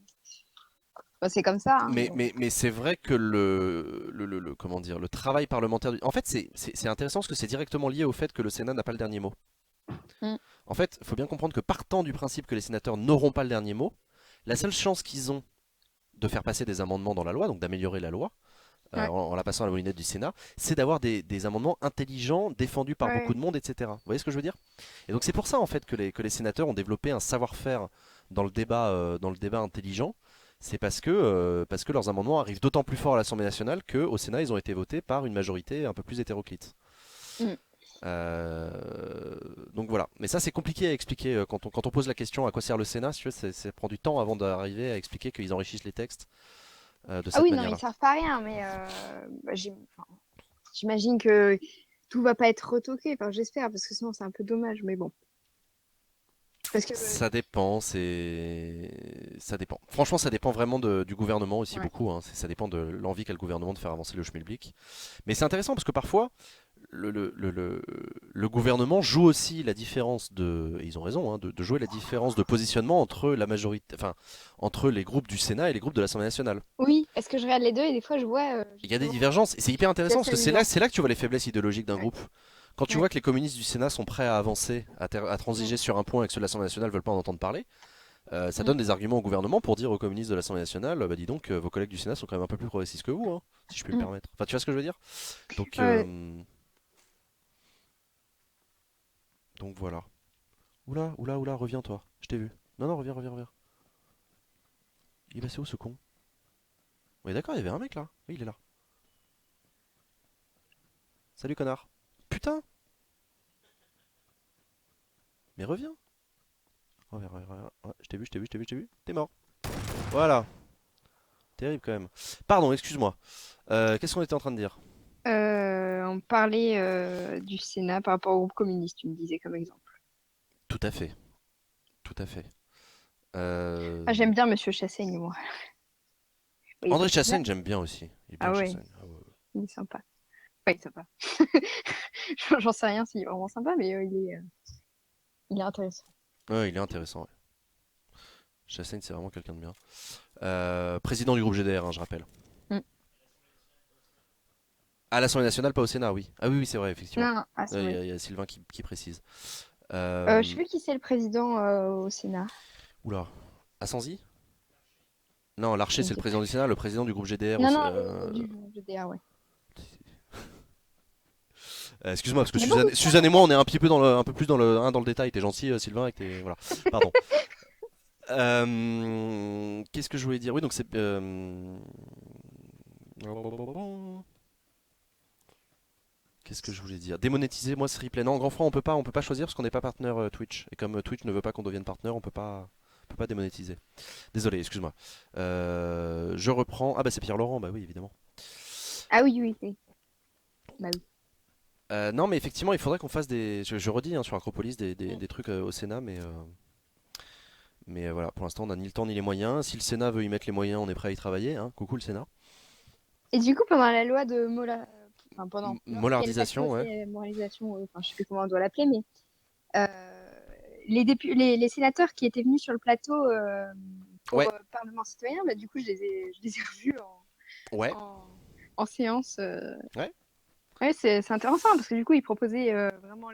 bah, c'est comme ça. Hein, mais bon. Mais c'est vrai que comment dire, le travail parlementaire. En fait, c'est intéressant parce que c'est directement lié au fait que le Sénat n'a pas le dernier mot. Mm. En fait, il faut bien comprendre que partant du principe que les sénateurs n'auront pas le dernier mot, la seule chance qu'ils ont de faire passer des amendements dans la loi, donc d'améliorer la loi, Ouais. en la passant à la moulinette du Sénat, c'est d'avoir des amendements intelligents, défendus par Ouais. beaucoup de monde, etc. Vous voyez ce que je veux dire? Et donc c'est pour ça en fait que les sénateurs ont développé un savoir-faire dans le débat intelligent. C'est parce que leurs amendements arrivent d'autant plus fort à l'Assemblée nationale qu'au Sénat ils ont été votés par une majorité un peu plus hétéroclite. Mm. Donc voilà, mais ça c'est compliqué à expliquer quand on pose la question à quoi sert le Sénat, si tu veux, ça prend du temps avant d'arriver à expliquer qu'ils enrichissent les textes de Ah cette oui, non, ils manière-là. servent pas à rien, mais bah, enfin, j'imagine que tout va pas être retoqué. Enfin, j'espère, parce que sinon c'est un peu dommage, mais bon. Parce que Ça dépend, ça dépend. Franchement, ça dépend vraiment du gouvernement aussi ouais. beaucoup, hein. Ça dépend de l'envie qu'a le gouvernement de faire avancer le schmilblick. Mais c'est intéressant parce que parfois, le gouvernement joue aussi la différence et ils ont raison, hein, de jouer la différence de positionnement entre la majorité, enfin, entre les groupes du Sénat et les groupes de l'Assemblée nationale. Oui, parce que je regarde les deux et des fois je vois Il y a des justement, divergences et c'est hyper c'est intéressant parce assez que amusant. c'est là que tu vois les faiblesses idéologiques d'un Ouais. groupe. Quand tu Ouais. vois que les communistes du Sénat sont prêts à avancer, à transiger sur un point et que ceux de l'Assemblée nationale veulent pas en entendre parler, ça Mm. donne des arguments au gouvernement pour dire aux communistes de l'Assemblée nationale, bah dis donc, vos collègues du Sénat sont quand même un peu plus progressistes que vous, hein, si je puis me Mm. permettre. Enfin, tu vois ce que je veux dire? Donc, Ouais. voilà. Oula, oula, oula, reviens-toi. Je t'ai vu. Non, non, reviens, reviens, reviens. Il est passé où ce con? Oui, d'accord, il y avait un mec là. Oui, il est là. Salut, connard. Putain! Mais reviens. Reviens, reviens, reviens. Ouais, je t'ai vu, je t'ai vu, je t'ai vu, je t'ai vu. T'es mort. Voilà. Terrible quand même. Pardon, excuse-moi. Qu'est-ce qu'on était en train de dire? On parlait du Sénat par rapport au groupe communiste, tu me disais comme exemple. Tout à fait. Tout à fait. Ah, Euh... j'aime bien Monsieur Chassaigne, moi. Oui, il est pas André si mal. Chassaigne, j'aime bien aussi. Il est bien Ah ouais, Chassaigne. Ah ouais, ouais. il est sympa. Enfin, il est sympa. J'en sais rien s'il est vraiment sympa, mais il est intéressant. Ouais, il est intéressant. Ouais. Chassaigne, c'est vraiment quelqu'un de bien. Président du groupe GDR, hein, je rappelle. Mm. À l'Assemblée nationale, pas au Sénat, oui. Ah oui, oui, c'est vrai, effectivement. Non, non, ah, c'est Il vrai. y a Sylvain qui précise. Je sais plus qui c'est le président au Sénat. Oula. Assanzi? Non, Larcher, Je ne c'est le sais président du plus. Sénat. Le président du groupe GDR, Non, non, du GDA, ouais. excuse-moi, parce que Il y a beaucoup de Suzanne et moi, on est un petit peu un peu plus dans le détail. T'es gentil, Sylvain, avec tes. Voilà. Pardon. Qu'est-ce que je voulais dire? Oui, donc c'est. Qu'est-ce que je voulais dire? Démonétiser, moi, c'est replay. Non, en grand franc, on peut pas choisir parce qu'on n'est pas partenaire Twitch. Et comme Twitch ne veut pas qu'on devienne partenaire, on peut pas démonétiser. Désolé, excuse-moi. Je reprends. Ah bah c'est Pierre Laurent, bah oui, évidemment. Ah oui, oui, oui. Bah oui. Non, mais effectivement, il faudrait qu'on fasse des. Je redis hein, sur Acropolis Mm. des trucs au Sénat, mais voilà, pour l'instant, on n'a ni le temps ni les moyens. Si le Sénat veut y mettre les moyens, on est prêt à y travailler. Hein. Coucou le Sénat. Et du coup, pendant la loi de enfin pendant lorsqu'elle est Mollardisation, ouais. apposée moralisation, enfin je sais plus comment on doit l'appeler, mais les sénateurs qui étaient venus sur le plateau pour Ouais, Parlement citoyen, bah, du coup je les ai revus ouais, en, en séance. ouais. Ouais, c'est intéressant parce que du coup ils proposaient vraiment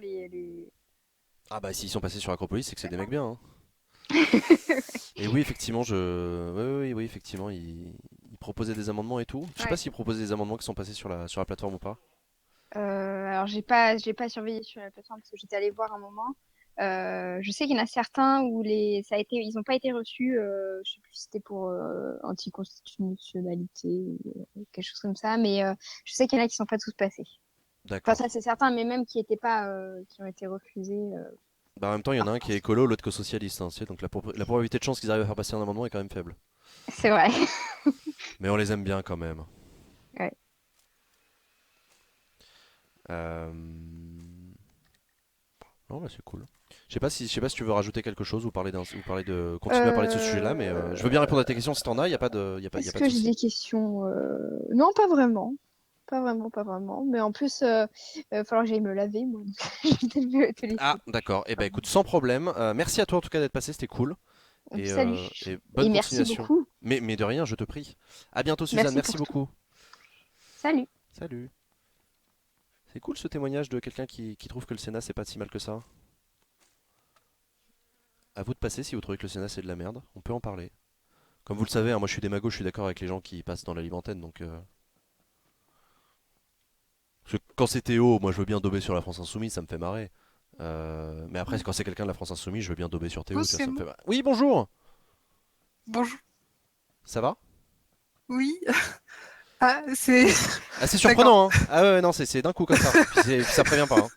Ah bah s'ils sont passés sur Acropolis, c'est que c'est des mecs bien. Hein. Et oui, effectivement, oui, oui, oui, effectivement, ils proposaient des amendements et tout. Je sais pas Ouais. s'ils proposaient des amendements qui sont passés sur la plateforme ou pas. Alors j'ai pas surveillé sur la plateforme parce que j'étais allée voir un moment. Je sais qu'il y en a certains où ils n'ont pas été reçus. Je sais plus si c'était pour anticonstitutionnalité ou quelque chose comme ça, mais je sais qu'il y en a qui sont pas tous passés. Enfin ça D'accord. c'est certain, mais même qui étaient pas, qui ont été refusés. Bah en même temps, il y en Par a un qui est force. écolo, l'autre co-socialiste. Hein, tu sais, donc la probabilité de chance qu'ils arrivent à faire passer un amendement est quand même faible. C'est vrai. Mais on les aime bien quand même. Ouais. Euh, Non, bah c'est cool. Je sais pas si tu veux rajouter quelque chose continuer à parler de ce sujet-là, mais je veux bien répondre à tes questions si t'en as. Y a Est-ce pas de que j'ai souci. des questions? Non, pas vraiment. Pas vraiment, pas vraiment. Mais en plus, il va falloir que j'aille me laver, moi. Donc je vais peut-être te Ah, laisser. d'accord. Eh ben écoute, sans problème. Merci à toi en tout cas d'être passé, c'était cool. Donc, salut. Et Et bonne merci continuation. beaucoup. Mais de rien, je te prie. À bientôt, Suzanne. Merci Merci pour tout. beaucoup. Salut. Salut. C'est cool ce témoignage de quelqu'un qui trouve que le Sénat c'est pas si mal que ça. À vous de passer si vous trouvez que le Sénat c'est de la merde. On peut en parler. Comme vous le savez, hein, moi je suis démago, je suis d'accord avec les gens qui passent dans la libre antenne, donc Parce que quand c'est Théo, moi je veux bien dober sur la France Insoumise, ça me fait marrer. Mais après, quand c'est quelqu'un de la France Insoumise, je veux bien dober sur Théo, Oh, tu vois, c'est ça me moi. fait marrer. Oui, bonjour. Bonjour. Ça va? Oui. Ah, c'est. Ah, c'est D'accord. surprenant, hein. Ah ouais, non, c'est d'un coup comme ça. Puis ça prévient pas, hein.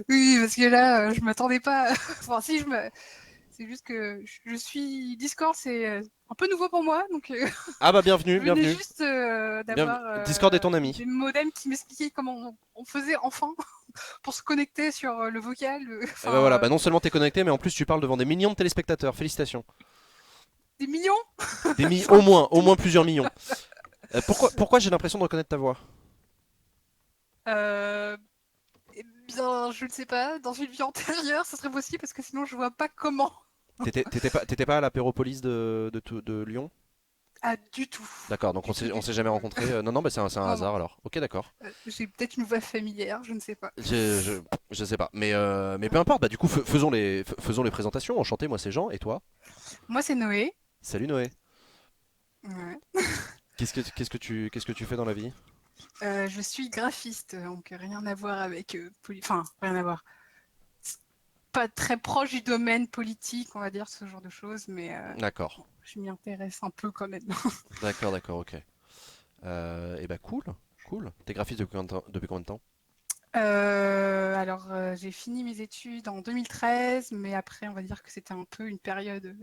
Oui, parce que là, je m'attendais pas. Enfin, si, je me. C'est juste que je suis. Discord, c'est un peu nouveau pour moi. Donc, Ah bah je bienvenue, venais bienvenue. juste Bienvenue. d'avoir Discord est ton ami. des modems qui m'expliquaient comment on faisait enfin pour se connecter sur le vocal. Et bah voilà, Enfin, bah non seulement t'es connecté, mais en plus tu parles devant des millions de téléspectateurs. Félicitations. des millions. Au moins plusieurs millions. Pourquoi j'ai l'impression de reconnaître ta voix? Euh, eh bien, je ne sais pas. Dans une vie antérieure, ça serait possible parce que sinon, je vois pas comment. T'étais pas à l'apéropolis de Lyon? Ah, du tout. D'accord, donc Du tout, on du s'est tout. jamais rencontrés. Non, non, bah c'est un Non, non. hasard alors. Ok, d'accord. J'ai peut-être une voix familière, je ne sais pas. Je sais pas. Mais peu importe, bah du coup faisons les présentations. Enchanté, moi c'est Jean, et toi? Moi, c'est Noé. Salut Noé. Ouais. Qu'est-ce que tu fais dans la vie? Je suis graphiste, donc rien à voir avec... Enfin, rien à voir. C'est pas très proche du domaine politique, on va dire, ce genre de choses, mais D'accord. je m'y intéresse un peu quand même. D'accord, ok. Et bah cool. T'es graphiste depuis combien de temps? Alors, j'ai fini mes études en 2013, mais après, on va dire que c'était un peu une période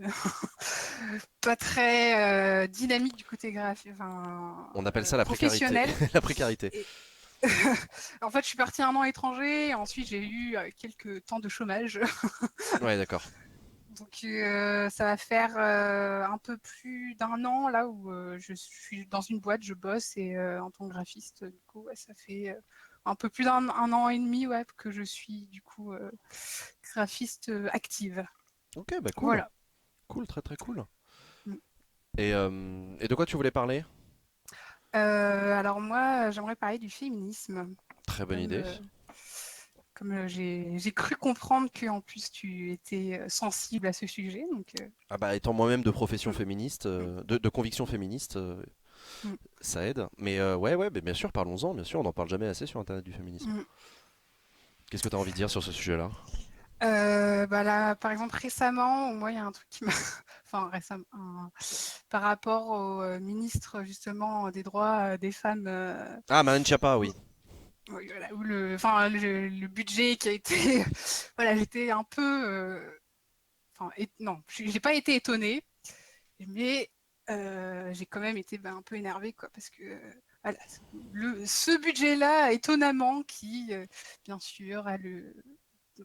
pas très dynamique du côté graphique, enfin, On appelle ça la précarité. professionnel. La précarité. Et- En fait, je suis partie un an à l'étranger, et ensuite j'ai eu quelques temps de chômage. Ouais, d'accord. Donc, ça va faire un peu plus d'un an là où je suis dans une boîte, je bosse et en tant que graphiste, du coup, ouais, ça fait un peu plus d'un un an et demi ouais, que je suis du coup graphiste active. Ok, bah cool. Voilà. Cool, très très cool. Mm. Et de quoi tu voulais parler? Alors moi, j'aimerais parler du féminisme. Très bonne Comme, idée. j'ai cru comprendre que en plus tu étais sensible à ce sujet, donc Ah bah étant moi-même de profession féministe, de conviction féministe, Mm. ça aide. Mais ouais, mais bien sûr, parlons-en, bien sûr, on n'en parle jamais assez sur Internet du féminisme. Mm. Qu'est-ce que tu as envie de dire sur ce sujet-là? Bah là, par exemple, récemment, moi, il y a un truc qui m'a. Enfin, récemment, par rapport au ministre, justement, des droits des femmes. Ah, Marlène Schiappa, oui. Oui, voilà, où le budget qui a été. Voilà, j'étais un peu. Enfin, non, j'ai pas été étonnée, mais j'ai quand même été un peu énervée, quoi, parce que. Voilà, ce budget-là, étonnamment, qui, bien sûr, a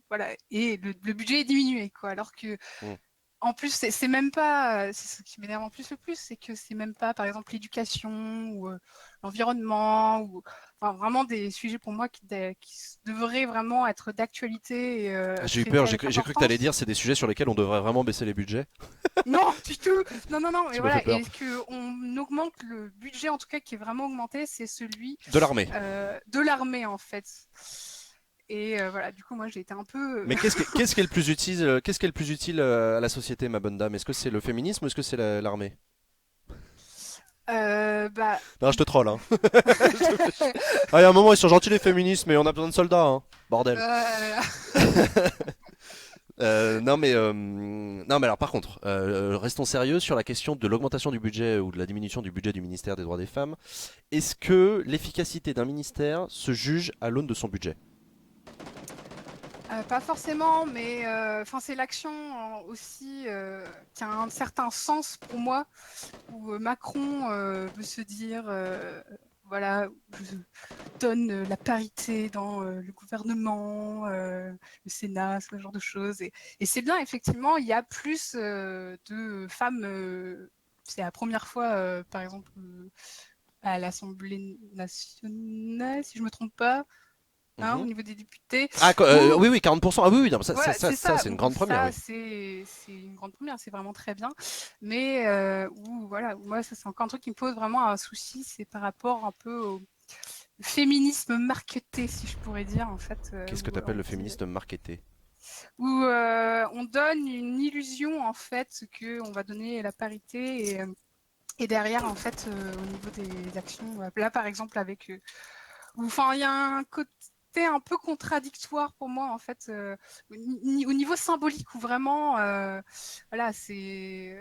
voilà, et le budget est diminué, quoi. Alors que, Mm. en plus, c'est même pas, c'est ce qui m'énerve en plus le plus, c'est que c'est même pas, par exemple, l'éducation ou l'environnement, ou enfin, vraiment des sujets pour moi qui devraient vraiment être d'actualité et J'ai eu traités peur, avec j'ai cru que tu allais importance. dire c'est des sujets sur lesquels on devrait vraiment baisser les budgets. Non, du tout. Non, non, non. Et Tu m'as fait voilà. peur. Et qu'on augmente le budget, en tout cas, qui est vraiment augmenté, c'est celui De l'armée. de l'armée, en fait. Et voilà, du coup, moi, j'ai été un peu. Mais qu'est-ce qui est le plus utile, qu'est-ce qui est le plus utile à la société, ma bonne dame? Est-ce que c'est le féminisme ou est-ce que c'est l'armée? Bah. Non, je te troll, hein. Ah, il y a un moment, ils sont gentils les féministes, mais on a besoin de soldats, hein. Bordel. Non mais alors par contre, restons sérieux sur la question de l'augmentation du budget ou de la diminution du budget du ministère des droits des femmes. Est-ce que l'efficacité d'un ministère se juge à l'aune de son budget? Pas forcément, mais enfin c'est l'action aussi qui a un certain sens pour moi, où Macron veut se dire voilà, je donne la parité dans le gouvernement, le Sénat, ce genre de choses. Et c'est bien, effectivement, il y a plus de femmes. C'est la première fois, par exemple, à l'Assemblée nationale, si je ne me trompe pas. Au Mhm. niveau des députés. Ah, Où, oui, 40%. Ah oui, oui, non, voilà, c'est ça. c'est une grande première, Ça, oui. c'est une grande première, c'est vraiment très bien. Mais où, voilà, moi, ça, c'est encore un truc qui me pose vraiment un souci, c'est par rapport un peu au féminisme marketé, si je pourrais dire, en fait. Qu'est-ce que tu appelles le féminisme marketé? Où on donne une illusion, en fait, qu'on va donner la parité et derrière, en fait, au niveau des actions, là, par exemple, avec Enfin, il y a un côté un peu contradictoire pour moi, en fait, au niveau symbolique, où vraiment, voilà, c'est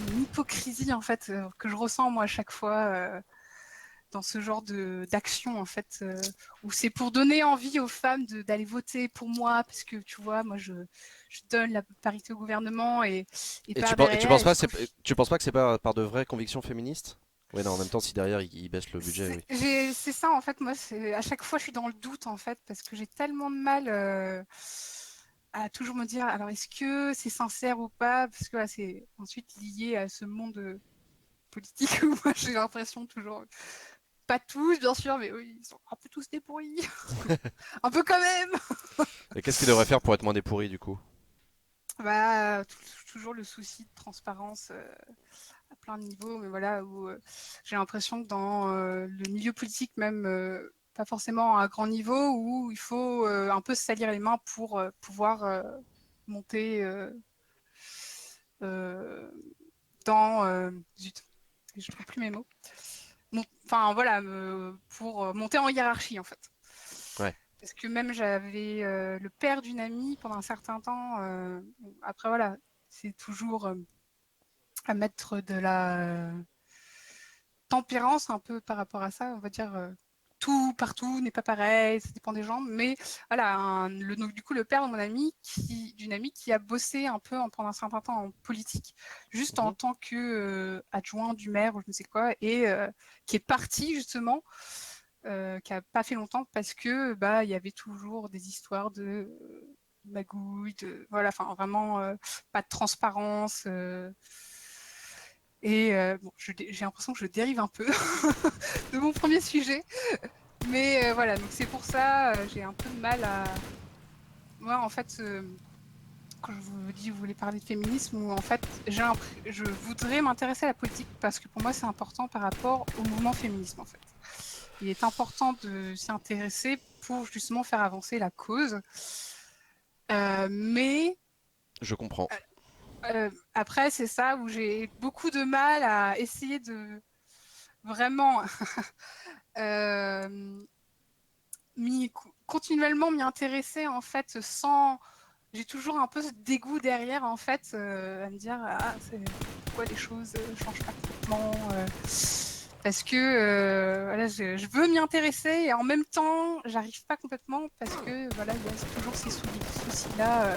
une hypocrisie, en fait, que je ressens, moi, à chaque fois, dans ce genre d'action, en fait, où c'est pour donner envie aux femmes d'aller voter pour moi, parce que, tu vois, moi, je donne la parité au gouvernement, et par Et derrière, il se tu penses pas que c'est pas par de vraies convictions féministes? Ouais, non, en même temps, si derrière ils baissent le budget, oui. C'est ça, en fait, moi, à chaque fois, je suis dans le doute, en fait, parce que j'ai tellement de mal à toujours me dire, alors, est-ce que c'est sincère ou pas? Parce que là, c'est ensuite lié à ce monde politique où moi, j'ai l'impression toujours, pas tous, bien sûr, mais oui, ils sont un peu tous des pourris. Un peu quand même. Et qu'est-ce qu'ils devraient faire pour être moins des pourris, du coup? Bah, toujours le souci de transparence à plein de niveaux, mais voilà, où j'ai l'impression que dans le milieu politique même, pas forcément à grand niveau, où il faut un peu se salir les mains pour pouvoir monter euh, dans... zut, je trouve plus mes mots. Enfin voilà, pour monter en hiérarchie en fait. Ouais. Parce que même j'avais le père d'une amie pendant un certain temps. Après voilà, c'est toujours à mettre de la tempérance un peu par rapport à ça. On va dire tout partout n'est pas pareil, ça dépend des gens. Mais voilà, donc, du coup, le père de mon amie, d'une amie qui a bossé un peu pendant un certain temps en politique, juste en tant que adjoint du maire ou je ne sais quoi, et qui est parti justement. Qui a pas fait longtemps parce que bah il y avait toujours des histoires de magouilles, voilà, enfin vraiment pas de transparence. Et bon, j'ai l'impression que je dérive un peu de mon premier sujet, mais voilà, donc c'est pour ça j'ai un peu de mal à. Moi, en fait, quand je vous dis, vous voulez parler de féminisme, ou en fait, je voudrais m'intéresser à la politique parce que pour moi, c'est important par rapport au mouvement féminisme, en fait. Il est important de s'y intéresser pour justement faire avancer la cause. Mais Je comprends. après, c'est ça où j'ai beaucoup de mal à essayer de vraiment continuellement m'y intéresser en fait sans. J'ai toujours un peu ce dégoût derrière en fait à me dire ah c'est pourquoi les choses changent pas complètement parce que voilà je veux m'y intéresser et en même temps j'arrive pas complètement parce que voilà il y a toujours ces soucis là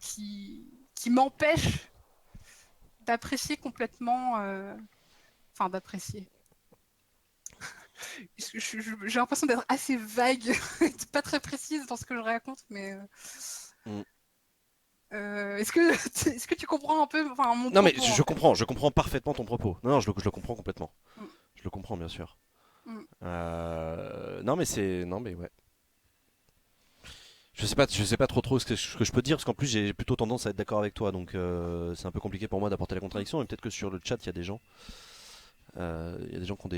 qui m'empêchent d'apprécier complètement enfin d'apprécier. J'ai l'impression d'être assez vague, pas très précise dans ce que je raconte, mais est-ce que tu comprends un peu enfin, mon Non, mais propos en fait. je comprends parfaitement ton propos. Non, non, je le comprends complètement. Je le comprends, bien sûr. Non, mais non, mais ouais. Je sais pas trop ce que je peux dire, parce qu'en plus j'ai plutôt tendance à être d'accord avec toi, donc c'est un peu compliqué pour moi d'apporter la contradiction, mais peut-être que sur le chat il y a des gens. Il y a des gens qui ont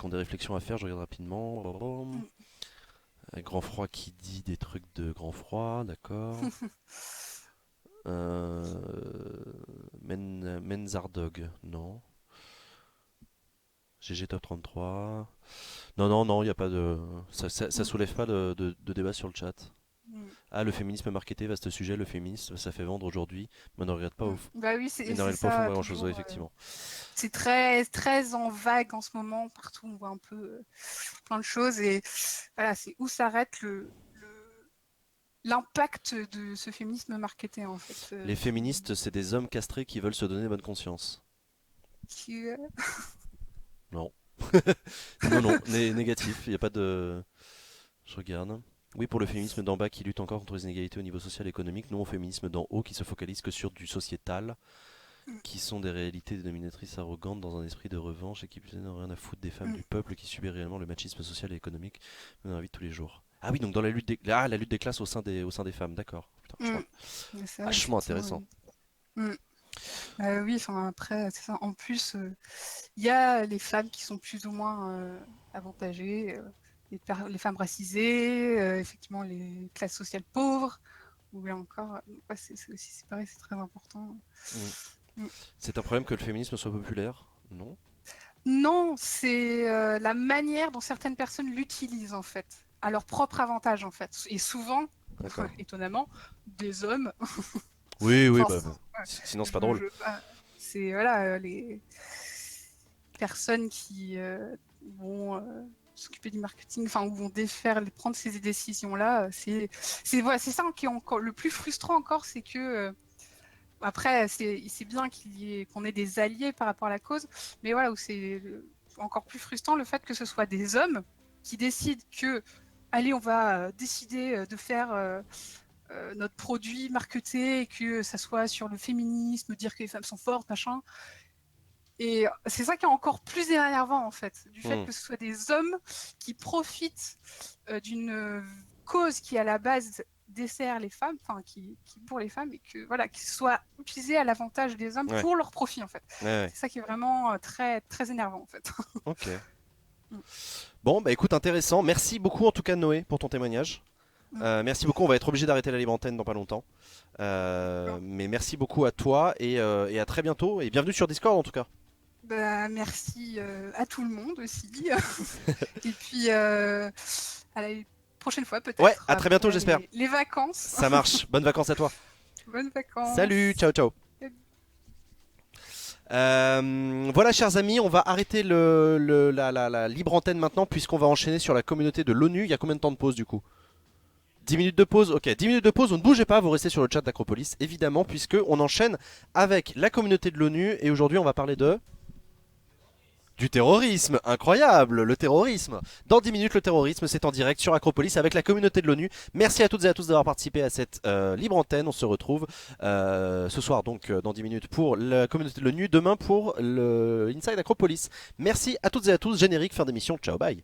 des réflexions à faire, je regarde rapidement. Grand froid qui dit des trucs de grand froid, d'accord. Menzardog, non. GG Top 33. Non, non, non, il y a pas de. Ça soulève pas de débat sur le chat. Ah, le féminisme marketé, vaste sujet, le féminisme, ça fait vendre aujourd'hui, mais on ne regrette pas Bah oui, mais ne c'est regrette pas au fond ça, pas grand chose, toujours. effectivement. C'est très, très en vague en ce moment, partout on voit un peu plein de choses et voilà, c'est où s'arrête l'impact de ce féminisme marketé en fait. Les féministes, c'est des hommes castrés qui veulent se donner bonne conscience. Qui, Non. Non, non, négatif, il n'y a pas de. Je regarde. Oui, pour le féminisme d'en bas qui lutte encore contre les inégalités au niveau social et économique, non au féminisme d'en haut qui se focalise que sur du sociétal, qui sont des réalités dénominatrices arrogantes dans un esprit de revanche et qui n'ont rien à foutre des femmes du peuple qui subit réellement le machisme social et économique dans la vie de tous les jours. Ah oui, donc dans la lutte la lutte des classes au sein des femmes, d'accord. Vachement intéressant. Oui, oui, enfin après, c'est ça. En plus, il y a les femmes qui sont plus ou moins avantagées, les femmes racisées, effectivement les classes sociales pauvres, ou bien encore, ouais, c'est aussi c'est pareil, c'est très important. C'est un problème que le féminisme soit populaire? Non. Non, c'est la manière dont certaines personnes l'utilisent en fait, à leur propre avantage en fait. Et souvent, D'accord. étonnamment, des hommes. Oui, oui, Enfin, bah, sinon c'est pas drôle. C'est voilà, les personnes qui vont s'occuper du marketing, enfin, ou vont prendre ces décisions-là. Voilà, c'est ça qui est encore le plus frustrant encore, c'est que après, c'est bien qu'on ait des alliés par rapport à la cause, mais voilà, où c'est encore plus frustrant le fait que ce soit des hommes qui décident que, allez, on va décider de faire notre produit marketé, et que ça soit sur le féminisme, dire que les femmes sont fortes, machin. Et c'est ça qui est encore plus énervant en fait, du fait que ce soit des hommes qui profitent d'une cause qui à la base dessert les femmes, enfin qui pour les femmes, et que voilà, qui soit utilisé à l'avantage des hommes pour leur profit en fait. Ouais. C'est ça qui est vraiment très très énervant en fait. Ok. Bon, bah écoute, intéressant. Merci beaucoup en tout cas Noé pour ton témoignage. Merci beaucoup, on va être obligé d'arrêter la libre antenne dans pas longtemps. Mais merci beaucoup à toi et à très bientôt. Et bienvenue sur Discord en tout cas. Bah, merci à tout le monde aussi. Et puis à la prochaine fois peut-être. Ouais, à très bientôt j'espère. Les vacances. Ça marche, bonnes vacances à toi. Bonnes vacances. Salut, ciao ciao. Voilà chers amis, on va arrêter la libre antenne maintenant puisqu'on va enchaîner sur la communauté de l'ONU. Il y a combien de temps de pause du coup? 10 minutes de pause, ok, 10 minutes de pause, vous ne bougez pas, vous restez sur le chat d'Acropolis évidemment puisque on enchaîne avec la communauté de l'ONU et aujourd'hui on va parler du terrorisme, incroyable, le terrorisme. Dans 10 minutes, le terrorisme, c'est en direct sur Acropolis avec la communauté de l'ONU. Merci à toutes et à tous d'avoir participé à cette libre antenne. On se retrouve ce soir, donc dans 10 minutes pour la communauté de l'ONU. Demain pour le Inside Acropolis. Merci à toutes et à tous. Générique, fin d'émission. Ciao, bye.